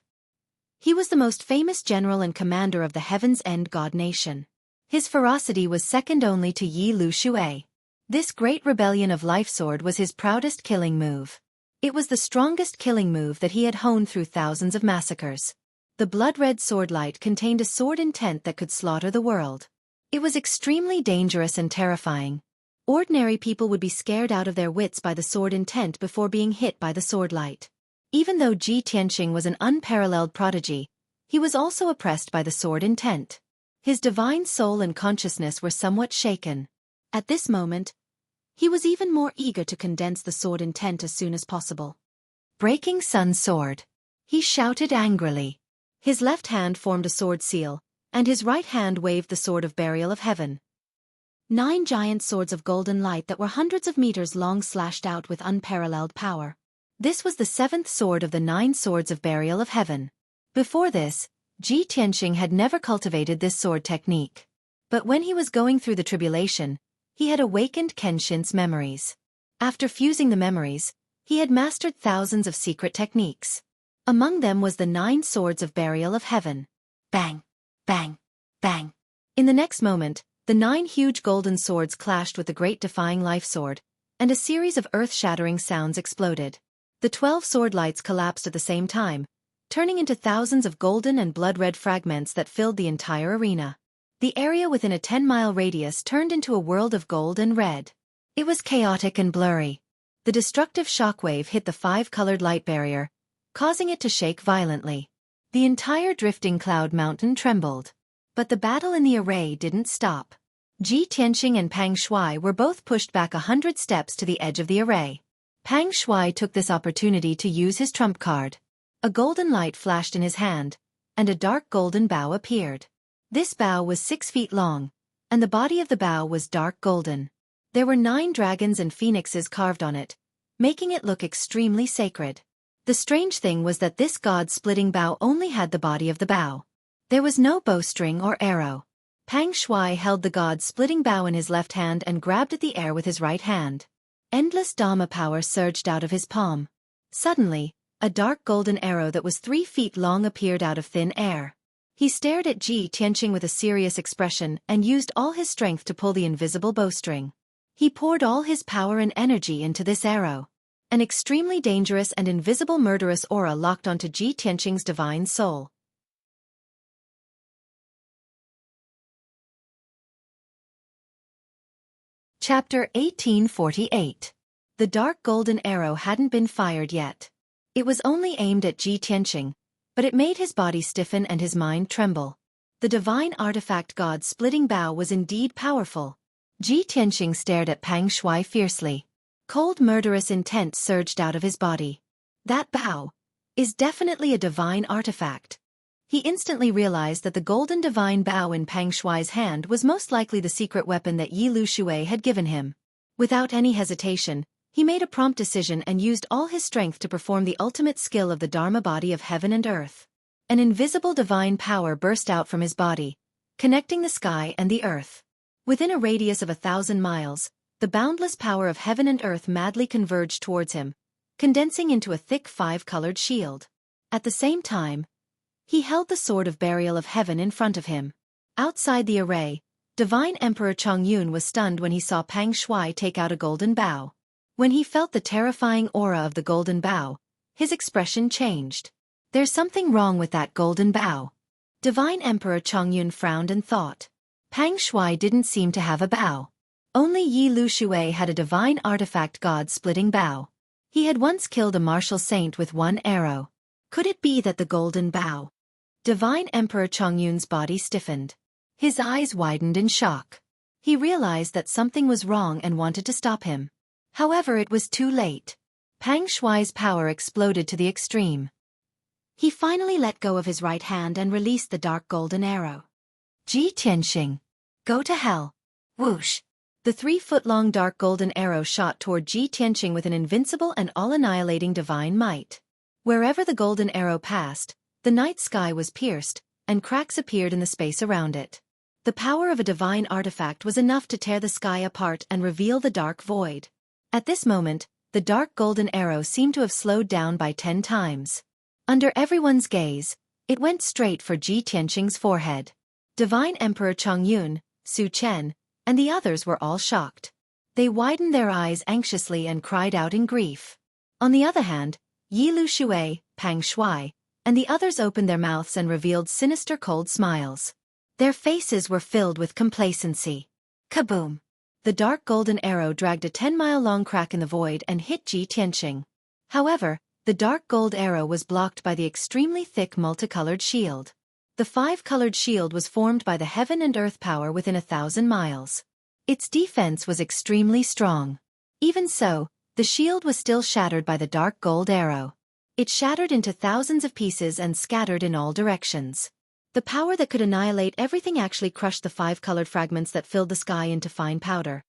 He was the most famous general and commander of the Heaven's End God nation. His ferocity was second only to Yi Lu Xue. This great rebellion of life sword was his proudest killing move. It was the strongest killing move that he had honed through thousands of massacres. The blood-red sword light contained a sword intent that could slaughter the world. It was extremely dangerous and terrifying. Ordinary people would be scared out of their wits by the sword intent before being hit by the sword light. Even though Ji Tianqing was an unparalleled prodigy, he was also oppressed by the sword intent. His divine soul and consciousness were somewhat shaken. At this moment, he was even more eager to condense the sword intent as soon as possible. "Breaking Sun Sword," he shouted angrily. His left hand formed a sword seal, and his right hand waved the sword of burial of heaven. 9 giant swords of golden light that were hundreds of meters long slashed out with unparalleled power. This was the 7th sword of the 9 swords of burial of heaven. Before this, Ji Tianqing had never cultivated this sword technique. But when he was going through the tribulation, he had awakened Kenshin's memories. After fusing the memories, he had mastered thousands of secret techniques. Among them was the 9 swords of burial of heaven. Bang! Bang! Bang! In the next moment, the 9 huge golden swords clashed with the great defying life sword, and a series of earth-shattering sounds exploded. The 12 sword lights collapsed at the same time, turning into thousands of golden and blood-red fragments that filled the entire arena. The area within a 10-mile radius turned into a world of gold and red. It was chaotic and blurry. The destructive shockwave hit the 5-colored light barrier, causing it to shake violently. The entire drifting cloud mountain trembled. But the battle in the array didn't stop. Ji Tianqing and Pang Shui were both pushed back 100 steps to the edge of the array. Pang Shui took this opportunity to use his trump card. A golden light flashed in his hand, and a dark golden bow appeared. This bow was 6 feet long, and the body of the bow was dark golden. There were 9 dragons and phoenixes carved on it, making it look extremely sacred. The strange thing was that this god-splitting bow only had the body of the bow. There was no bowstring or arrow. Pang Shui held the god-splitting bow in his left hand and grabbed at the air with his right hand. Endless Dhamma power surged out of his palm. Suddenly, a dark golden arrow that was 3 feet long appeared out of thin air. He stared at Ji Tianqing with a serious expression and used all his strength to pull the invisible bowstring. He poured all his power and energy into this arrow. An extremely dangerous and invisible murderous aura locked onto Ji Tianqing's divine soul. Chapter 1848. The dark golden arrow hadn't been fired yet. It was only aimed at Ji Tianqing, but it made his body stiffen and his mind tremble. The divine artifact god's splitting bow was indeed powerful. Ji Tianqing stared at Pang Shui fiercely. Cold murderous intent surged out of his body. That bow is definitely a divine artifact. He instantly realized that the golden divine bow in Pang Shui's hand was most likely the secret weapon that Yi Lu Xue had given him. Without any hesitation, he made a prompt decision and used all his strength to perform the ultimate skill of the Dharma body of heaven and earth. An invisible divine power burst out from his body, connecting the sky and the earth. Within a radius of 1,000 miles, the boundless power of heaven and earth madly converged towards him, condensing into a thick 5-colored shield. At the same time, he held the sword of burial of heaven in front of him. Outside the array, Divine Emperor Chongyun was stunned when he saw Pang Shui take out a golden bow. When he felt the terrifying aura of the golden bow, his expression changed. There's something wrong with that golden bow. Divine Emperor Chongyun frowned and thought. Pang Shui didn't seem to have a bow. Only Yi Lu Xue had a divine artifact god-splitting bow. He had once killed a martial saint with one arrow. Could it be that the golden bow? Divine Emperor Chongyun's body stiffened. His eyes widened in shock. He realized that something was wrong and wanted to stop him. However, it was too late. Pang Shui's power exploded to the extreme. He finally let go of his right hand and released the dark golden arrow. Ji Tianqing, go to hell. Whoosh! The 3-foot-long dark golden arrow shot toward Ji Tianqing with an invincible and all-annihilating divine might. Wherever the golden arrow passed, the night sky was pierced, and cracks appeared in the space around it. The power of a divine artifact was enough to tear the sky apart and reveal the dark void. At this moment, the dark golden arrow seemed to have slowed down by 10 times. Under everyone's gaze, it went straight for Ji Tianqing's forehead. Divine Emperor Chongyun, Su Chen, and the others were all shocked. They widened their eyes anxiously and cried out in grief. On the other hand, Yi Lu Xue, Pang Shui, and the others opened their mouths and revealed sinister cold smiles. Their faces were filled with complacency. Kaboom! The dark golden arrow dragged a 10-mile-long crack in the void and hit Ji Tianqing. However, the dark gold arrow was blocked by the extremely thick multicolored shield. The 5-colored shield was formed by the heaven and earth power within 1,000 miles. Its defense was extremely strong. Even so, the shield was still shattered by the dark gold arrow. It shattered into thousands of pieces and scattered in all directions. The power that could annihilate everything actually crushed the 5-colored fragments that filled the sky into fine powder.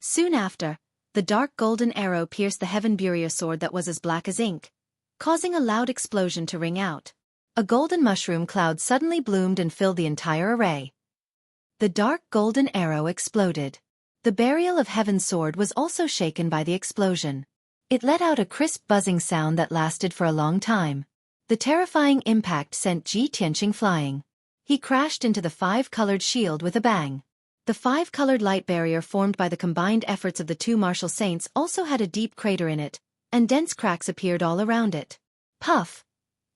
Soon after, the dark golden arrow pierced the heaven burial sword that was as black as ink, causing a loud explosion to ring out. A golden mushroom cloud suddenly bloomed and filled the entire array. The dark golden arrow exploded. The burial of heaven sword was also shaken by the explosion. It let out a crisp buzzing sound that lasted for a long time. The terrifying impact sent Ji Tianqing flying. He crashed into the 5-colored shield with a bang. The 5-colored light barrier formed by the combined efforts of the 2 martial saints also had a deep crater in it, and dense cracks appeared all around it. Puff!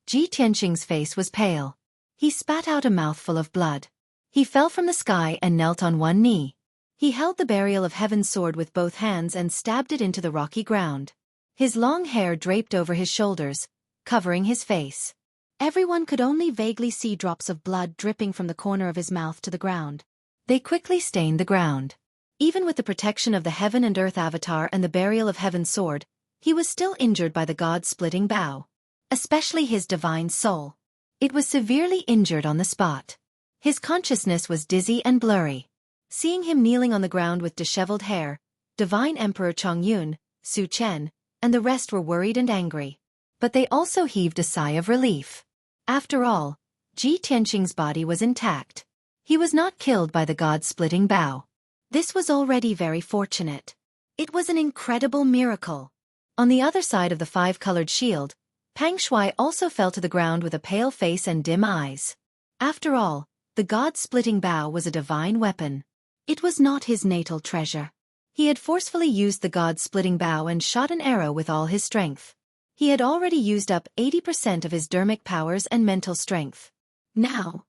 Ji Tianqing's face was pale. He spat out a mouthful of blood. He fell from the sky and knelt on one knee. He held the burial of heaven's sword with both hands and stabbed it into the rocky ground. His long hair draped over his shoulders, covering his face. Everyone could only vaguely see drops of blood dripping from the corner of his mouth to the ground. They quickly stained the ground. Even with the protection of the heaven and earth avatar and the burial of heaven's sword, he was still injured by the god-splitting bow. Especially his divine soul. It was severely injured on the spot. His consciousness was dizzy and blurry. Seeing him kneeling on the ground with disheveled hair, Divine Emperor Chongyun, Su Chen, and the rest were worried and angry. But they also heaved a sigh of relief. After all, Ji Tianqing's body was intact. He was not killed by the god-splitting bow. This was already very fortunate. It was an incredible miracle. On the other side of the 5-colored shield, Pang Shui also fell to the ground with a pale face and dim eyes. After all, the god-splitting bow was a divine weapon. It was not his natal treasure. He had forcefully used the god-splitting bow and shot an arrow with all his strength. He had already used up 80% of his dermic powers and mental strength. Now,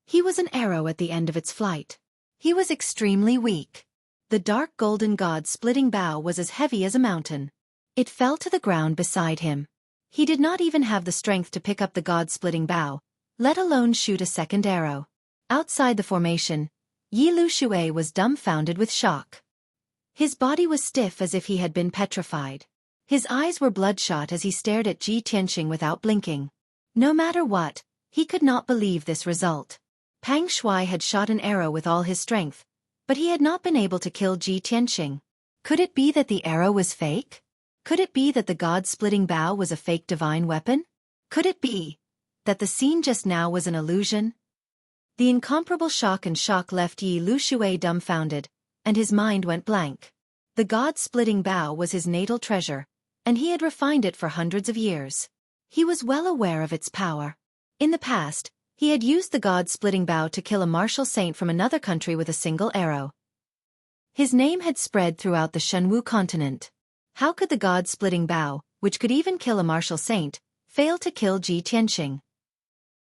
he was an arrow at the end of its flight. He was extremely weak. The dark golden god-splitting bow was as heavy as a mountain. It fell to the ground beside him. He did not even have the strength to pick up the god-splitting bow, let alone shoot a second arrow. Outside the formation, Yi Lu Xue was dumbfounded with shock. His body was stiff as if he had been petrified. His eyes were bloodshot as he stared at Ji Tianxing without blinking. No matter what, he could not believe this result. Pang Shuai had shot an arrow with all his strength, but he had not been able to kill Ji Tianxing. Could it be that the arrow was fake? Could it be that the god-splitting bow was a fake divine weapon? Could it be that the scene just now was an illusion? The incomparable shock left Yi Lu Xue dumbfounded, and his mind went blank. The god-splitting bow was his natal treasure, and he had refined it for hundreds of years. He was well aware of its power. In the past, he had used the god-splitting bow to kill a martial saint from another country with a single arrow. His name had spread throughout the Shenwu continent. How could the god-splitting bow, which could even kill a martial saint, fail to kill Ji Tianxing?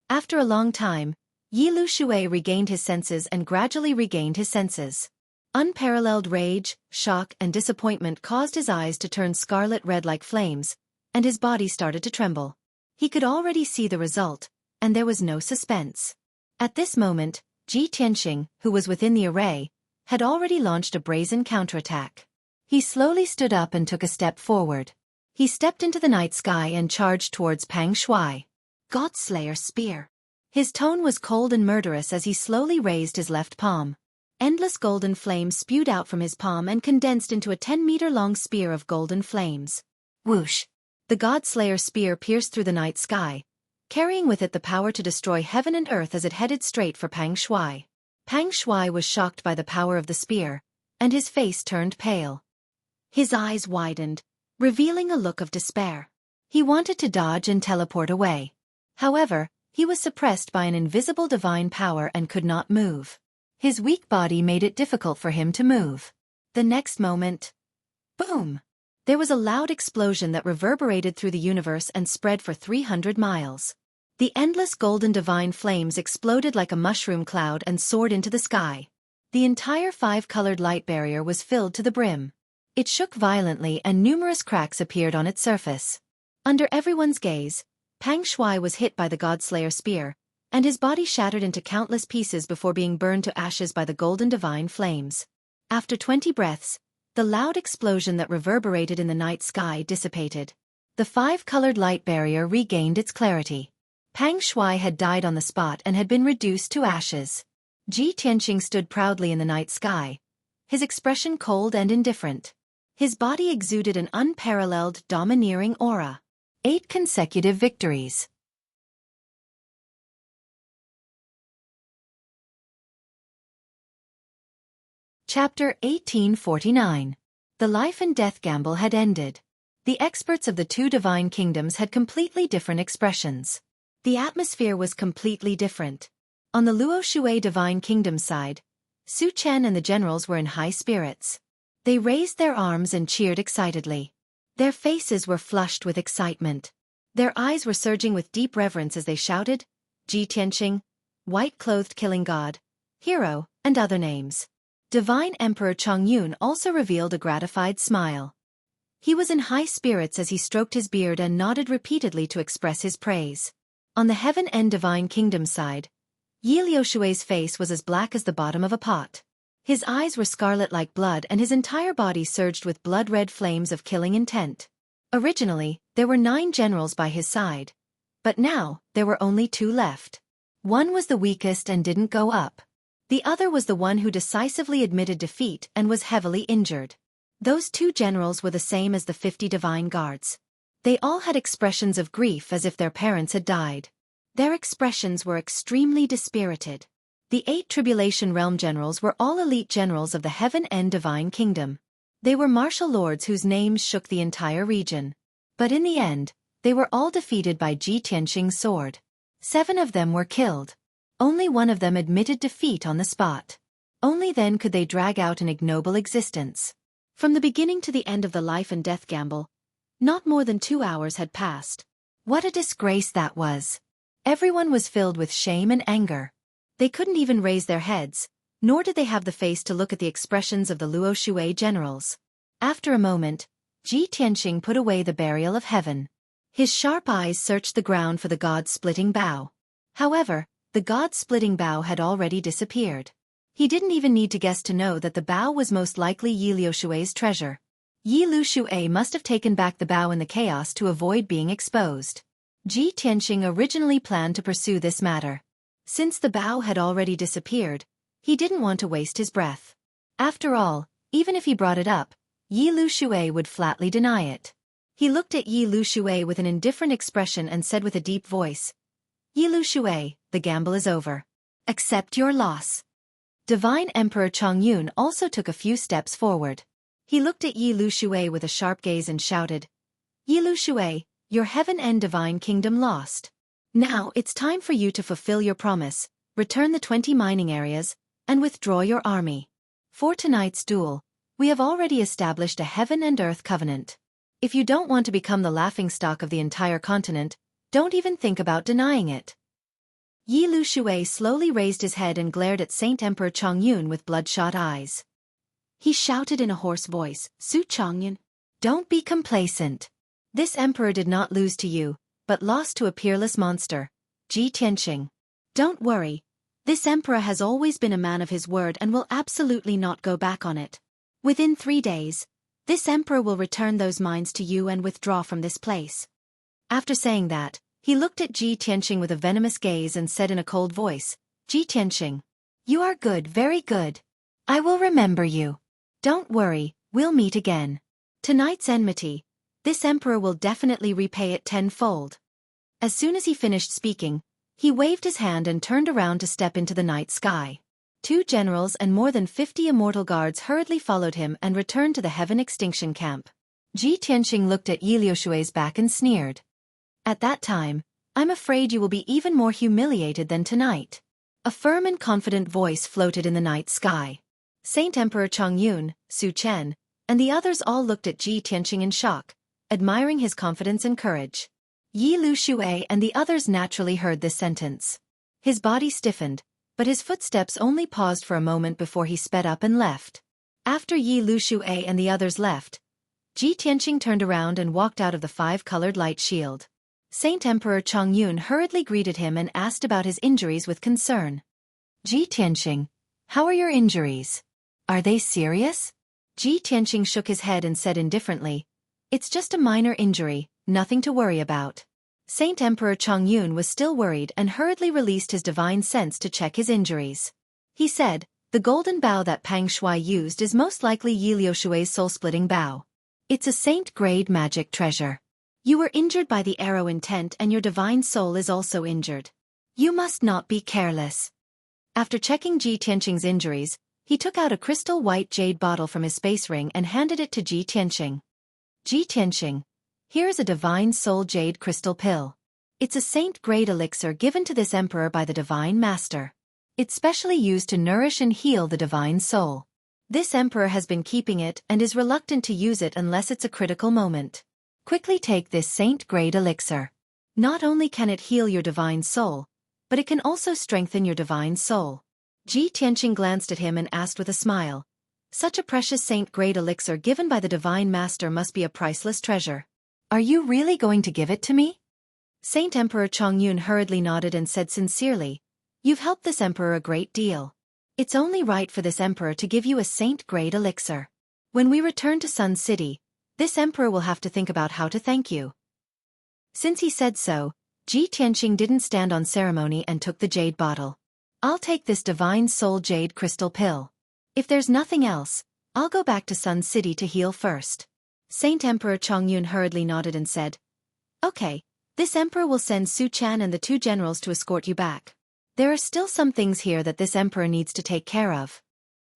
After a long time, Yi Lu Xue regained his senses and gradually regained his senses. Unparalleled rage, shock, and disappointment caused his eyes to turn scarlet red like flames, and his body started to tremble. He could already see the result, and there was no suspense. At this moment, Ji Tianxing, who was within the array, had already launched a brazen counterattack. He slowly stood up and took a step forward. He stepped into the night sky and charged towards Pang Shuai. Godslayer Spear. His tone was cold and murderous as he slowly raised his left palm. Endless golden flames spewed out from his palm and condensed into a 10-meter-long spear of golden flames. Whoosh! The Godslayer spear pierced through the night sky, carrying with it the power to destroy heaven and earth as it headed straight for Pang Shuai. Pang Shuai was shocked by the power of the spear, and his face turned pale. His eyes widened, revealing a look of despair. He wanted to dodge and teleport away. However, he was suppressed by an invisible divine power and could not move. His weak body made it difficult for him to move. The next moment, boom! There was a loud explosion that reverberated through the universe and spread for 300 miles. The endless golden divine flames exploded like a mushroom cloud and soared into the sky. The entire five-colored light barrier was filled to the brim. It shook violently and numerous cracks appeared on its surface. Under everyone's gaze, Pang Shuai was hit by the Godslayer spear, and his body shattered into countless pieces before being burned to ashes by the golden divine flames. After 20 breaths, the loud explosion that reverberated in the night sky dissipated. The five-colored light barrier regained its clarity. Pang Shuai had died on the spot and had been reduced to ashes. Ji Tianxing stood proudly in the night sky, his expression cold and indifferent. His body exuded an unparalleled, domineering aura. 8 consecutive victories. Chapter 1849. The life and death gamble had ended. The experts of the two divine kingdoms had completely different expressions. The atmosphere was completely different. On the Luo Xue divine kingdom side, Su Chen and the generals were in high spirits. They raised their arms and cheered excitedly. Their faces were flushed with excitement. Their eyes were surging with deep reverence as they shouted, Ji Tianxing, white-clothed killing god, hero, and other names. Divine Emperor Chongyun also revealed a gratified smile. He was in high spirits as he stroked his beard and nodded repeatedly to express his praise. On the Heaven and Divine Kingdom side, Yi Liu Shui's face was as black as the bottom of a pot. His eyes were scarlet like blood and his entire body surged with blood-red flames of killing intent. Originally, there were 9 generals by his side, but now, there were only 2 left. One was the weakest and didn't go up. The other was the one who decisively admitted defeat and was heavily injured. Those 2 generals were the same as the 50 divine guards. They all had expressions of grief as if their parents had died. Their expressions were extremely dispirited. The 8 Tribulation Realm generals were all elite generals of the Heaven and Divine Kingdom. They were martial lords whose names shook the entire region. But in the end, they were all defeated by Ji Tianxing's sword. 7 of them were killed. Only one of them admitted defeat on the spot. Only then could they drag out an ignoble existence. From the beginning to the end of the life and death gamble, not more than 2 hours had passed. What a disgrace that was! Everyone was filled with shame and anger. They couldn't even raise their heads, nor did they have the face to look at the expressions of the Luo Xue generals. After a moment, Ji Tianqing put away the burial of heaven. His sharp eyes searched the ground for the god-splitting bow. However, the god-splitting bow had already disappeared. He didn't even need to guess to know that the bow was most likely Yi Liu Xue's treasure. Yi Liu Xue must have taken back the bow in the chaos to avoid being exposed. Ji Tianqing originally planned to pursue this matter. Since the bow had already disappeared, he didn't want to waste his breath. After all, even if he brought it up, Yi Liu Xue would flatly deny it. He looked at Yi Liu Xue with an indifferent expression and said with a deep voice, "Yi Liu Xue, the gamble is over. Accept your loss." Divine Emperor Chongyun also took a few steps forward. He looked at Yi Liu Xue with a sharp gaze and shouted, "Yi Liu Xue, your heaven and divine kingdom lost. Now it's time for you to fulfill your promise, return the 20 mining areas, and withdraw your army. For tonight's duel, we have already established a heaven and earth covenant. If you don't want to become the laughingstock of the entire continent, don't even think about denying it." Yi Liu Xue slowly raised his head and glared at Saint Emperor Chongyun with bloodshot eyes. He shouted in a hoarse voice, "Su Chongyun, don't be complacent. This emperor did not lose to you, but lost to a peerless monster, Ji Tianqing. Don't worry, this emperor has always been a man of his word and will absolutely not go back on it. Within 3 days, this emperor will return those mines to you and withdraw from this place." After saying that, he looked at Ji Tianqing with a venomous gaze and said in a cold voice, "Ji Tianqing, you are good, very good. I will remember you. Don't worry, we'll meet again. Tonight's enmity, this emperor will definitely repay it tenfold." As soon as he finished speaking, he waved his hand and turned around to step into the night sky. 2 generals and more than 50 immortal guards hurriedly followed him and returned to the Heaven Extinction Camp. Ji Tianqing looked at Yi Liu Xue's back and sneered. "At that time, I'm afraid you will be even more humiliated than tonight." A firm and confident voice floated in the night sky. Saint Emperor Chongyun, Su Chen, and the others all looked at Ji Tianqing in shock, admiring his confidence and courage. Yi Liu Xue and the others naturally heard this sentence. His body stiffened, but his footsteps only paused for a moment before he sped up and left. After Yi Liu Xue and the others left, Ji Tianqing turned around and walked out of the 5-colored light shield. Saint Emperor Chongyun hurriedly greeted him and asked about his injuries with concern. "Ji Tianqing, how are your injuries? Are they serious?" Ji Tianqing shook his head and said indifferently, "It's just a minor injury, nothing to worry about." Saint Emperor Chongyun was still worried and hurriedly released his divine sense to check his injuries. He said, "The golden bow that Pang Shui used is most likely Yi Liu Xue's soul-splitting bow. It's a saint-grade magic treasure. You were injured by the arrow intent and your divine soul is also injured. You must not be careless." After checking Ji Tianqing's injuries, he took out a crystal white jade bottle from his space ring and handed it to Ji Tianqing. "Ji Tianqing, here is a divine soul jade crystal pill. It's a saint-grade elixir given to this emperor by the divine master. It's specially used to nourish and heal the divine soul. This emperor has been keeping it and is reluctant to use it unless it's a critical moment. Quickly take this saint-grade elixir. Not only can it heal your divine soul, but it can also strengthen your divine soul." Ji Tianqing glanced at him and asked with a smile, "Such a precious saint-grade elixir given by the divine master must be a priceless treasure. Are you really going to give it to me?" Saint Emperor Chongyun hurriedly nodded and said sincerely, "You've helped this emperor a great deal. It's only right for this emperor to give you a saint-grade elixir. When we return to Sun City, this emperor will have to think about how to thank you." Since he said so, Ji Tianqing didn't stand on ceremony and took the jade bottle. "I'll take this divine soul jade crystal pill. If there's nothing else, I'll go back to Sun City to heal first." Saint Emperor Chongyun hurriedly nodded and said, "Okay, this emperor will send Su Chan and the 2 generals to escort you back. There are still some things here that this emperor needs to take care of."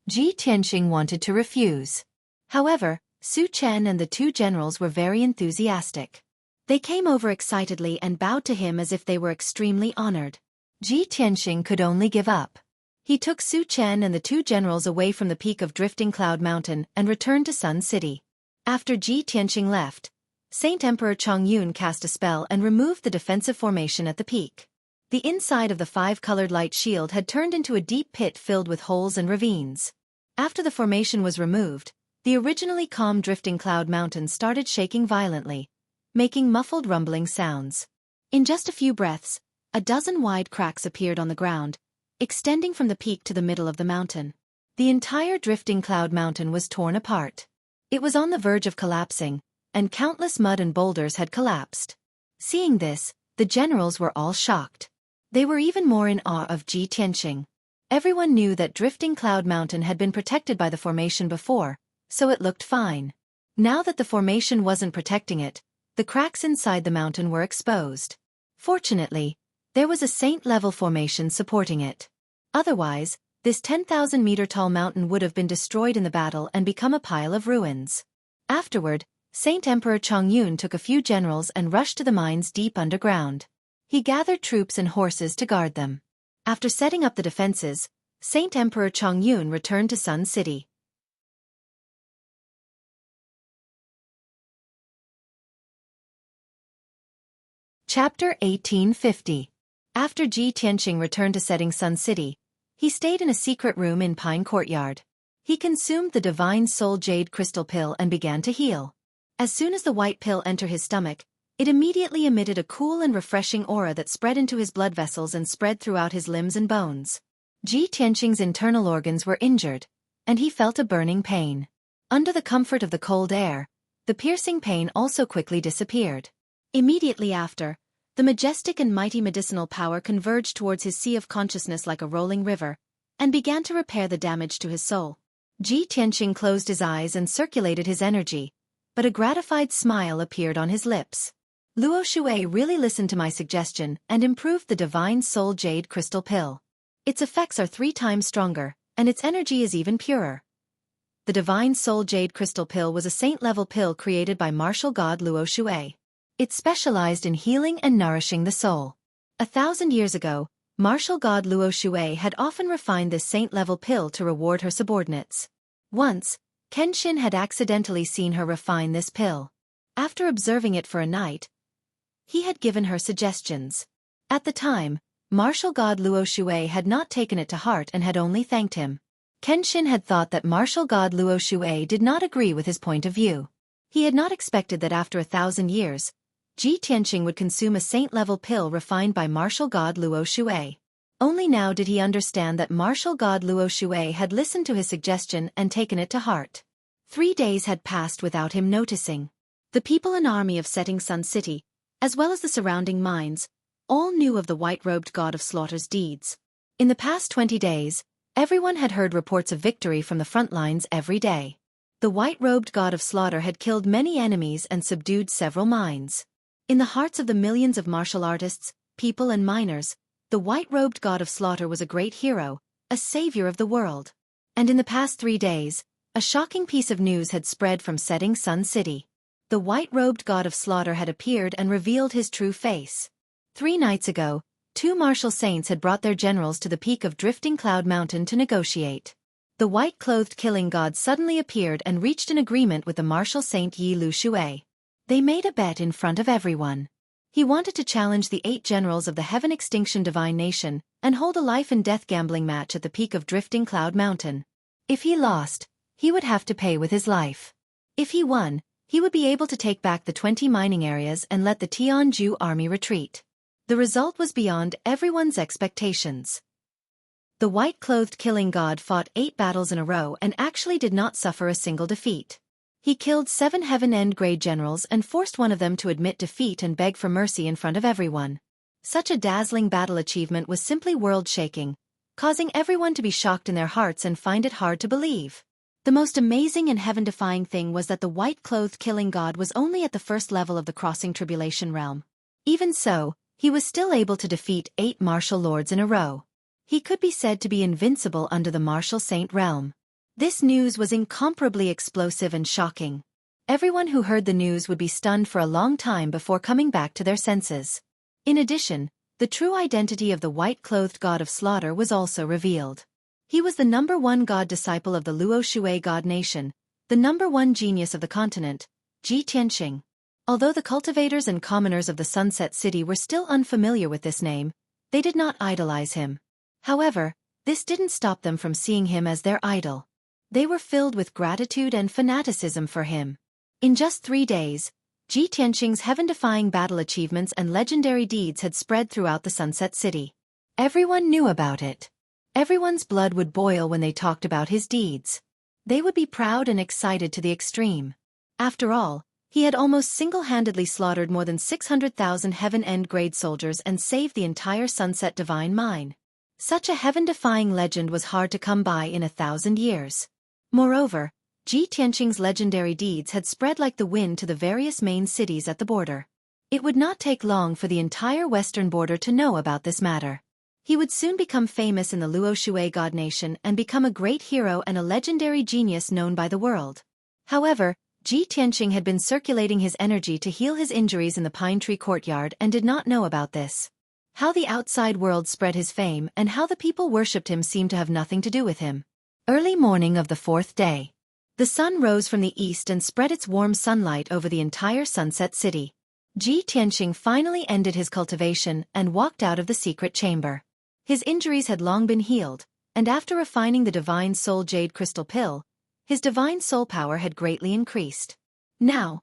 Ji Tianqing wanted to refuse. However, Su Chen and the 2 generals were very enthusiastic. They came over excitedly and bowed to him as if they were extremely honored. Ji Tianqing could only give up. He took Su Chen and the 2 generals away from the peak of Drifting Cloud Mountain and returned to Sun City. After Ji Tianqing left, Saint Emperor Chongyun cast a spell and removed the defensive formation at the peak. The inside of the five-colored light shield had turned into a deep pit filled with holes and ravines. After the formation was removed, the originally calm drifting cloud mountain started shaking violently, making muffled rumbling sounds. In just a few breaths, a dozen wide cracks appeared on the ground, extending from the peak to the middle of the mountain. The entire drifting cloud mountain was torn apart. It was on the verge of collapsing, and countless mud and boulders had collapsed. Seeing this, the generals were all shocked. They were even more in awe of Ji Tianqing. Everyone knew that drifting cloud mountain had been protected by the formation before, so it looked fine. Now that the formation wasn't protecting it, the cracks inside the mountain were exposed. Fortunately, there was a saint-level formation supporting it. Otherwise, this 10,000-meter-tall mountain would have been destroyed in the battle and become a pile of ruins. Afterward, Saint Emperor Chongyun took a few generals and rushed to the mines deep underground. He gathered troops and horses to guard them. After setting up the defenses, Saint Emperor Chongyun returned to Sun City. Chapter 1850. After Ji Tianqing returned to Setting Sun City, he stayed in a secret room in Pine Courtyard. He consumed the Divine Soul Jade Crystal Pill and began to heal. As soon as the white pill entered his stomach, it immediately emitted a cool and refreshing aura that spread into his blood vessels and spread throughout his limbs and bones. Ji Tianqing's internal organs were injured, and he felt a burning pain. Under the comfort of the cold air, the piercing pain also quickly disappeared. Immediately after, the majestic and mighty medicinal power converged towards his sea of consciousness like a rolling river, and began to repair the damage to his soul. Ji Tianqing closed his eyes and circulated his energy, but a gratified smile appeared on his lips. Luo Xue really listened to my suggestion and improved the Divine Soul Jade Crystal Pill. Its effects are 3 times stronger, and its energy is even purer. The Divine Soul Jade Crystal Pill was a saint-level pill created by martial god Luo Xue. It specialized in healing and nourishing the soul. 1,000 years ago, martial god Luo Xue had often refined this saint-level pill to reward her subordinates. Once, Kenshin had accidentally seen her refine this pill. After observing it for a night, he had given her suggestions. At the time, martial god Luo Xue had not taken it to heart and had only thanked him. Kenshin had thought that martial god Luo Xue did not agree with his point of view. He had not expected that after 1,000 years, Ji Tianqing would consume a saint-level pill refined by martial god Luo Xue. Only now did he understand that martial god Luo Xue had listened to his suggestion and taken it to heart. 3 days had passed without him noticing. The people and army of Setting Sun City, as well as the surrounding mines, all knew of the white-robed god of slaughter's deeds. In the past 20 days, everyone had heard reports of victory from the front lines every day. The white-robed god of slaughter had killed many enemies and subdued several mines. In the hearts of the millions of martial artists, people and miners, the white-robed god of slaughter was a great hero, a savior of the world. And in the past 3 days, a shocking piece of news had spread from Setting Sun City. The white-robed god of slaughter had appeared and revealed his true face. 3 nights ago, 2 martial saints had brought their generals to the peak of Drifting Cloud Mountain to negotiate. The white-clothed killing god suddenly appeared and reached an agreement with the martial saint Yi Lu Xue. They made a bet in front of everyone. He wanted to challenge the 8 generals of the Heaven Extinction Divine Nation and hold a life-and-death gambling match at the peak of Drifting Cloud Mountain. If he lost, he would have to pay with his life. If he won, he would be able to take back the 20 mining areas and let the Tianju army retreat. The result was beyond everyone's expectations. The white-clothed killing god fought 8 battles in a row and actually did not suffer a single defeat. He killed 7 Heaven-End grade generals and forced one of them to admit defeat and beg for mercy in front of everyone. Such a dazzling battle achievement was simply world-shaking, causing everyone to be shocked in their hearts and find it hard to believe. The most amazing and heaven-defying thing was that the white-clothed killing god was only at the first level of the crossing tribulation realm. Even so, he was still able to defeat 8 martial lords in a row. He could be said to be invincible under the martial saint realm. This news was incomparably explosive and shocking. Everyone who heard the news would be stunned for a long time before coming back to their senses. In addition, the true identity of the white-clothed god of slaughter was also revealed. He was the #1 god disciple of the Luo Xue god nation, the #1 genius of the continent, Ji Tianqing. Although the cultivators and commoners of the Sunset City were still unfamiliar with this name, They did not idolize him. However, this didn't stop them from seeing him as their idol. They were filled with gratitude and fanaticism for him. In just 3 days, Ji Tianqing's heaven-defying battle achievements and legendary deeds had spread throughout the Sunset City. Everyone knew about it. Everyone's blood would boil when they talked about his deeds. They would be proud and excited to the extreme. After all, he had almost single-handedly slaughtered more than 600,000 Heaven-End grade soldiers and saved the entire Sunset Divine Mine. Such a heaven-defying legend was hard to come by in 1,000 years. Moreover, Ji Tianqing's legendary deeds had spread like the wind to the various main cities at the border. It would not take long for the entire western border to know about this matter. He would soon become famous in the Luo Shui God Nation and become a great hero and a legendary genius known by the world. However, Ji Tianqing had been circulating his energy to heal his injuries in the Pine Tree Courtyard and did not know about this. How the outside world spread his fame and how the people worshipped him seemed to have nothing to do with him. Early morning of the 4th day. The sun rose from the east and spread its warm sunlight over the entire Sunset City. Ji Tianqing finally ended his cultivation and walked out of the secret chamber. His injuries had long been healed, and after refining the Divine Soul Jade Crystal Pill, his Divine Soul power had greatly increased. Now,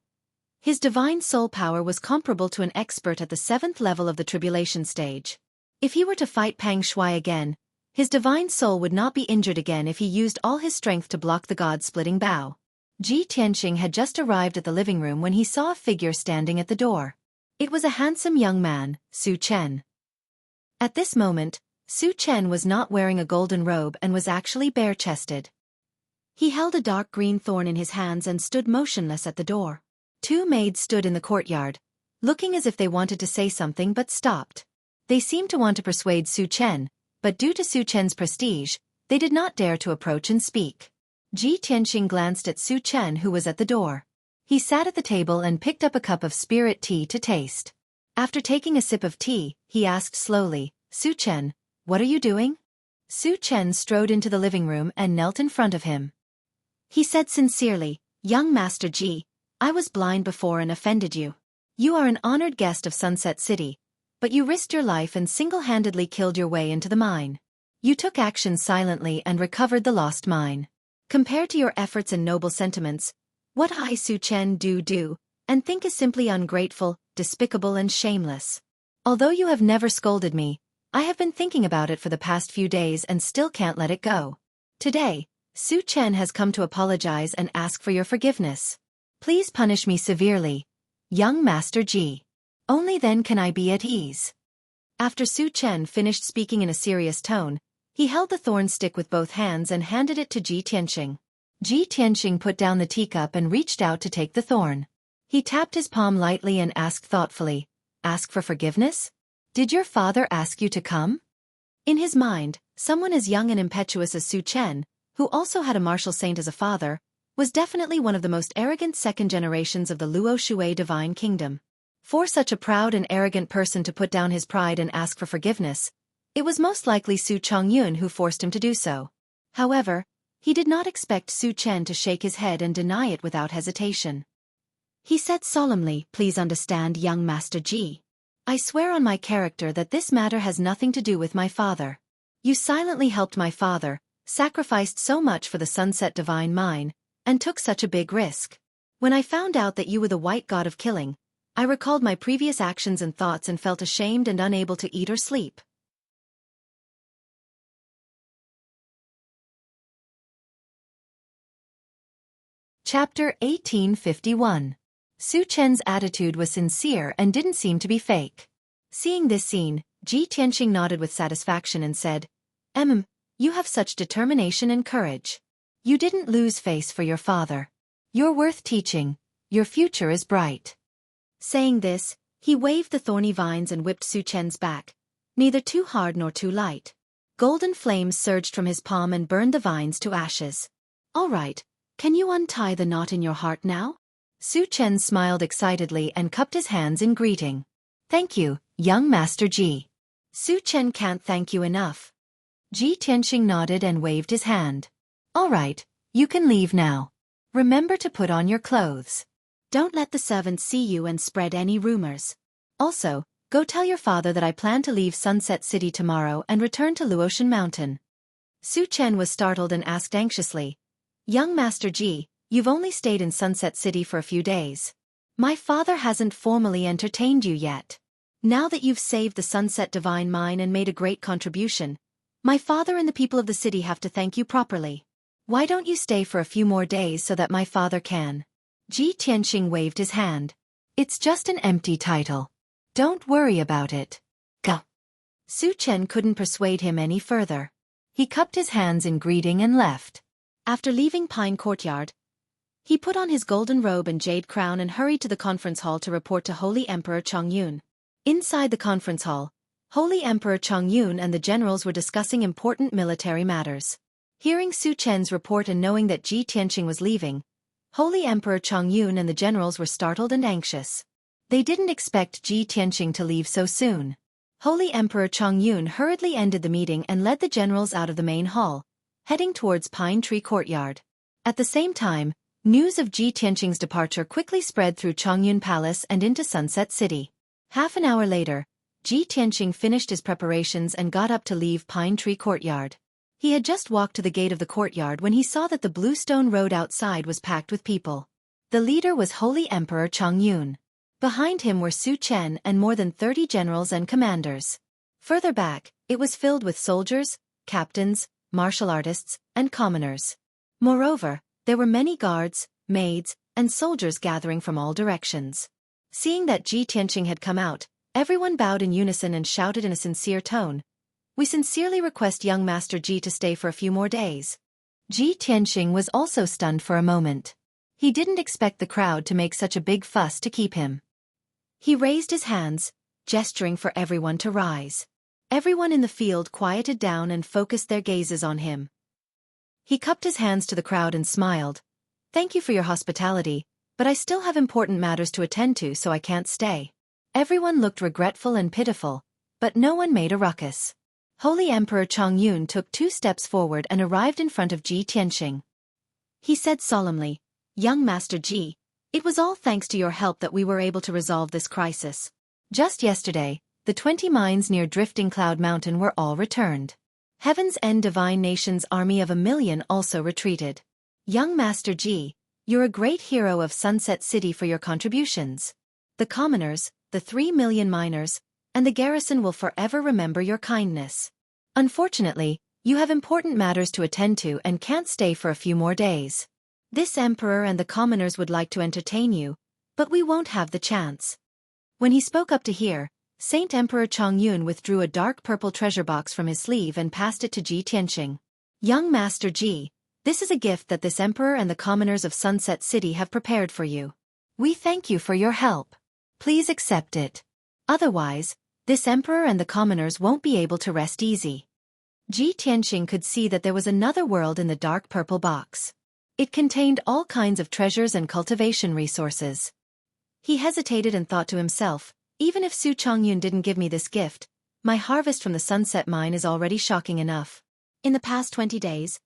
his Divine Soul power was comparable to an expert at the 7th level of the Tribulation stage. If he were to fight Pang Shui again, his Divine Soul would not be injured again if he used all his strength to block the God-splitting bow. Ji Tianqing had just arrived at the living room when he saw a figure standing at the door. It was a handsome young man, Su Chen. At this moment, Su Chen was not wearing a golden robe and was actually bare-chested. He held a dark green thorn in his hands and stood motionless at the door. 2 maids stood in the courtyard, looking as if they wanted to say something but stopped. They seemed to want to persuade Su Chen, but due to Su Chen's prestige, they did not dare to approach and speak. Ji Tianqing glanced at Su Chen who was at the door. He sat at the table and picked up a cup of spirit tea to taste. After taking a sip of tea, he asked slowly, "Su Chen, what are you doing?" Su Chen strode into the living room and knelt in front of him. He said sincerely, "Young Master Ji, I was blind before and offended you. You are an honored guest of Sunset City, but you risked your life and single-handedly killed your way into the mine. You took action silently and recovered the lost mine. Compared to your efforts and noble sentiments, what I Su Chen do, and think is simply ungrateful, despicable and shameless. Although you have never scolded me, I have been thinking about it for the past few days and still can't let it go. Today, Su Chen has come to apologize and ask for your forgiveness. Please punish me severely, young Master Ji. Only then can I be at ease." After Su Chen finished speaking in a serious tone, he held the thorn stick with both hands and handed it to Ji Tianqing. Ji Tianqing put down the teacup and reached out to take the thorn. He tapped his palm lightly and asked thoughtfully, "Ask for forgiveness? Did your father ask you to come?" In his mind, someone as young and impetuous as Su Chen, who also had a martial saint as a father, was definitely one of the most arrogant second generations of the Luo Shui Divine Kingdom. For such a proud and arrogant person to put down his pride and ask for forgiveness, it was most likely Su Chongyun who forced him to do so. However, he did not expect Su Chen to shake his head and deny it without hesitation. He said solemnly, "Please understand, young Master Ji. I swear on my character that this matter has nothing to do with my father. You silently helped my father, sacrificed so much for the Sunset Divine Mine, and took such a big risk. When I found out that you were the white god of killing, I recalled my previous actions and thoughts and felt ashamed and unable to eat or sleep." Chapter 1851. Su Chen's attitude was sincere and didn't seem to be fake. Seeing this scene, Ji Tianqing nodded with satisfaction and said, You have such determination and courage. You didn't lose face for your father. You're worth teaching. Your future is bright." Saying this, he waved the thorny vines and whipped Su Chen's back, neither too hard nor too light. Golden flames surged from his palm and burned the vines to ashes. "All right, can you untie the knot in your heart now?" Su Chen smiled excitedly and cupped his hands in greeting. "Thank you, young Master Ji." "Su Chen can't thank you enough." Ji Tianqing nodded and waved his hand. "All right, you can leave now. Remember to put on your clothes. Don't let the servants see you and spread any rumors. Also, Go tell your father that I plan to leave Sunset City tomorrow and return to Luotian Mountain. Su Chen was startled and asked anxiously, Young Master Ji, you've only stayed in Sunset City for a few days. My father hasn't formally entertained you yet. Now that you've saved the Sunset Divine Mine and made a great contribution, my father and the people of the city have to thank you properly. Why don't you stay for a few more days so that my father can? Ji Tianxing waved his hand. It's just an empty title. Don't worry about it. Go. Su Chen couldn't persuade him any further. He cupped his hands in greeting and left. After leaving Pine Courtyard, he put on his golden robe and jade crown and hurried to the conference hall to report to Holy Emperor Chongyun. Inside the conference hall, Holy Emperor Chongyun and the generals were discussing important military matters. Hearing Su Chen's report and knowing that Ji Tianxing was leaving, Holy Emperor Chongyun and the generals were startled and anxious. They didn't expect Ji Tianxing to leave so soon. Holy Emperor Chongyun hurriedly ended the meeting and led the generals out of the main hall, heading towards Pine Tree Courtyard. At the same time, news of Ji Tianxing's departure quickly spread through Chongyun Palace and into Sunset City. Half an hour later, Ji Tianxing finished his preparations and got up to leave Pine Tree Courtyard. He had just walked to the gate of the courtyard when he saw that the bluestone road outside was packed with people. The leader was Holy Emperor Chongyun. Behind him were Su Chen and more than 30 generals and commanders. Further back, it was filled with soldiers, captains, martial artists, and commoners. Moreover, there were many guards, maids, and soldiers gathering from all directions. Seeing that Ji Tianxing had come out, everyone bowed in unison and shouted in a sincere tone, We sincerely request young Master Ji to stay for a few more days. Ji Tianxing was also stunned for a moment. He didn't expect the crowd to make such a big fuss to keep him. He raised his hands, gesturing for everyone to rise. Everyone in the field quieted down and focused their gazes on him. He cupped his hands to the crowd and smiled. Thank you for your hospitality, but I still have important matters to attend to, so I can't stay. Everyone looked regretful and pitiful, but no one made a ruckus. Holy Emperor Chongyun took 2 steps forward and arrived in front of Ji Tianxing. He said solemnly, Young Master Ji, it was all thanks to your help that we were able to resolve this crisis. Just yesterday, the 20 mines near Drifting Cloud Mountain were all returned. Heaven's End Divine Nation's army of 1,000,000 also retreated. Young Master Ji, you're a great hero of Sunset City for your contributions. The commoners, the 3 million miners, and the garrison will forever remember your kindness. Unfortunately, you have important matters to attend to and can't stay for a few more days. This emperor and the commoners would like to entertain you, but we won't have the chance. When he spoke up to hear, Saint Emperor Chongyun withdrew a dark purple treasure box from his sleeve and passed it to Ji Tianxing. Young Master Ji, this is a gift that this emperor and the commoners of Sunset City have prepared for you. We thank you for your help. Please accept it. Otherwise, this emperor and the commoners won't be able to rest easy. Ji Tianxing could see that there was another world in the dark purple box. It contained all kinds of treasures and cultivation resources. He hesitated and thought to himself, even if Su Chongyun didn't give me this gift, my harvest from the Sunset Mine is already shocking enough. In the past 20 days,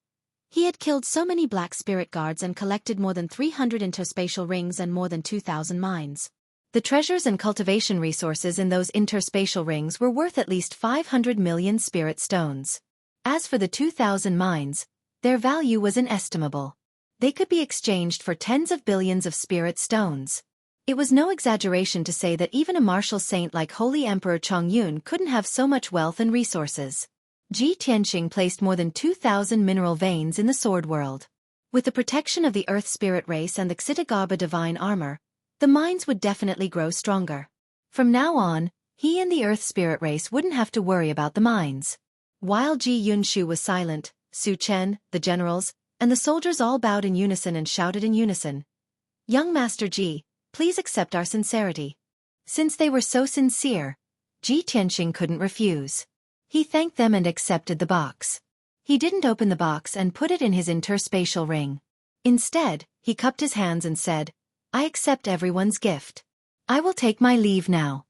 he had killed so many black spirit guards and collected more than 300 interspatial rings and more than 2,000 mines. The treasures and cultivation resources in those interspatial rings were worth at least 500 million spirit stones. As for the 2,000 mines, their value was inestimable. They could be exchanged for tens of billions of spirit stones. It was no exaggeration to say that even a martial saint like Holy Emperor Chongyun couldn't have so much wealth and resources. Ji Tianxing placed more than 2,000 mineral veins in the sword world. With the protection of the Earth Spirit race and the Xitigaba divine armor, the mines would definitely grow stronger. From now on, he and the Earth Spirit race wouldn't have to worry about the mines. While Ji Yunshu was silent, Su Chen, the generals, and the soldiers all bowed in unison and shouted in unison. Young Master Ji, please accept our sincerity. Since they were so sincere, Ji Tianxing couldn't refuse. He thanked them and accepted the box. He didn't open the box and put it in his interspatial ring. Instead, he cupped his hands and said, I accept everyone's gift. I will take my leave now.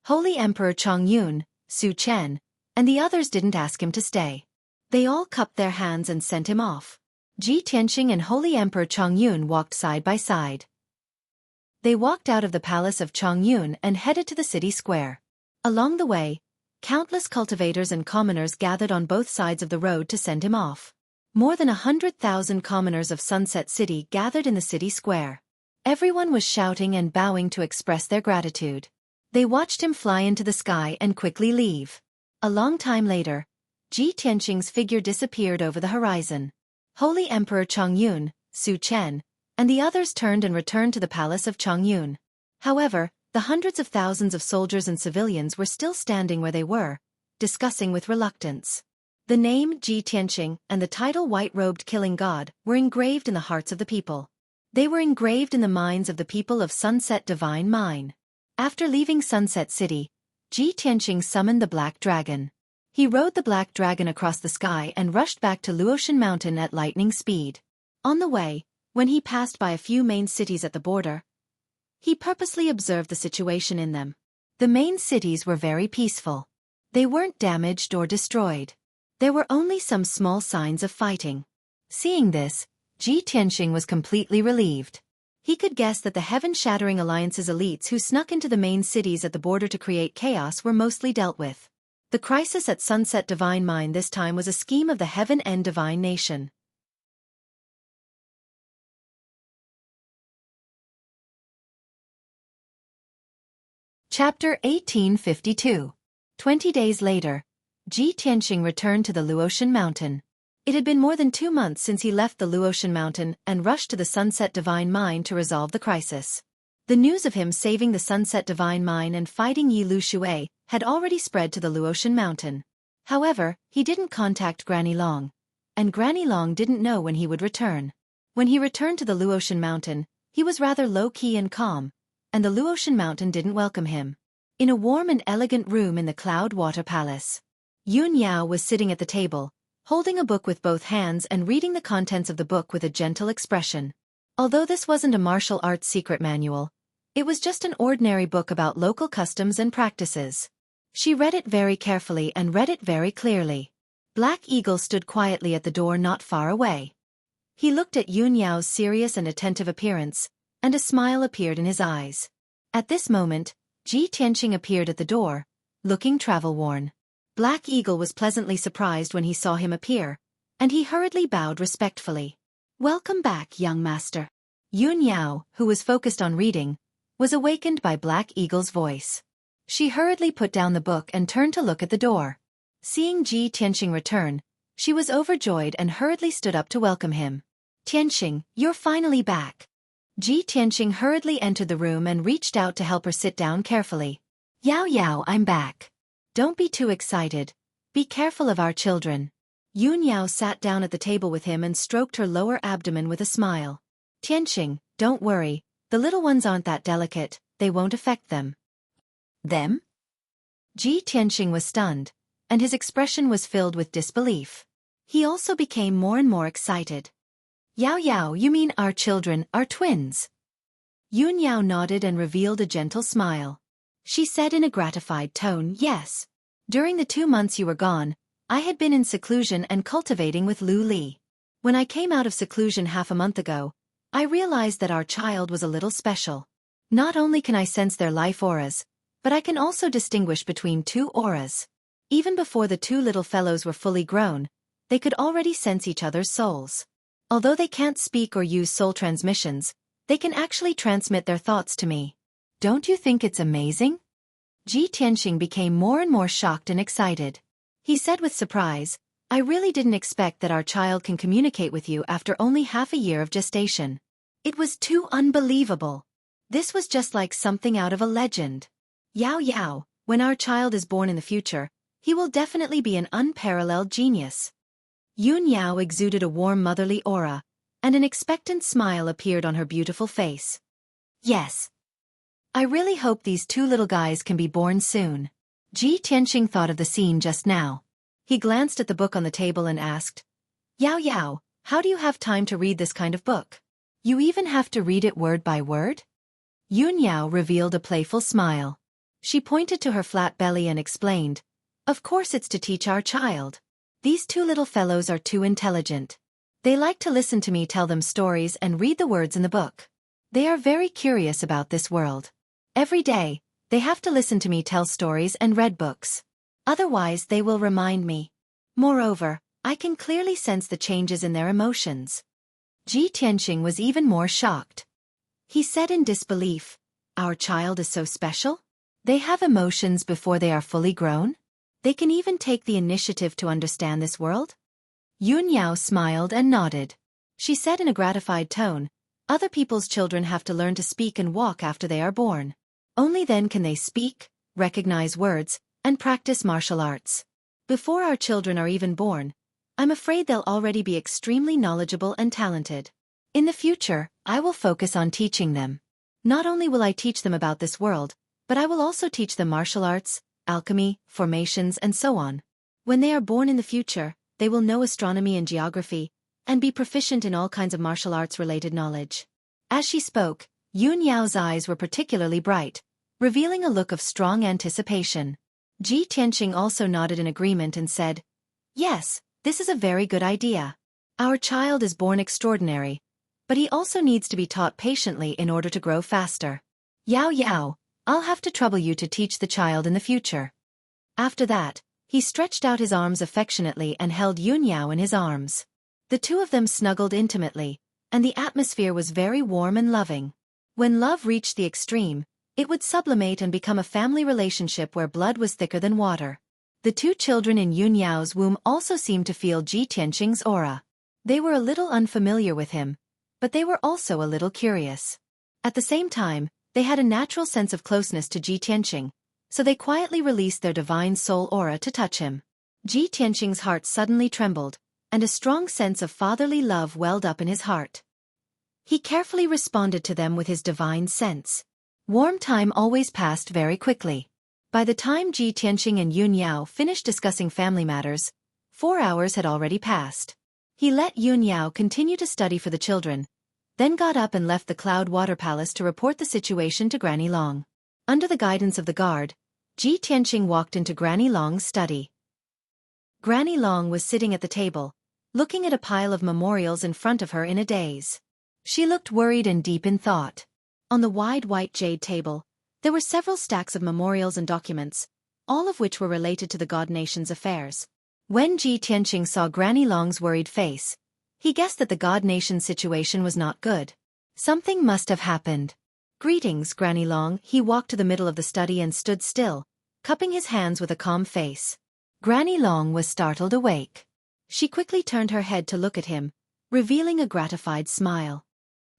Holy Emperor Chongyun, Su Chen, and the others didn't ask him to stay. They all cupped their hands and sent him off. Ji Tianxing and Holy Emperor Chongyun walked side by side. They walked out of the palace of Chongyun and headed to the city square. Along the way, countless cultivators and commoners gathered on both sides of the road to send him off. More than 100,000 commoners of Sunset City gathered in the city square. Everyone was shouting and bowing to express their gratitude. They watched him fly into the sky and quickly leave. A long time later, Ji Tianqing's figure disappeared over the horizon. Holy Emperor Chongyun, Su Chen, and the others turned and returned to the palace of Chongyun. However, the hundreds of thousands of soldiers and civilians were still standing where they were, discussing with reluctance. The name Ji Tianqing and the title White-Robed Killing God were engraved in the hearts of the people. They were engraved in the minds of the people of Sunset Divine Mine. After leaving Sunset City, Ji Tianqing summoned the Black Dragon. He rode the Black Dragon across the sky and rushed back to Luotian Mountain at lightning speed. On the way, when he passed by a few main cities at the border, he purposely observed the situation in them. The main cities were very peaceful. They weren't damaged or destroyed. There were only some small signs of fighting. Seeing this, Ji Tianqing was completely relieved. He could guess that the heaven-shattering alliance's elites who snuck into the main cities at the border to create chaos were mostly dealt with. The crisis at Sunset Divine Mine this time was a scheme of the Heaven End Divine Nation. Chapter 1852. 20 days later, Ji Tianqing returned to the Luotian Mountain. It had been more than 2 months since he left the Luotian Mountain and rushed to the Sunset Divine Mine to resolve the crisis. The news of him saving the Sunset Divine Mine and fighting Yi Lu Xueqi had already spread to the Luotian Mountain. However, he didn't contact Granny Long, and Granny Long didn't know when he would return. When he returned to the Luotian Mountain, he was rather low-key and calm, and the Luotian Mountain didn't welcome him. In a warm and elegant room in the Cloud Water Palace, Yun Yao was sitting at the table, holding a book with both hands and reading the contents of the book with a gentle expression. Although this wasn't a martial arts secret manual, it was just an ordinary book about local customs and practices. She read it very carefully and read it very clearly. Black Eagle stood quietly at the door not far away. He looked at Yun Yao's serious and attentive appearance, and a smile appeared in his eyes. At this moment, Ji Tianqing appeared at the door, looking travel-worn. Black Eagle was pleasantly surprised when he saw him appear, and he hurriedly bowed respectfully. "Welcome back, young master." Yun Yao, who was focused on reading, was awakened by Black Eagle's voice. She hurriedly put down the book and turned to look at the door. Seeing Ji Tianqing return, she was overjoyed and hurriedly stood up to welcome him. "Tianqing, you're finally back." Ji Tianqing hurriedly entered the room and reached out to help her sit down carefully. "Yao Yao, I'm back. Don't be too excited. Be careful of our children." Yun Yao sat down at the table with him and stroked her lower abdomen with a smile. "Tianqing, don't worry, the little ones aren't that delicate, they won't affect them." "Them?" Ji Tianqing was stunned, and his expression was filled with disbelief. He also became more and more excited. "Yao Yao, you mean our children, our twins?" Yun Yao nodded and revealed a gentle smile. She said in a gratified tone, "Yes. During the 2 months you were gone, I had been in seclusion and cultivating with Lu Li. When I came out of seclusion half a month ago, I realized that our child was a little special. Not only can I sense their life auras, but I can also distinguish between 2 auras. Even before the 2 little fellows were fully grown, they could already sense each other's souls. Although they can't speak or use soul transmissions, they can actually transmit their thoughts to me. Don't you think it's amazing?" Ji Tianqing became more and more shocked and excited. He said with surprise, "I really didn't expect that our child can communicate with you after only half a year of gestation. It was too unbelievable. This was just like something out of a legend. Yao Yao, when our child is born in the future, he will definitely be an unparalleled genius." Yun Yao exuded a warm motherly aura, and an expectant smile appeared on her beautiful face. "Yes. I really hope these 2 little guys can be born soon." Ji Tianqing thought of the scene just now. He glanced at the book on the table and asked, "Yao Yao, how do you have time to read this kind of book? You even have to read it word by word?" Yun Yao revealed a playful smile. She pointed to her flat belly and explained, "Of course it's to teach our child. These 2 little fellows are too intelligent. They like to listen to me tell them stories and read the words in the book. They are very curious about this world. Every day, They have to listen to me tell stories and read books. Otherwise they will remind me. Moreover, I can clearly sense the changes in their emotions. Ji Tianqing was even more shocked. He said in disbelief, "Our child is so special? They have emotions before they are fully grown? They can even take the initiative to understand this world?" Yun Yao smiled and nodded. She said in a gratified tone, "Other people's children have to learn to speak and walk after they are born. Only then can they speak, recognize words, and practice martial arts. Before our children are even born, I'm afraid they'll already be extremely knowledgeable and talented. In the future, I will focus on teaching them. Not only will I teach them about this world, but I will also teach them martial arts, alchemy, formations, and so on. When they are born in the future, they will know astronomy and geography, and be proficient in all kinds of martial arts-related knowledge." As she spoke, Yun Yao's eyes were particularly bright, revealing a look of strong anticipation. Ji Tianqing also nodded in agreement and said, "Yes, this is a very good idea. Our child is born extraordinary, but he also needs to be taught patiently in order to grow faster. Yao Yao, I'll have to trouble you to teach the child in the future." After that, he stretched out his arms affectionately and held Yun Yao in his arms. The two of them snuggled intimately, and the atmosphere was very warm and loving. When love reached the extreme, it would sublimate and become a family relationship where blood was thicker than water. The two children in Yun Yao's womb also seemed to feel Ji Tianqing's aura. They were a little unfamiliar with him, but they were also a little curious. At the same time, they had a natural sense of closeness to Ji Tianqing, so they quietly released their divine soul aura to touch him. Ji Tianqing's heart suddenly trembled, and a strong sense of fatherly love welled up in his heart. He carefully responded to them with his divine sense. Warm time always passed very quickly. By the time Ji Tianqing and Yun Yao finished discussing family matters, 4 hours had already passed. He let Yun Yao continue to study for the children, then got up and left the Cloud Water Palace to report the situation to Granny Long. Under the guidance of the guard, Ji Tianqing walked into Granny Long's study. Granny Long was sitting at the table, looking at a pile of memorials in front of her in a daze. She looked worried and deep in thought. On the wide white jade table, there were several stacks of memorials and documents, all of which were related to the God Nation's affairs. When Ji Tianqing saw Granny Long's worried face, he guessed that the God Nation's situation was not good. Something must have happened. "Greetings, Granny Long." He walked to the middle of the study and stood still, cupping his hands with a calm face. Granny Long was startled awake. She quickly turned her head to look at him, revealing a gratified smile.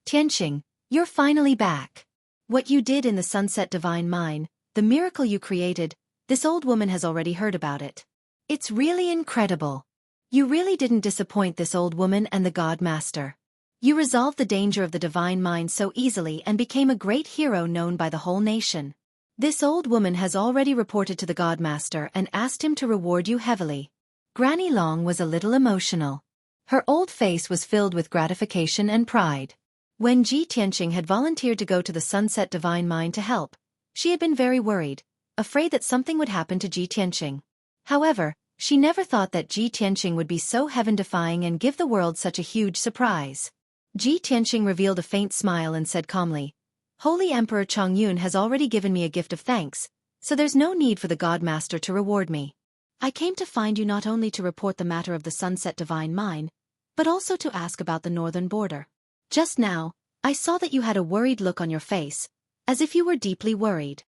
"Tianqing, you're finally back. What you did in the Sunset Divine Mine, the miracle you created, this old woman has already heard about it. It's really incredible. You really didn't disappoint this old woman and the God Master. You resolved the danger of the Divine Mine so easily and became a great hero known by the whole nation. This old woman has already reported to the God Master and asked him to reward you heavily." Granny Long was a little emotional. Her old face was filled with gratification and pride. When Ji Tianqing had volunteered to go to the Sunset Divine Mine to help, she had been very worried, afraid that something would happen to Ji Tianqing. However, she never thought that Ji Tianqing would be so heaven-defying and give the world such a huge surprise. Ji Tianqing revealed a faint smile and said calmly, "Holy Emperor Chongyun has already given me a gift of thanks, so there's no need for the God Master to reward me. I came to find you not only to report the matter of the Sunset Divine Mine, but also to ask about the northern border. Just now, I saw that you had a worried look on your face, as if you were deeply worried."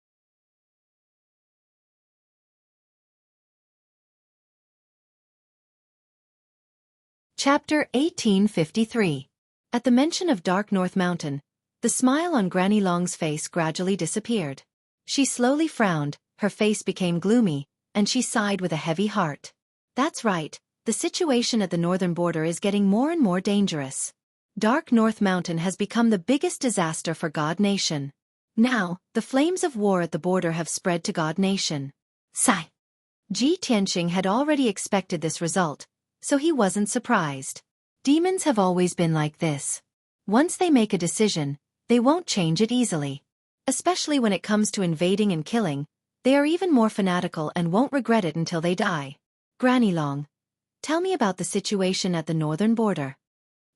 Chapter 1853. At the mention of Dark North Mountain, the smile on Granny Long's face gradually disappeared. She slowly frowned, her face became gloomy, and she sighed with a heavy heart. "That's right, the situation at the northern border is getting more and more dangerous. Dark North Mountain has become the biggest disaster for God Nation. Now, the flames of war at the border have spread to God Nation." Sigh. Ji Tianqing had already expected this result, so he wasn't surprised. Demons have always been like this. Once they make a decision, they won't change it easily. Especially when it comes to invading and killing, they are even more fanatical and won't regret it until they die. "Granny Long, tell me about the situation at the northern border."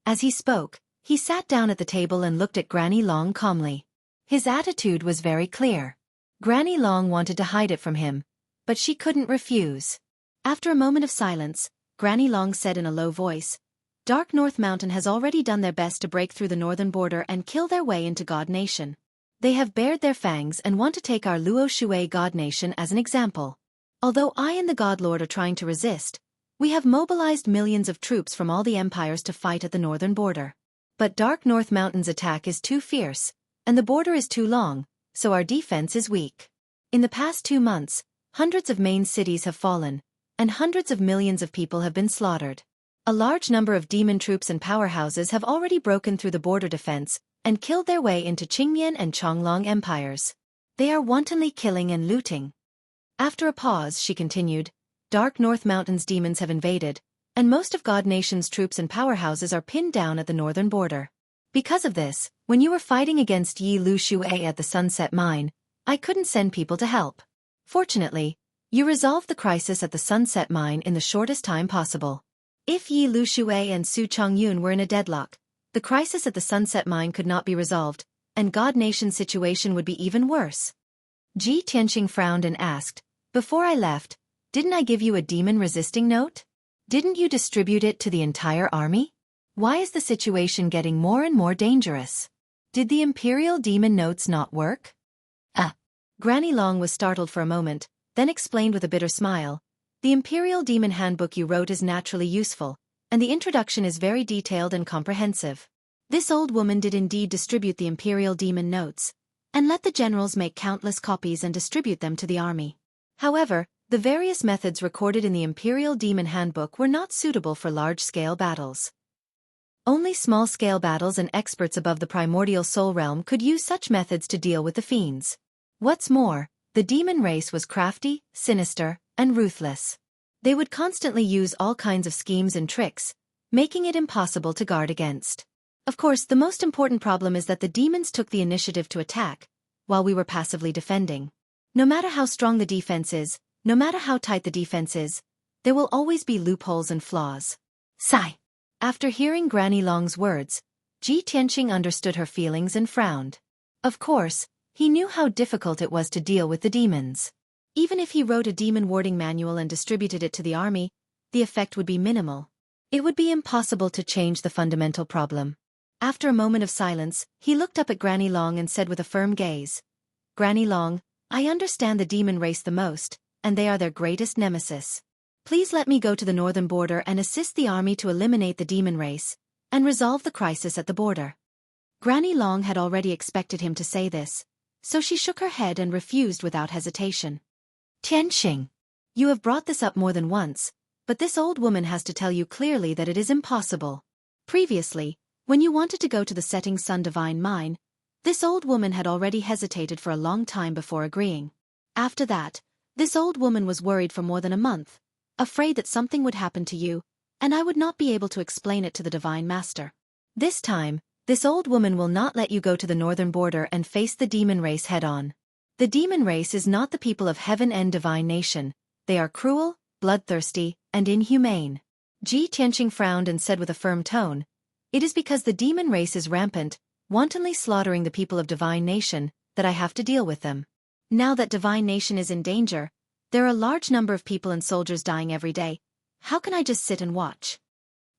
As he spoke, he sat down at the table and looked at Granny Long calmly. His attitude was very clear. Granny Long wanted to hide it from him, but she couldn't refuse. After a moment of silence, Granny Long said in a low voice, Dark North Mountain has already done their best to break through the northern border and kill their way into God Nation. They have bared their fangs and want to take our Luo Shui God Nation as an example. Although I and the God Lord are trying to resist, we have mobilized millions of troops from all the empires to fight at the northern border. But Dark North Mountain's attack is too fierce, and the border is too long, so our defense is weak. In the past 2 months, hundreds of main cities have fallen, and hundreds of millions of people have been slaughtered. A large number of demon troops and powerhouses have already broken through the border defense and killed their way into Qingmian and Chonglong empires. They are wantonly killing and looting. After a pause, she continued, Dark North Mountain's demons have invaded, and most of God Nation's troops and powerhouses are pinned down at the northern border. Because of this, when you were fighting against Yi Lu Shui at the Sunset Mine, I couldn't send people to help. Fortunately, you resolved the crisis at the Sunset Mine in the shortest time possible. If Yi Lu Shui and Su Chongyun were in a deadlock, the crisis at the Sunset Mine could not be resolved, and God Nation's situation would be even worse. Ji Tianqing frowned and asked, Before I left, didn't I give you a demon-resisting note? Didn't you distribute it to the entire army? Why is the situation getting more and more dangerous? Did the Imperial Demon notes not work? Granny Long was startled for a moment, then explained with a bitter smile, The Imperial Demon Handbook you wrote is naturally useful, and the introduction is very detailed and comprehensive. This old woman did indeed distribute the Imperial Demon notes, and let the generals make countless copies and distribute them to the army. However, the various methods recorded in the Imperial Demon Handbook were not suitable for large-scale battles. Only small-scale battles and experts above the primordial soul realm could use such methods to deal with the fiends. What's more, the demon race was crafty, sinister, and ruthless. They would constantly use all kinds of schemes and tricks, making it impossible to guard against. Of course, the most important problem is that the demons took the initiative to attack, while we were passively defending. No matter how strong the defense is, no matter how tight the defense is, there will always be loopholes and flaws. Sigh. After hearing Granny Long's words, Ji Tianqing understood her feelings and frowned. Of course, he knew how difficult it was to deal with the demons. Even if he wrote a demon warding manual and distributed it to the army, the effect would be minimal. It would be impossible to change the fundamental problem. After a moment of silence, he looked up at Granny Long and said with a firm gaze, Granny Long, I understand the demon race the most, and they are their greatest nemesis. Please let me go to the northern border and assist the army to eliminate the demon race, and resolve the crisis at the border. Granny Long had already expected him to say this, so she shook her head and refused without hesitation. Tianqing, you have brought this up more than once, but this old woman has to tell you clearly that it is impossible. Previously, when you wanted to go to the Setting Sun Divine Mine, this old woman had already hesitated for a long time before agreeing. After that, this old woman was worried for more than a month, afraid that something would happen to you, and I would not be able to explain it to the Divine Master. This time, this old woman will not let you go to the northern border and face the demon race head-on. The demon race is not the people of heaven and divine nation. They are cruel, bloodthirsty, and inhumane. Ji Tianqing frowned and said with a firm tone, It is because the demon race is rampant, wantonly slaughtering the people of divine nation, that I have to deal with them. Now that divine nation is in danger, there are a large number of people and soldiers dying every day. How can I just sit and watch?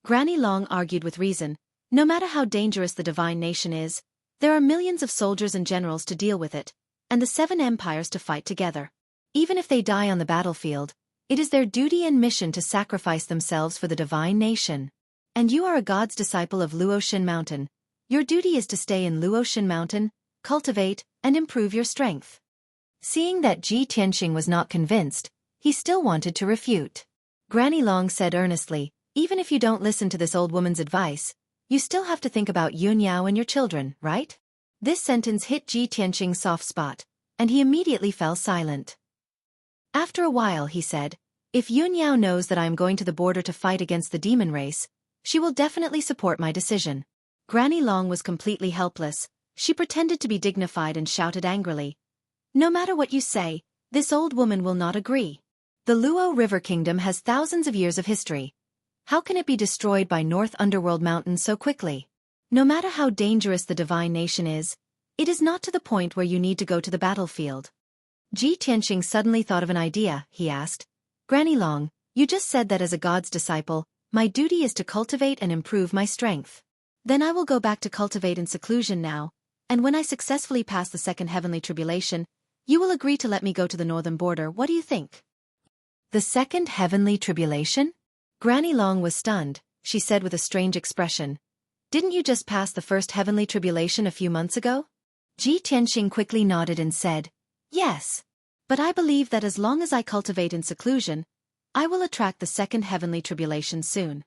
Granny Long argued with reason. No matter how dangerous the divine nation is, there are millions of soldiers and generals to deal with it, and the 7 empires to fight together. Even if they die on the battlefield, it is their duty and mission to sacrifice themselves for the divine nation. And you are a god's disciple of Luotian Mountain. Your duty is to stay in Luotian Mountain, cultivate, and improve your strength. Seeing that Ji Tianqing was not convinced, he still wanted to refute. Granny Long said earnestly, Even if you don't listen to this old woman's advice, you still have to think about Yun Yao and your children, right? This sentence hit Ji Tianqing's soft spot, and he immediately fell silent. After a while he said, If Yun Yao knows that I am going to the border to fight against the demon race, she will definitely support my decision. Granny Long was completely helpless. She pretended to be dignified and shouted angrily, No matter what you say, this old woman will not agree. The Luo River Kingdom has thousands of years of history. How can it be destroyed by North Underworld Mountain so quickly? No matter how dangerous the divine nation is, it is not to the point where you need to go to the battlefield. Ji Tianxing suddenly thought of an idea. He asked, Granny Long, you just said that as a god's disciple, my duty is to cultivate and improve my strength. Then I will go back to cultivate in seclusion now, and when I successfully pass the second heavenly tribulation, you will agree to let me go to the northern border. What do you think? The second heavenly tribulation? Granny Long was stunned. She said with a strange expression. Didn't you just pass the first heavenly tribulation a few months ago? Ji Tianxing quickly nodded and said, Yes. But I believe that as long as I cultivate in seclusion, I will attract the second heavenly tribulation soon.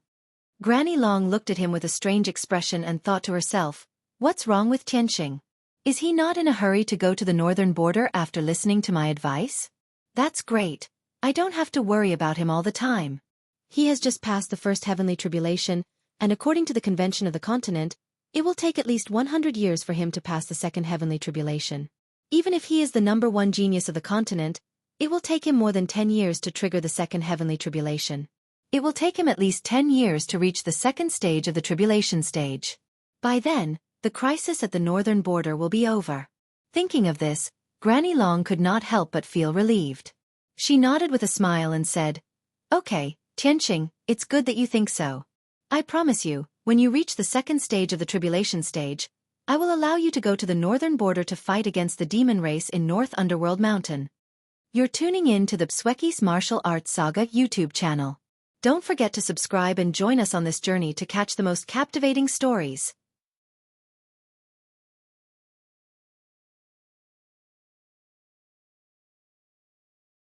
Granny Long looked at him with a strange expression and thought to herself, What's wrong with Tianxing? Is he not in a hurry to go to the northern border after listening to my advice? That's great. I don't have to worry about him all the time. He has just passed the first heavenly tribulation, and according to the convention of the continent, it will take at least 100 years for him to pass the second heavenly tribulation. Even if he is the #1 genius of the continent, it will take him more than 10 years to trigger the second heavenly tribulation. It will take him at least 10 years to reach the second stage of the tribulation stage. By then, the crisis at the northern border will be over. Thinking of this, Granny Long could not help but feel relieved. She nodded with a smile and said, Okay, Tianxing, it's good that you think so. I promise you, when you reach the second stage of the tribulation stage, I will allow you to go to the northern border to fight against the demon race in North Underworld Mountain. You're tuning in to the Xueqi's Martial Arts Saga YouTube channel. Don't forget to subscribe and join us on this journey to catch the most captivating stories.